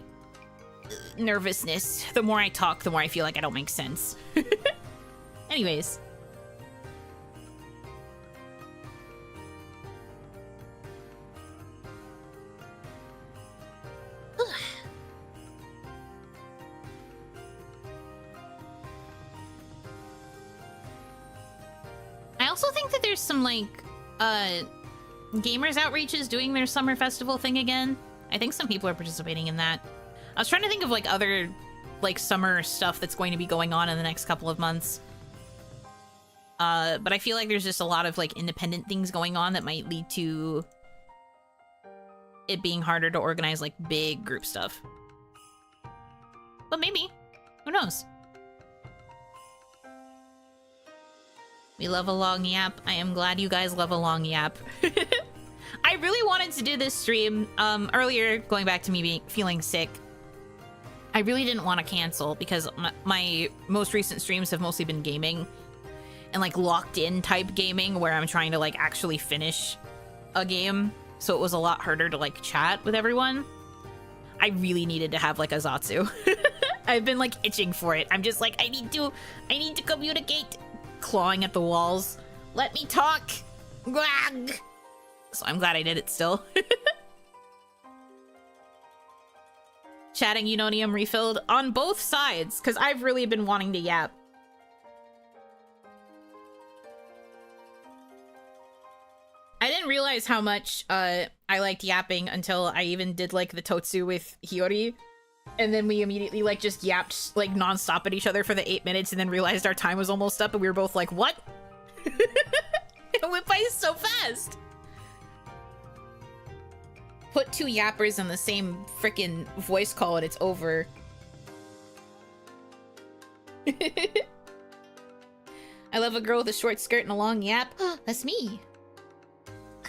S1: nervousness. The more I talk, the more I feel like I don't make sense. Anyways. I also think that there's some, like, gamers outreaches doing their summer festival thing again. I think some people are participating in that. I was trying to think of, like, other, like, summer stuff that's going to be going on in the next couple of months. But I feel like there's just a lot of, like, independent things going on that might lead to it being harder to organize, like, big group stuff. But maybe. Who knows? We love a long yap. I am glad you guys love a long yap. I really wanted to do this stream earlier, going back to me feeling sick. I really didn't want to cancel because my most recent streams have mostly been gaming and like locked in type gaming where I'm trying to like actually finish a game. So it was a lot harder to like chat with everyone. I really needed to have like a Zatsu. I've been like itching for it. I'm just like, I need to communicate. Clawing at the walls. Let me talk. Grag. So I'm glad I did it still. Chatting Unonium refilled on both sides, because I've really been wanting to yap. I didn't realize how much I liked yapping until I even did like the Totsu with Hiyori. And then we immediately, like, just yapped, like, non-stop at each other for the 8 minutes and then realized our time was almost up and we were both like, what? It went by so fast! Put two yappers on the same frickin' voice call and it's over. I love a girl with a short skirt and a long yap. That's me.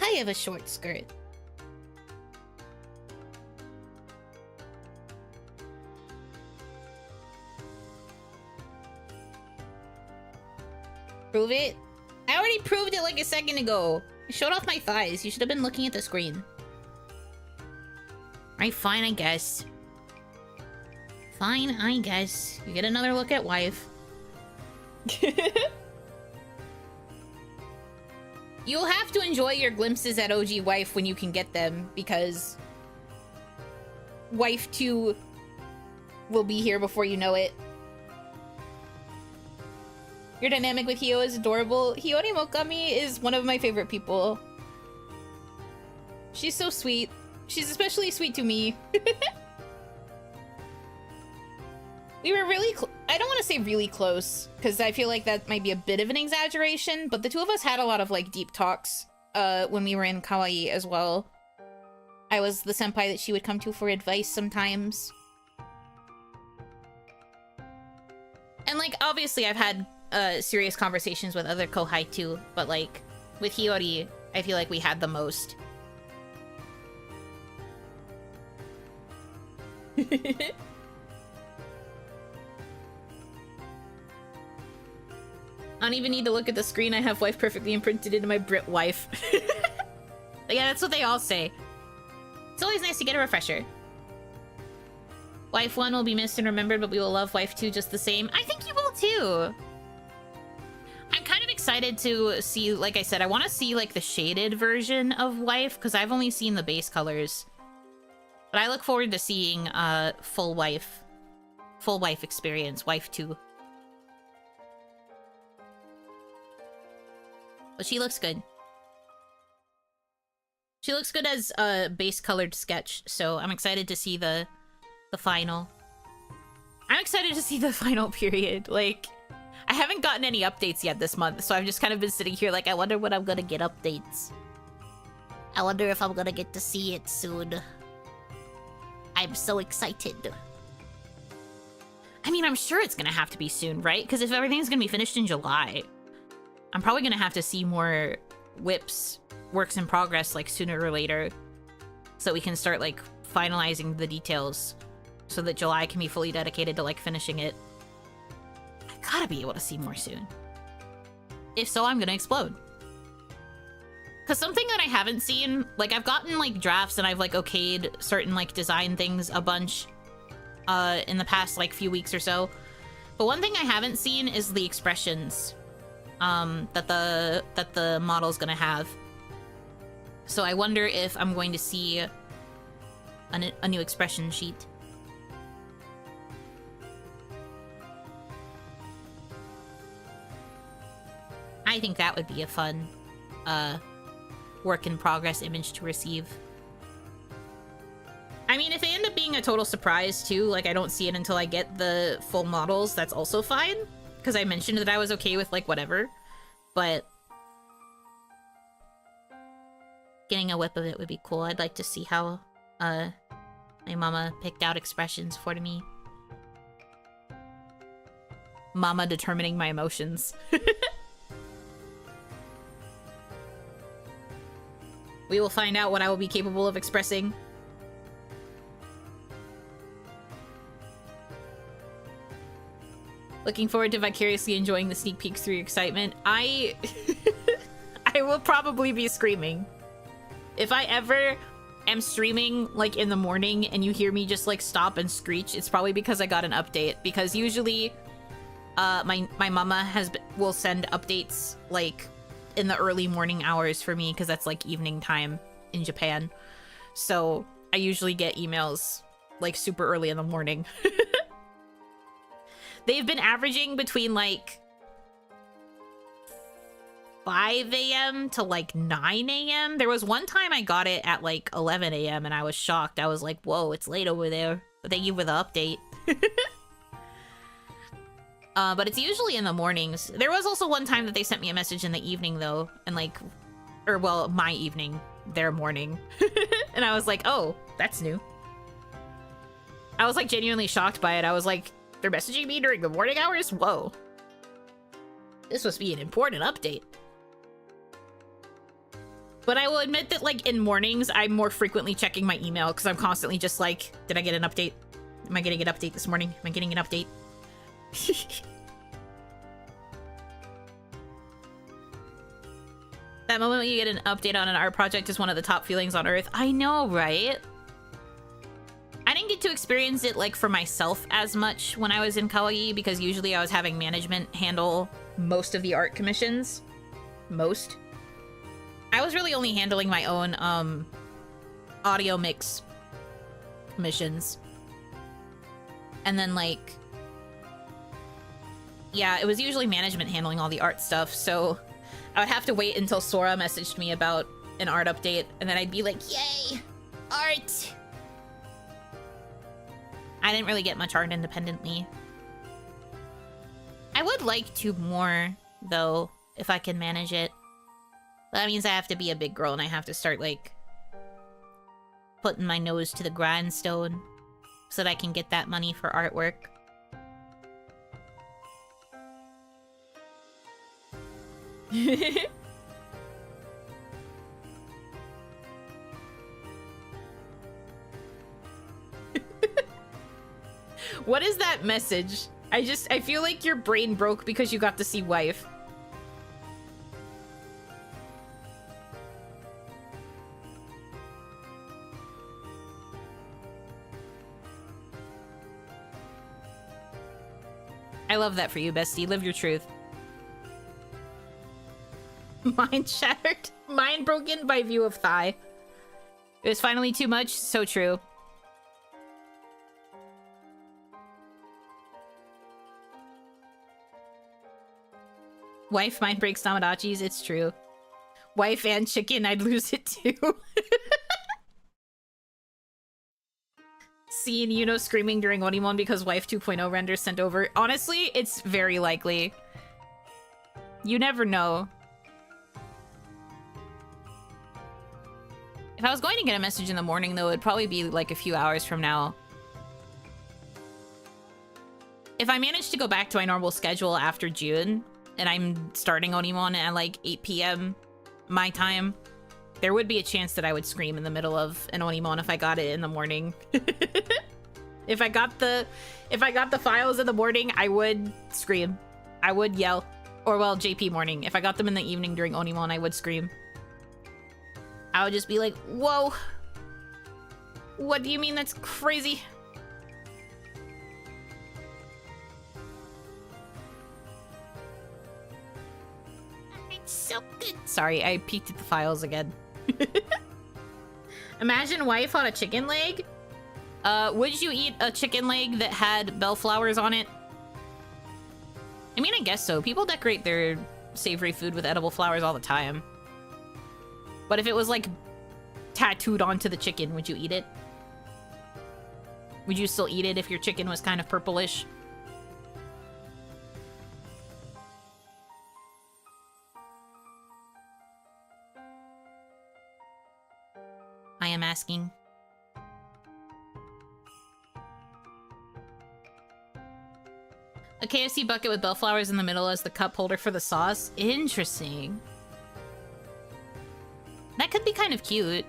S1: I have a short skirt. Prove it? I already proved it like a second ago. I showed off my thighs. You should have been looking at the screen. Alright, fine, I guess. Fine, I guess. You get another look at wife. You'll have to enjoy your glimpses at OG wife when you can get them, because wife 2 will be here before you know it. Your dynamic with Hio is adorable. Hiyori Mokami is one of my favorite people. She's so sweet. She's especially sweet to me. We were really I don't want to say really close, because I feel like that might be a bit of an exaggeration, but the two of us had a lot of, like, deep talks when we were in Kawaii as well. I was the senpai that she would come to for advice sometimes. And, like, obviously I've had serious conversations with other kohai too, but like with Hiyori, I feel like we had the most. I don't even need to look at the screen. I have wife perfectly imprinted into my Brit wife. Yeah, that's what they all say. It's always nice to get a refresher. Wife 1 will be missed and remembered, but we will love wife 2 just the same. I think you will too. I'm kind of excited to see, like I said, I want to see like the shaded version of wife, because I've only seen the base colors. But I look forward to seeing full wife experience, wife 2. But she looks good. She looks good as a base-colored sketch, so I'm excited to see the final. I'm excited to see the final period. Like, I haven't gotten any updates yet this month, so I've just kind of been sitting here like, I wonder when I'm gonna get updates.
S2: I wonder if I'm gonna get to see it soon. I'm so excited.
S1: I mean, I'm sure it's gonna have to be soon, right? Because if everything's gonna be finished in July, I'm probably gonna have to see more whips, works in progress, like, sooner or later, so we can start, like, finalizing the details so that July can be fully dedicated to, like, finishing it. I gotta be able to see more soon. If so, I'm gonna explode. Because something that I haven't seen, like, I've gotten, like, drafts and I've, like, okayed certain, like, design things a bunch in the past, like, few weeks or so. But one thing I haven't seen is the expressions that the model's gonna have. So I wonder if I'm going to see a new expression sheet. I think that would be a fun work in progress image to receive. I mean, if they end up being a total surprise too, like I don't see it until I get the full models, that's also fine. Because I mentioned that I was okay with, like, whatever. But getting a whip of it would be cool. I'd like to see how my mama picked out expressions for me. Mama determining my emotions. We will find out what I will be capable of expressing. Looking forward to vicariously enjoying the sneak peeks through your excitement. I will probably be screaming. If I ever am streaming, like, in the morning and you hear me just, like, stop and screech, it's probably because I got an update. Because usually, my mama will send updates, like, in the early morning hours for me, because that's, like, evening time in Japan. So I usually get emails, like, super early in the morning. They've been averaging between, like, 5 a.m. to, like, 9 a.m. There was one time I got it at, like, 11 a.m. and I was shocked. I was like, whoa, it's late over there. But thank you for the update. But it's usually in the mornings. There was also one time that they sent me a message in the evening, though. And, like, or, well, my evening, their morning. And I was like, oh, that's new. I was, like, genuinely shocked by it. I was like, they're messaging me during the morning hours? Whoa. This must be an important update. But I will admit that, like, in mornings, I'm more frequently checking my email because I'm constantly just like, did I get an update? Am I getting an update this morning? Am I getting an update? That moment when you get an update on an art project is one of the top feelings on earth. I know, right? I didn't get to experience it, like, for myself as much when I was in Kawaii, because usually I was having management handle most of the art commissions. Most. I was really only handling my own, audio mix commissions. And then, like, yeah, it was usually management handling all the art stuff, so I would have to wait until Sora messaged me about an art update, and then I'd be like, yay! Art! I didn't really get much art independently. I would like to more, though, if I can manage it. That means I have to be a big girl and I have to start, like, putting my nose to the grindstone so that I can get that money for artwork. What is that message? I feel like your brain broke because you got to see wife. I love that for you, bestie. Live your truth. Mind shattered. Mind broken by view of thigh. It was finally too much. So true. Wife mind breaks Tamadachis. It's true. Wife and chicken, I'd lose it too. Seeing Yuno screaming during OniMon because Wife 2.0 renders sent over. Honestly, it's very likely. You never know. If I was going to get a message in the morning, though, it'd probably be like a few hours from now. If I manage to go back to my normal schedule after June, and I'm starting OniMon at like 8 p.m. my time, there would be a chance that I would scream in the middle of an OniMon if I got it in the morning. If I got the files in the morning, I would scream. I would yell. Or well, JP morning. If I got them in the evening during OniMon, I would scream. I would just be like, whoa. What do you mean that's crazy?
S2: It's so good.
S1: Sorry, I peeked at the files again. Imagine Wife on a chicken leg. Would you eat a chicken leg that had bellflowers on it? I mean, I guess so. People decorate their savory food with edible flowers all the time. But if it was, like, tattooed onto the chicken, would you eat it? Would you still eat it if your chicken was kind of purplish? I am asking. A KFC bucket with bellflowers in the middle as the cup holder for the sauce? Interesting. That could be kind of cute.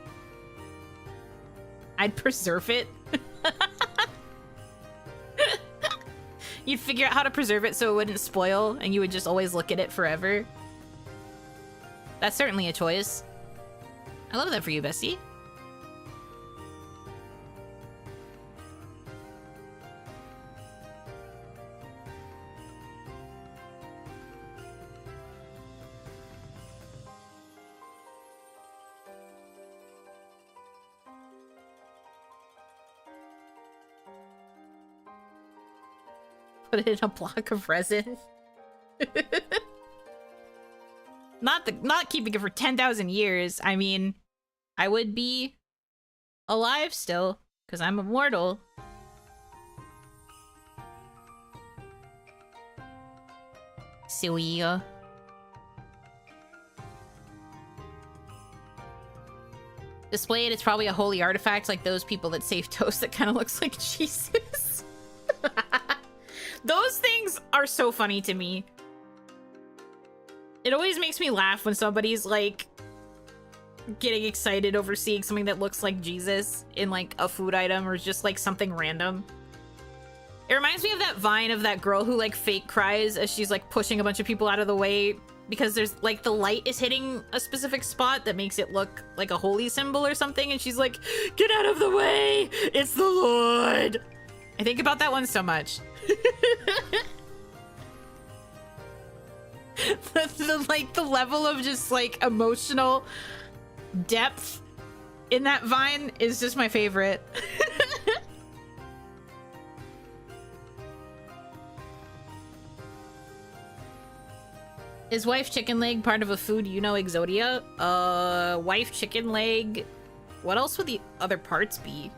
S1: I'd preserve it. You'd figure out how to preserve it so it wouldn't spoil, and you would just always look at it forever. That's certainly a choice. I love that for you, Bessie. Put it in a block of resin. Not keeping it for 10,000 years. I mean, I would be alive still, because I'm immortal. Silly. Display it, it's probably a holy artifact like those people that save toast that kind of looks like Jesus. Those things are so funny to me. It always makes me laugh when somebody's like getting excited over seeing something that looks like Jesus in like a food item or just like something random. It reminds me of that vine of that girl who like fake cries as she's like pushing a bunch of people out of the way because there's like the light is hitting a specific spot that makes it look like a holy symbol or something, and she's like, "Get out of the way! It's the Lord!" I think about that one so much. the level of just like emotional depth in that vine is just my favorite. Is wife chicken leg part of a food you know Exodia? Wife chicken leg. What else would the other parts be?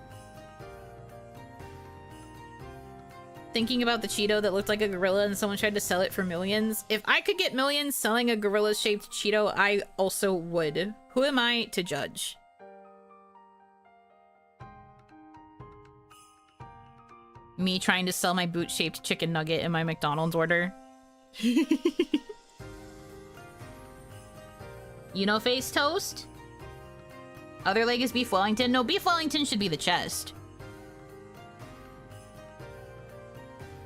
S1: Thinking about the Cheeto that looked like a gorilla and someone tried to sell it for millions. If I could get millions selling a gorilla-shaped Cheeto, I also would. Who am I to judge? Me trying to sell my boot-shaped chicken nugget in my McDonald's order. You know face toast? Other leg is beef Wellington? No, beef Wellington should be the chest.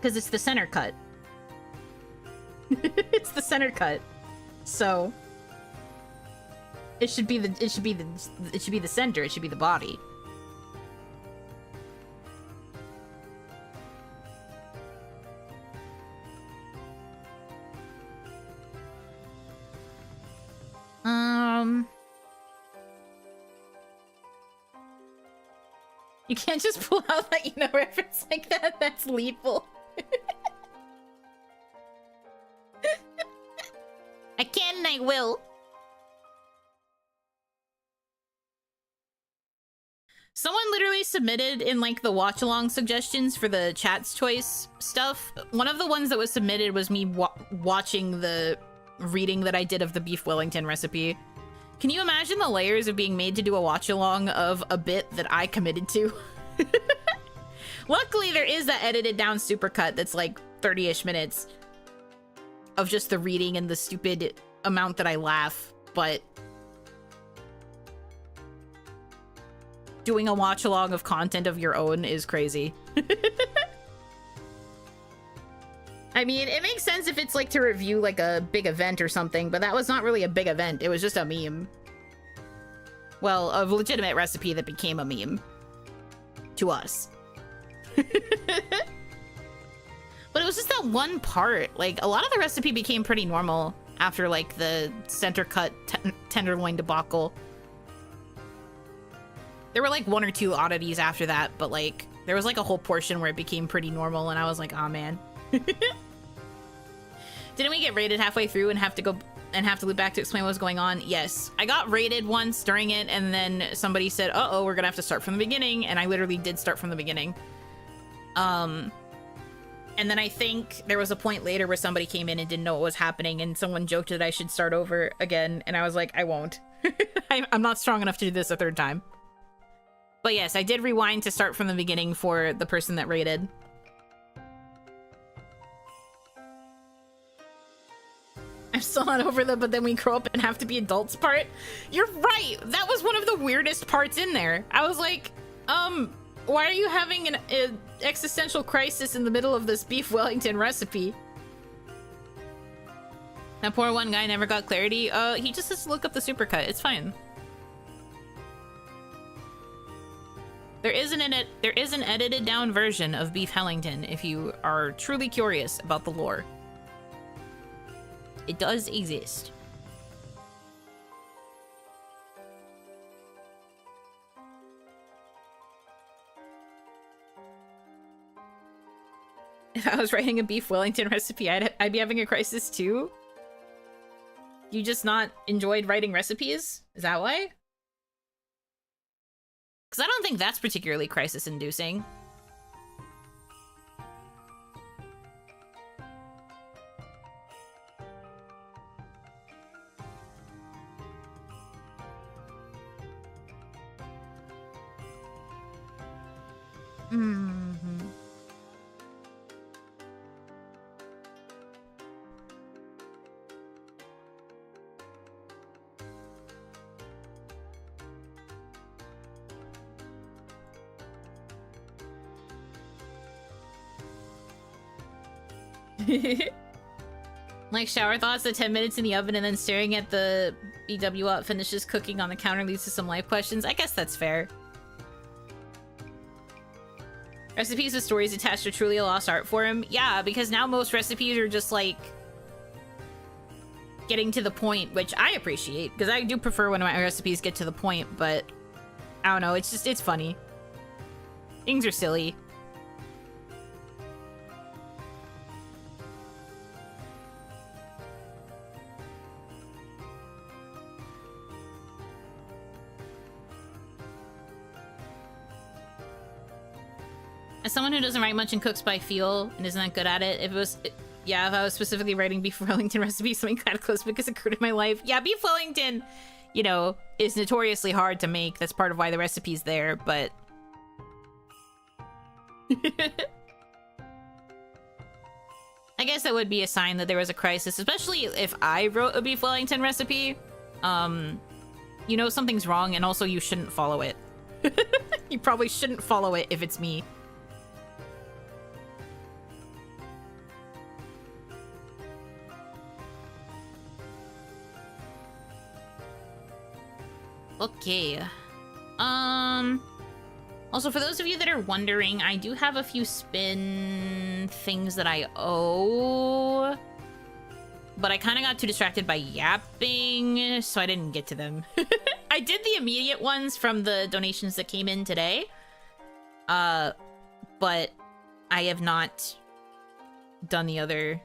S1: Because it's the center cut. It's the center cut. So it should be the center, it should be the body. You can't just pull out that Yuno reference like that. That's lethal. I can and I will. Someone literally submitted in like the watch along suggestions for the chat's choice stuff. One of the ones that was submitted was me watching the reading that I did of the beef Wellington recipe. Can you imagine the layers of being made to do a watch along of a bit that I committed to? Luckily, there is that edited down supercut that's like 30-ish minutes of just the reading and the stupid amount that I laugh, but doing a watch along of content of your own is crazy. I mean, it makes sense if it's like to review like a big event or something, but that was not really a big event. It was just a meme. Well, a legitimate recipe that became a meme. To us. But it was just that one part. Like, a lot of the recipe became pretty normal after like the center cut tenderloin debacle. There were like one or two oddities after that, but like there was like a whole portion where it became pretty normal and I was like, oh man. Didn't we get raided halfway through and have to loop back to explain what was going on? Yes. I got raided once during it and then somebody said, uh-oh, we're gonna have to start from the beginning, and I literally did start from the beginning. And then I think there was a point later where somebody came in and didn't know what was happening and someone joked that I should start over again, and I was like, I won't. I'm not strong enough to do this a third time. But yes, I did rewind to start from the beginning for the person that raided. I'm still not over the but then we grow up and have to be adults part. You're right! That was one of the weirdest parts in there. I was like, why are you having an existential crisis in the middle of this beef Wellington recipe? That poor one guy never got clarity. He just has to look up the supercut. It's fine. There is an edited down version of Beef Wellington if you are truly curious about the lore. It does exist. If I was writing a Beef Wellington recipe, I'd be having a crisis too? You just not enjoyed writing recipes? Is that why? Because I don't think that's particularly crisis-inducing. Like shower thoughts, the 10 minutes in the oven and then staring at the BW up finishes cooking on the counter leads to some life questions. I guess that's fair. Recipes with stories attached are truly a lost art form. Yeah, because now most recipes are just like getting to the point, which I appreciate because I do prefer when my recipes get to the point, but I don't know, it's funny. Things are silly. As someone who doesn't write much and cooks by feel and isn't that good at it, if I was specifically writing beef Wellington recipes, something kind of close because it occurred in my life. Yeah, beef Wellington, you know, is notoriously hard to make. That's part of why the recipe's there, but I guess that would be a sign that there was a crisis, especially if I wrote a beef Wellington recipe. You know something's wrong, and also you shouldn't follow it. You probably shouldn't follow it if it's me. Okay. Also, for those of you that are wondering, I do have a few spin things that I owe, but I kind of got too distracted by yapping, so I didn't get to them. I did the immediate ones from the donations that came in today, but I have not done the other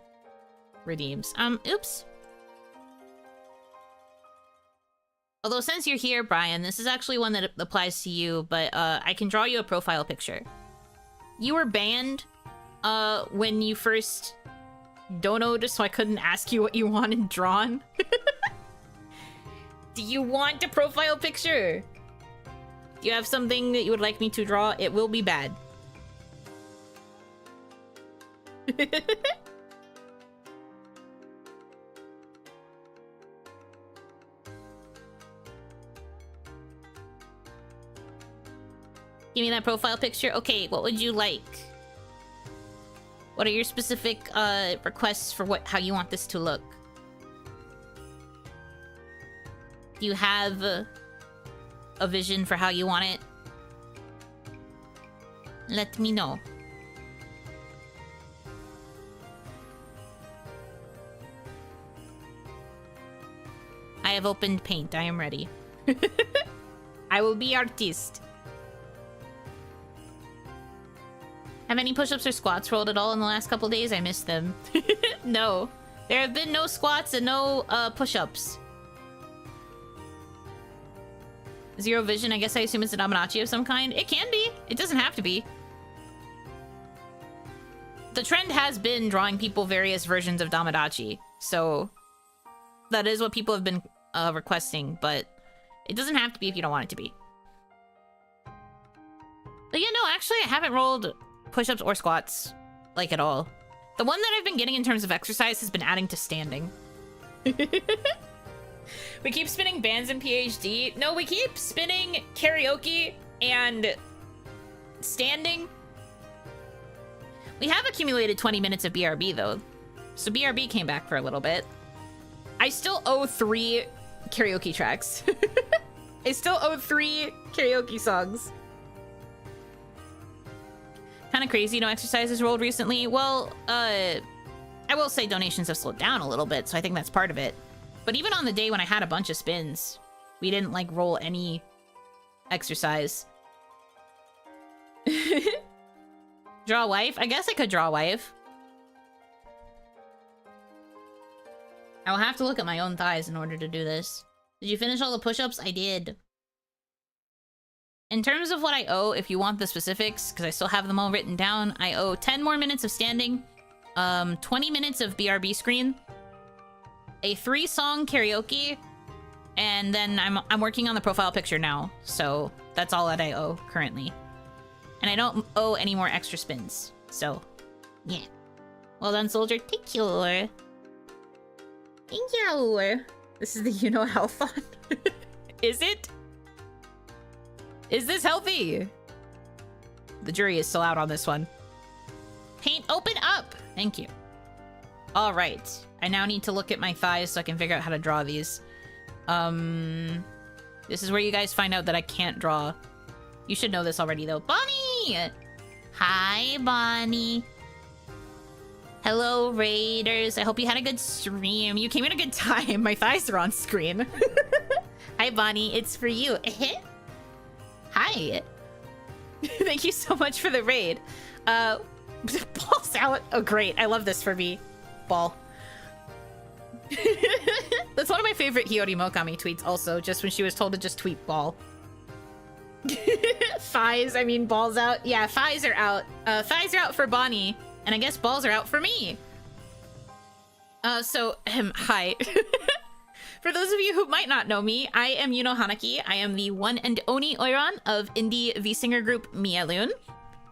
S1: redeems. Oops. Although since you're here, Brian, this is actually one that applies to you, but I can draw you a profile picture. You were banned when you first donoed, so I couldn't ask you what you wanted drawn. Do you want a profile picture? Do you have something that you would like me to draw? It will be bad. Give me that profile picture. Okay, what would you like? What are your specific requests for how you want this to look? Do you have a vision for how you want it? Let me know. I have opened paint. I am ready. I will be artist. Have any push-ups or squats rolled at all in the last couple days? I missed them. No. There have been no squats and no push-ups. Zero vision, I guess I assume it's a Dominachi of some kind. It can be. It doesn't have to be. The trend has been drawing people various versions of Dominachi. So that is what people have been requesting, but it doesn't have to be if you don't want it to be. But yeah, no, actually I haven't rolled push-ups or squats, like, at all. The one that I've been getting in terms of exercise has been adding to standing. We keep spinning bands in PhD. No, we keep spinning karaoke and standing. We have accumulated 20 minutes of BRB, though. So BRB came back for a little bit. I still owe 3 karaoke tracks. I still owe 3 karaoke songs. Kind of crazy, no exercises rolled recently. Well, I will say donations have slowed down a little bit, so I think that's part of it. But even on the day when I had a bunch of spins, we didn't, like, roll any exercise. Draw a wife? I guess I could draw a wife. I'll have to look at my own thighs in order to do this. Did you finish all the push-ups? I did. In terms of what I owe, if you want the specifics, because I still have them all written down, I owe 10 more minutes of standing, 20 minutes of BRB screen, a 3-song karaoke, and then I'm working on the profile picture now, so that's all that I owe currently. And I don't owe any more extra spins, so yeah. Well done, soldier. Thank you. Thank you. This is the Yuno health-on. Is it? Is this healthy? The jury is still out on this one. Paint, open up! Thank you. All right. I now need to look at my thighs so I can figure out how to draw these. This is where you guys find out that I can't draw. You should know this already, though. Bonnie! Hi, Bonnie. Hello, Raiders. I hope you had a good stream. You came in a good time. My thighs are on screen. Hi, Bonnie. It's for you. Hi. Thank you so much for the raid. Ball's out. Oh, great. I love this for me. Ball. That's one of my favorite Hiyori Mokami tweets also, just when she was told to just tweet ball. Thighs, I mean balls out. Yeah, thighs are out. Thighs are out for Bonnie, and I guess balls are out for me. Hi. For those of you who might not know me, I am Yuno Hanaki. I am the one and only Oiran of indie V-singer group Mialun.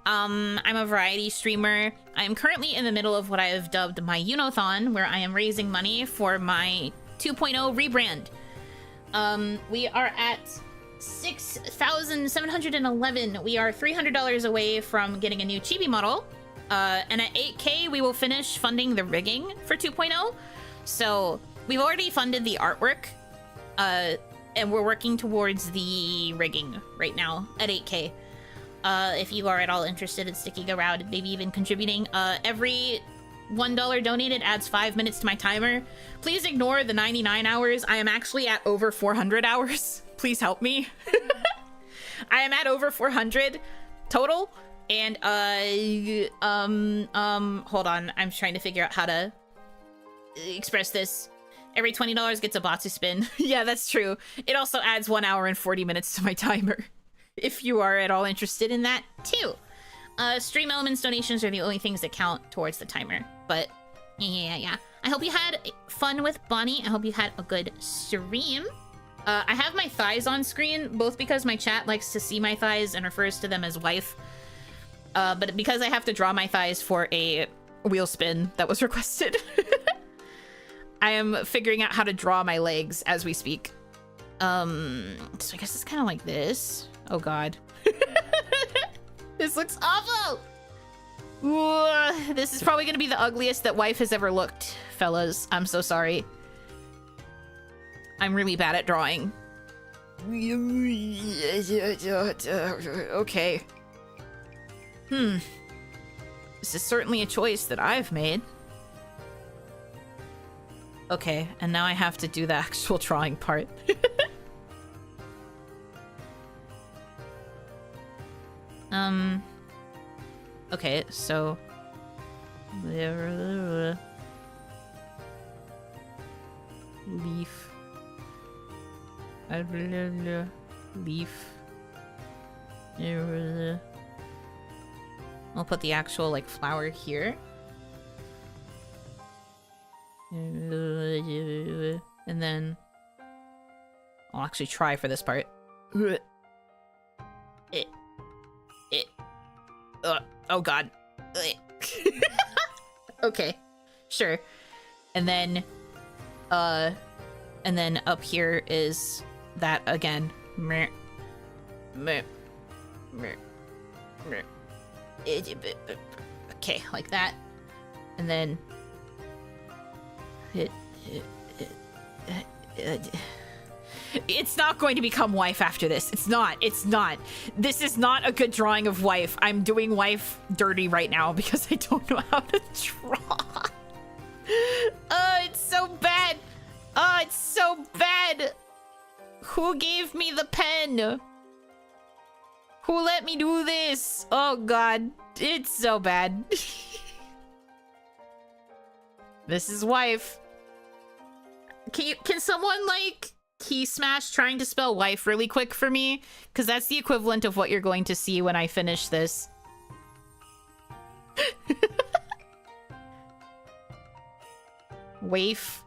S1: I'm a variety streamer. I am currently in the middle of what I have dubbed my Unathon, where I am raising money for my 2.0 rebrand. We are at 6,711. We are $300 away from getting a new chibi model. And at 8K, we will finish funding the rigging for 2.0. So we've already funded the artwork, and we're working towards the rigging right now at 8K. If you are at all interested in sticking around and maybe even contributing, every $1 donated adds 5 minutes to my timer. Please ignore the 99 hours. I am actually at over 400 hours. Please help me. I am at over 400 total. And, hold on. I'm trying to figure out how to express this. Every $20 gets a Batsu spin. Yeah, that's true. It also adds 1 hour and 40 minutes to my timer. If you are at all interested in that, too. Stream elements donations are the only things that count towards the timer. But, yeah. I hope you had fun with Bonnie. I hope you had a good stream. I have my thighs on screen, both because my chat likes to see my thighs and refers to them as wife. But because I have to draw my thighs for a wheel spin that was requested. I am figuring out how to draw my legs as we speak. So I guess it's kind of like this. Oh god. This looks awful! Ooh, this is probably gonna be the ugliest that wife has ever looked, fellas. I'm so sorry. I'm really bad at drawing. Okay. This is certainly a choice that I've made. Okay, and now I have to do the actual drawing part. Okay, so... Leaf. Leaf. I'll put the actual, like, flower here. And then... I'll actually try for this part. Oh god. Okay. Sure. And then up here is that again. Okay, like that. And then it's not going to become wife after this. It's not. This is not a good drawing of wife. I'm doing wife dirty right now because I don't know how to draw. It's so bad. It's so bad. Who gave me the pen? Who let me do this? Oh god. It's so bad. This is wife. Can someone, like, key smash trying to spell wife really quick for me? Because that's the equivalent of what you're going to see when I finish this. Waif.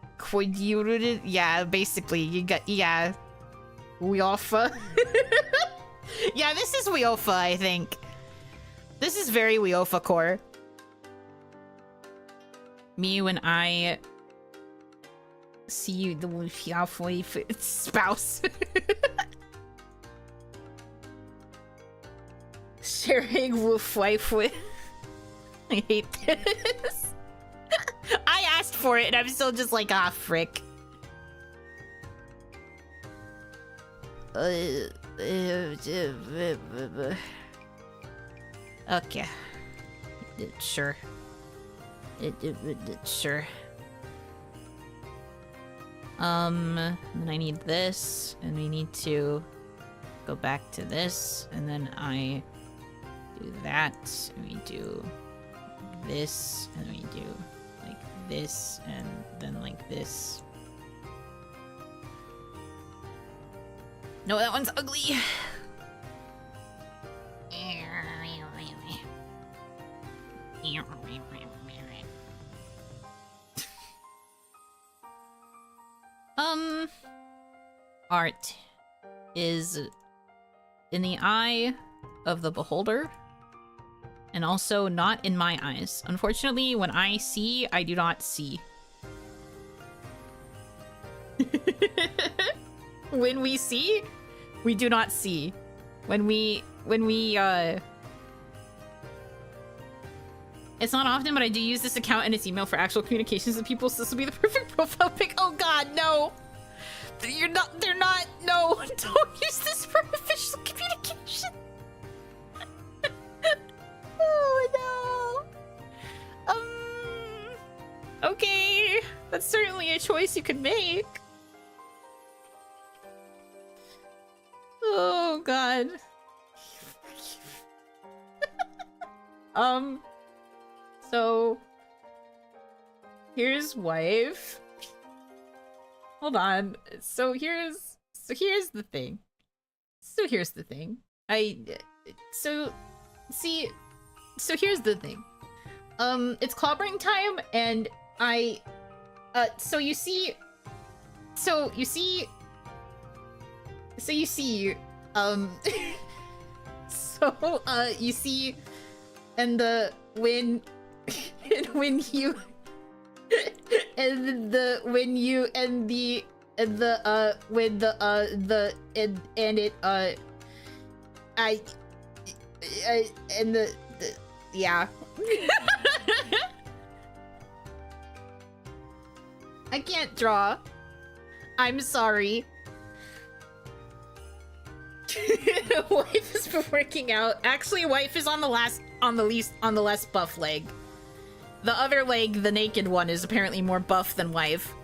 S1: Yeah, basically. You got... Yeah. Weofa. Yeah, this is Weofa, I think. This is very Weofa core. Me when I... see the wife spouse. Sharing wolf wife with. I hate this. I asked for it and I'm still just like, ah, frick. Okay. Sure. Sure. And I need this, and we need to go back to this, and then I do that, and we do this, and we do like this, and then like this. No, that one's ugly. Art is in the eye of the beholder, and also not in my eyes. Unfortunately, when I see, I do not see. When we see, we do not see. When we it's not often, but I do use this account and its email for actual communications with people, so this will be the perfect profile pic. Oh god, no! They're not, no! Don't use this for official communication! Oh no! Okay, that's certainly a choice you could make. Oh god. So here's wife.
S3: Hold on. So here's the thing. Here's the thing. Here's the thing. It's clobbering time, and so you see, and when you and the when you and the when the and it and the yeah. I can't draw. I'm sorry. Wife has been working out. Actually, wife is on the less buff leg. The other leg, the naked one, is apparently more buff than wife.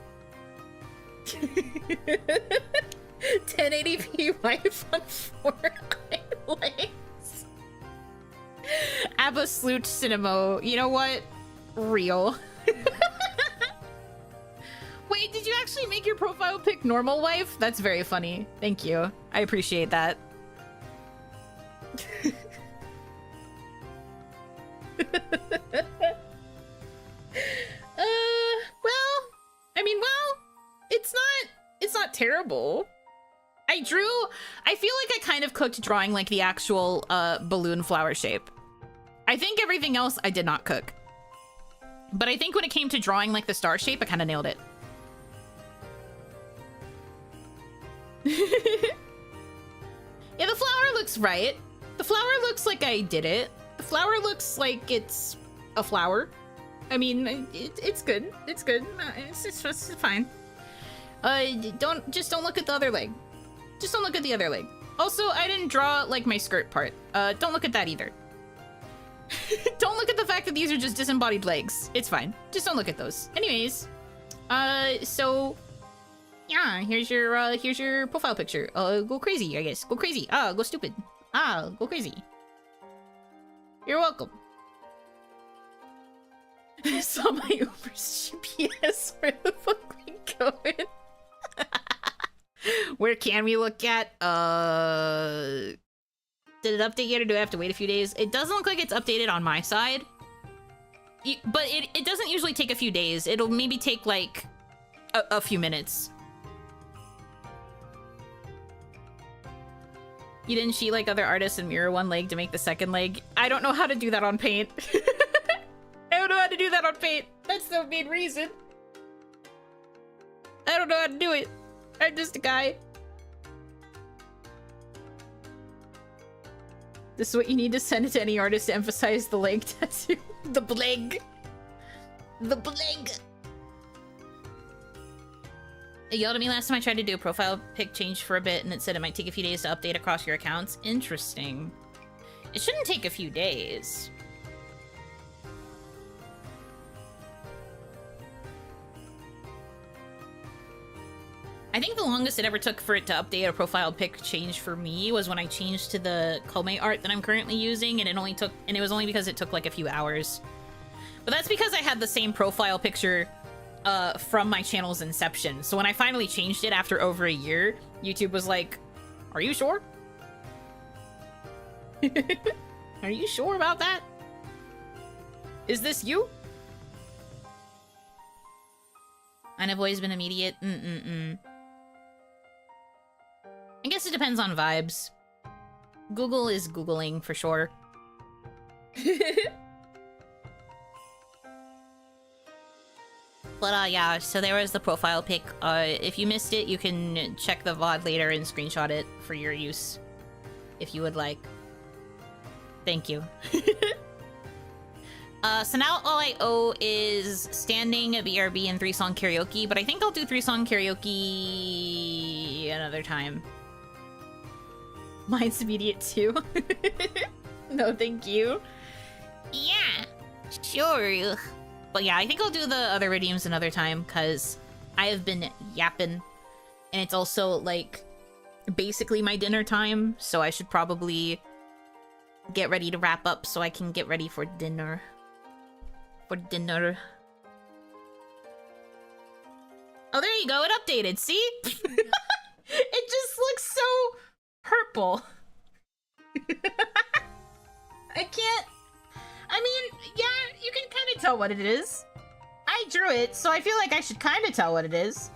S3: 1080p wife on 4 legs. Absolute cinema. You know what? Real. Wait, did you actually make your profile pic normal wife? That's very funny. Thank you. I appreciate that. It's not terrible. I feel like I kind of cooked drawing like the actual balloon flower shape. I think everything else I did not cook. But I think when it came to drawing like the star shape, I kind of nailed it. Yeah, the flower looks right. The flower looks like I did it. The flower looks like it's a flower. I mean, it's good. It's good. It's fine. Just don't look at the other leg. Just don't look at the other leg. Also, I didn't draw like my skirt part. Don't look at that either. Don't look at the fact that these are just disembodied legs. It's fine. Just don't look at those. Anyways, so yeah, here's your profile picture. Go crazy, I guess. Go crazy. Go stupid. Go crazy. You're welcome. I saw my Uber's GPS. Where the fuck we going? Where can we look at? Did it update yet, or do I have to wait a few days? It doesn't look like it's updated on my side. But it doesn't usually take a few days. It'll maybe take like a few minutes. You didn't cheat like other artists and mirror one leg to make the second leg? I don't know how to do that on Paint. I don't know how to do that on Paint. That's the main reason. I don't know how to do it. I'm just a guy. This is what you need to send it to any artist to emphasize the leg tattoo. The bleg. The bleg. It yelled at me last time I tried to do a profile pic change for a bit, and it said it might take a few days to update across your accounts. Interesting. It shouldn't take a few days. I think the longest it ever took for it to update a profile pic change for me was when I changed to the Coleman art that I'm currently using, and it was only because it took like a few hours. But that's because I had the same profile picture from my channel's inception. So when I finally changed it after over a year, YouTube was like, "Are you sure? Are you sure about that? Is this you?" And I've always been immediate. I guess it depends on vibes. Google is Googling for sure. But yeah, so there was the profile pic. If you missed it, you can check the VOD later and screenshot it for your use, if you would like. Thank you. So now all I owe is standing, BRB, and 3-song karaoke, but I think I'll do 3-song karaoke another time. Mine's immediate too. No, thank you.
S2: Yeah, sure.
S1: But yeah, I think I'll do the other redeems another time, because I have been yapping, and it's also, like, basically my dinner time, so I should probably get ready to wrap up so I can get ready for dinner. Oh, there
S3: you go, it updated, see? It just looks so purple. I can't... I mean, yeah, you can kind of tell what it is. I drew it, so I feel like I should kind of tell what it is.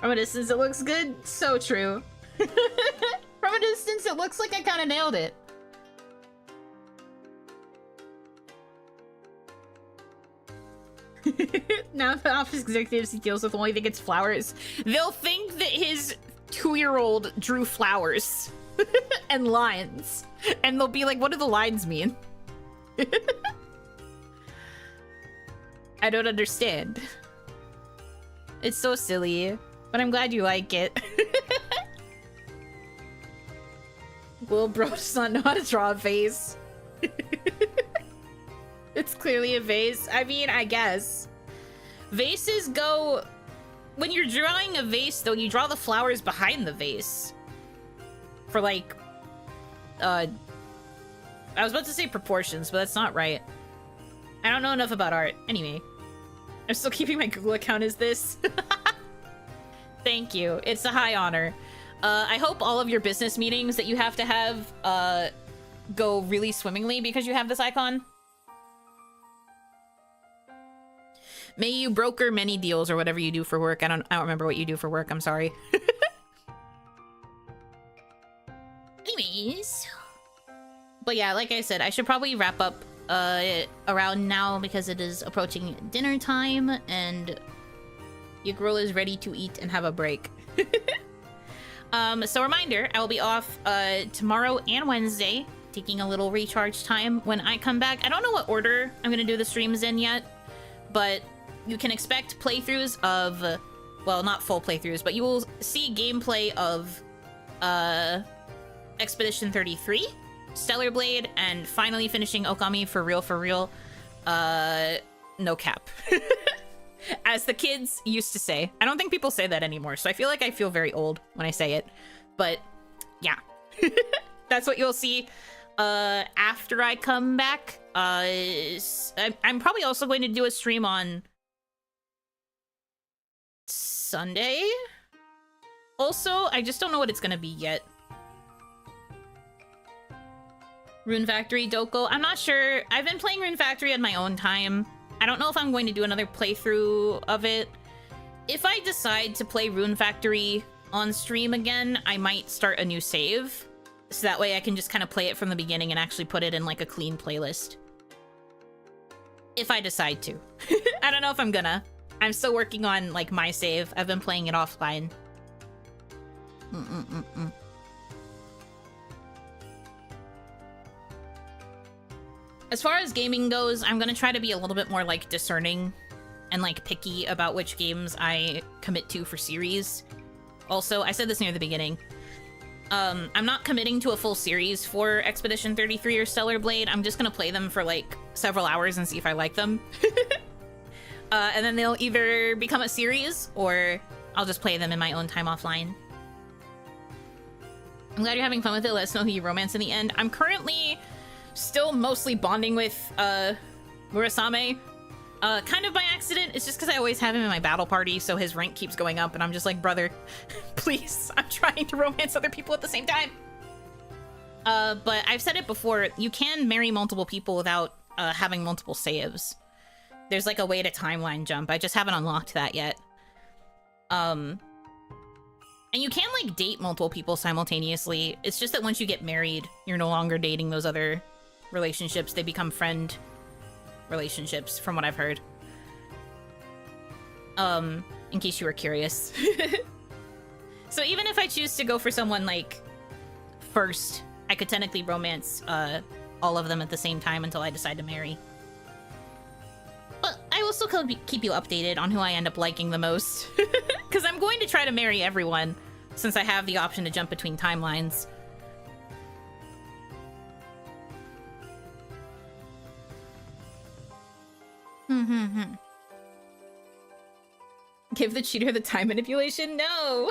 S3: From a distance, it looks good. So true. From a distance, it looks like I kind of nailed it. Now the office executives he deals with only think it's flowers. They'll think that his 2-year-old drew flowers and lines. And they'll be like, what do the lines mean? I don't understand. It's so silly, but I'm glad you like it. Will bro does not know how to draw a vase. It's clearly a vase. I mean, I guess. Vases go... When you're drawing a vase, though, you draw the flowers behind the vase. For, like... I was about to say proportions, but that's not right. I don't know enough about art. Anyway. I'm still keeping my Google account as this. Thank you. It's a high honor. I hope all of your business meetings that you have to have go really swimmingly because you have this icon. May you broker many deals or whatever you do for work. I don't remember what you do for work. I'm sorry.
S2: Anyways.
S3: But yeah, like I said, I should probably wrap up around now because it is approaching dinner time and your girl is ready to eat and have a break. So reminder, I will be off tomorrow and Wednesday, taking a little recharge time when I come back. I don't know what order I'm gonna do the streams in yet, but you can expect playthroughs of, well, not full playthroughs, but you will see gameplay of Expedition 33, Stellar Blade, and finally finishing Okami for real. No cap. As the kids used to say. I don't think people say that anymore, so I feel like I feel very old when I say it. But, yeah. That's what you'll see after I come back. I'm probably also going to do a stream on Sunday. Also, I just don't know what it's gonna be yet. Rune Factory, Doko. I'm not sure. I've been playing Rune Factory on my own time. I don't know if I'm going to do another playthrough of it. If I decide to play Rune Factory on stream again, I might start a new save. So that way I can just kind of play it from the beginning and actually put it in like a clean playlist. If I decide to. I don't know if I'm gonna. I'm still working on like my save. I've been playing it offline. As far as gaming goes, I'm gonna try to be a little bit more like discerning and like picky about which games I commit to for series. Also, I said this near the beginning. I'm not committing to a full series for Expedition 33 or Stellar Blade. I'm just gonna play them for like several hours and see if I like them. And then they'll either become a series or I'll just play them in my own time offline. I'm glad you're having fun with it. Let us know who you romance in the end. I'm currently still mostly bonding with Murasame. Kind of by accident. It's just because I always have him in my battle party, so his rank keeps going up, and I'm just like, brother, please, I'm trying to romance other people at the same time. But I've said it before, you can marry multiple people without having multiple saves. There's like a way to timeline jump. I just haven't unlocked that yet. And you can like date multiple people simultaneously. It's just that once you get married, you're no longer dating those other relationships. They become friend relationships, from what I've heard. In case you were curious. So even if I choose to go for someone like first, I could technically romance all of them at the same time until I decide to marry. But I will still keep you updated on who I end up liking the most. Because I'm going to try to marry everyone, since I have the option to jump between timelines. Give the cheater the time manipulation? No!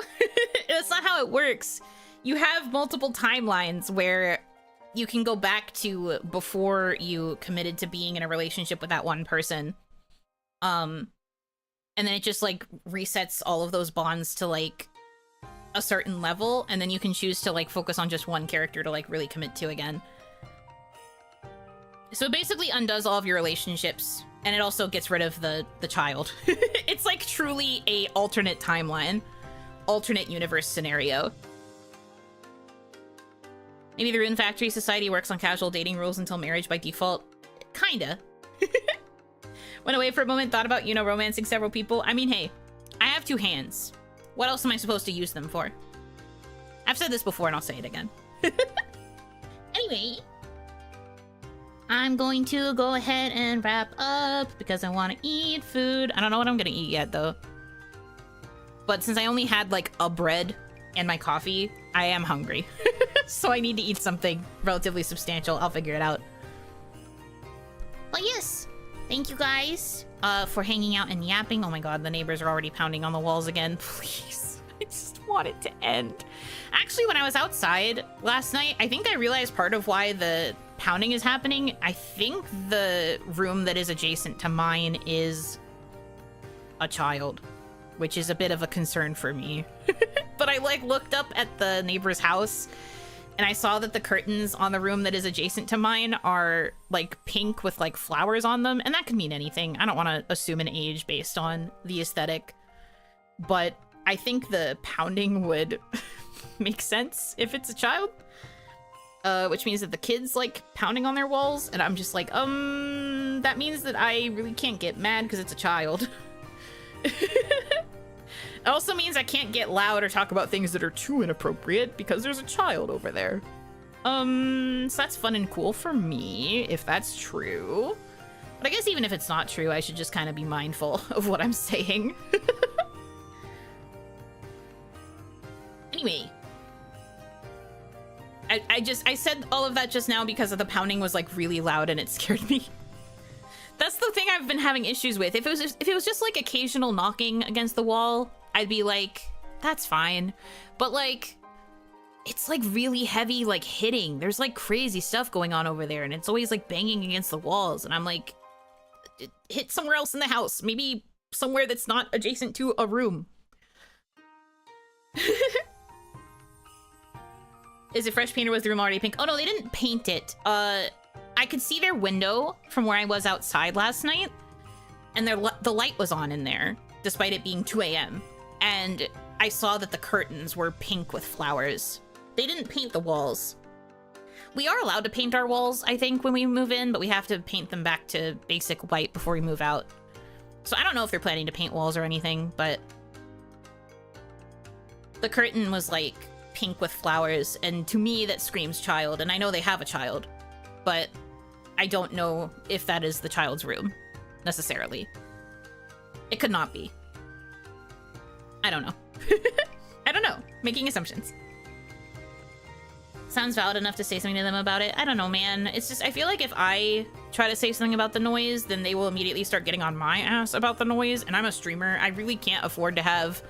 S3: That's not how it works. You have multiple timelines where
S1: you can go back to before you committed to being in a relationship with that one person. And then it just like resets all of those bonds to like a certain level, and then you can choose to like focus on just one character to like really commit to again. So it basically undoes all of your relationships, and it also gets rid of the child. It's like truly a alternate timeline, alternate universe scenario. Maybe the Rune Factory Society works on casual dating rules until marriage by default. Kinda. Went away for a moment, thought about, you know, romancing several people. I mean, hey, I have 2 hands. What else am I supposed to use them for? I've said this before and I'll say it again.
S2: Anyway, I'm going to go ahead and wrap up because I want to eat food.
S1: I don't know what I'm gonna eat yet though. But since I only had like a bread and my coffee, I am hungry. So I need to eat something relatively substantial. I'll figure it out.
S2: Well, yes. Thank you guys
S1: For hanging out and yapping. Oh my god, the neighbors are already pounding on the walls again. Please. I just want it to end. Actually, when I was outside last night, I think I realized part of why the pounding is happening. I think the room that is adjacent to mine is a child, which is a bit of a concern for me. But I like looked up at the neighbor's house and I saw that the curtains on the room that is adjacent to mine are like pink with like flowers on them, and that could mean anything. I don't want to assume an age based on the aesthetic, but I think the pounding would make sense if it's a child. Which means that the kids like pounding on their walls, and I'm just like, that means that I really can't get mad because it's a child. It also means I can't get loud or talk about things that are too inappropriate because there's a child over there. So that's fun and cool for me, if that's true. But I guess even if it's not true, I should just kind of be mindful of what I'm saying. Anyway. I said all of that just now because of the pounding was like really loud and it scared me. That's the thing I've been having issues with. If it was just like occasional knocking against the wall, I'd be like, that's fine. But like, it's like really heavy, like hitting. There's like crazy stuff going on over there, and it's always like banging against the walls. And I'm like, hit somewhere else in the house. Maybe somewhere that's not adjacent to a room. Is it fresh paint or was the room already pink? Oh no, they didn't paint it. I could see their window from where I was outside last night, and the light was on in there, despite it being 2 a.m. And I saw that the curtains were pink with flowers. They didn't paint the walls. We are allowed to paint our walls, I think, when we move in, but we have to paint them back to basic white before we move out. So I don't know if they're planning to paint walls or anything, but the curtain was like pink with flowers, and to me that screams child, and I know they have a child, but I don't know if that is the child's room necessarily. It could not be. I don't know. I don't know. Making assumptions. Sounds valid enough to say something to them about it. I don't know, man. It's just, I feel like if I try to say something about the noise, then they will immediately start getting on my ass about the noise, and I'm a streamer. I really can't afford to have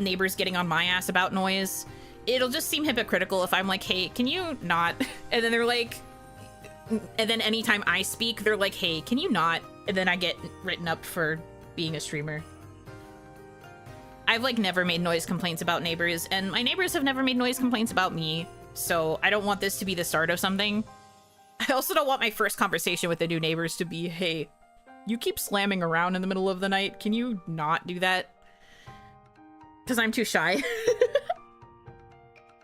S1: neighbors getting on my ass about noise. It'll just seem hypocritical if I'm like, hey, can you not? And then they're like, and then anytime I speak, they're like, hey, can you not? And then I get written up for being a streamer. I've like never made noise complaints about neighbors, and my neighbors have never made noise complaints about me, so I don't want this to be the start of something. I also don't want my first conversation with the new neighbors to be, hey, you keep slamming around in the middle of the night. Can you not do that? Because I'm too shy.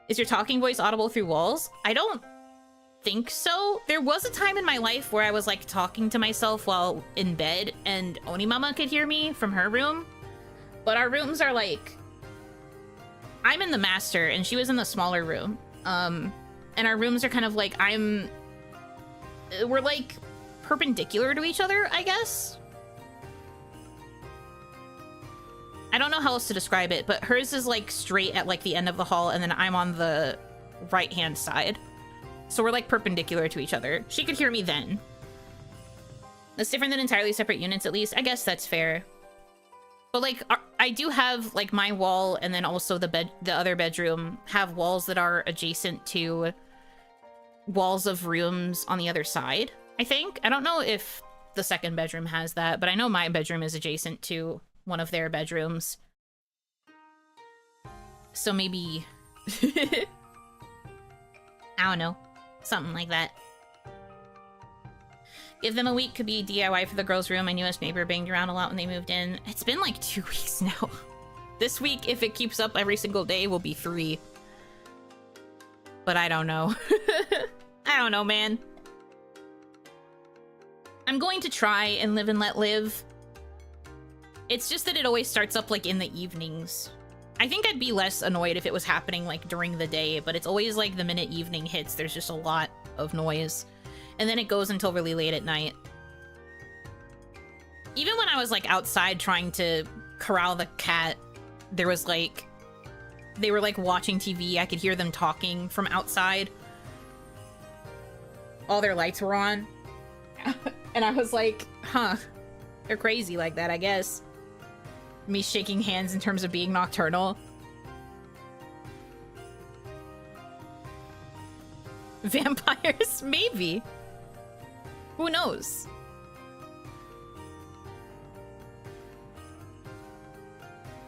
S1: Is your talking voice audible through walls? I don't think so. There was a time in my life where I was like talking to myself while in bed, and Oni Mama could hear me from her room. But our rooms are like, I'm in the master and she was in the smaller room. And our rooms are kind of like, we're like perpendicular to each other, I guess. I don't know how else to describe it, but hers is like straight at like the end of the hall, and then I'm on the right hand side. So we're like perpendicular to each other. She could hear me then. That's different than entirely separate units, at least. I guess that's fair. But like, I do have like my wall, and then also the other bedroom have walls that are adjacent to walls of rooms on the other side, I think. I don't know if the second bedroom has that, but I know my bedroom is adjacent to one of their bedrooms. So maybe... I don't know. Something like that. Give them a week could be DIY for the girls' room. My newest neighbor banged around a lot when they moved in. It's been like 2 weeks now. This week, if it keeps up every single day, will be 3. But I don't know. I don't know, man. I'm going to try and live and let live. It's just that it always starts up like in the evenings. I think I'd be less annoyed if it was happening like during the day, but it's always like the minute evening hits, there's just a lot of noise. And then it goes until really late at night. Even when I was like outside trying to corral the cat, there was like, they were like watching TV. I could hear them talking from outside. All their lights were on. And I was like, huh, they're crazy like that, I guess. Me shaking hands in terms of being nocturnal. Vampires? Maybe. Who knows?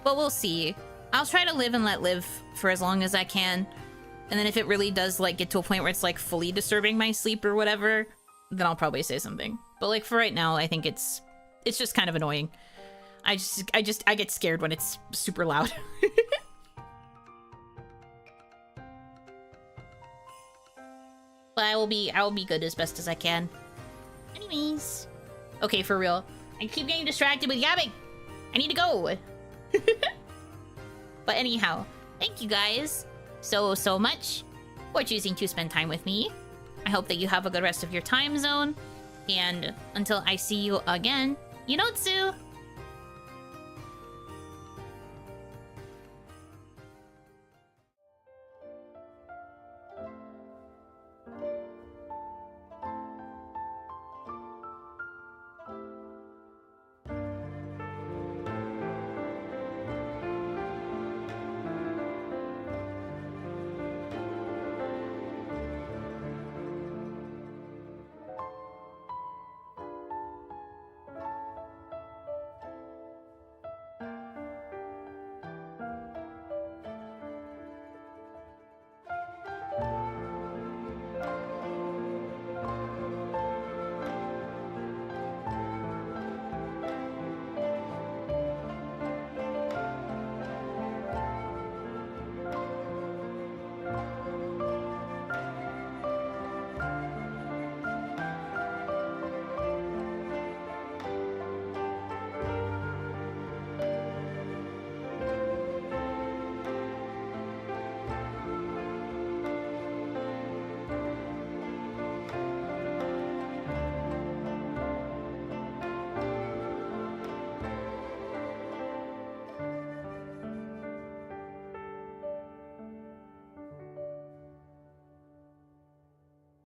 S1: But we'll see. I'll try to live and let live for as long as I can. And then if it really does like get to a point where it's like fully disturbing my sleep or whatever, then I'll probably say something. But like for right now, I think it's just kind of annoying. I get scared when it's super loud. But I will be good as best as I can. Anyways. Okay, for real. I keep getting distracted with yabbing. I need to go. But anyhow, thank you guys so much for choosing to spend time with me. I hope that you have a good rest of your time zone. And until I see you again, Yunotsu!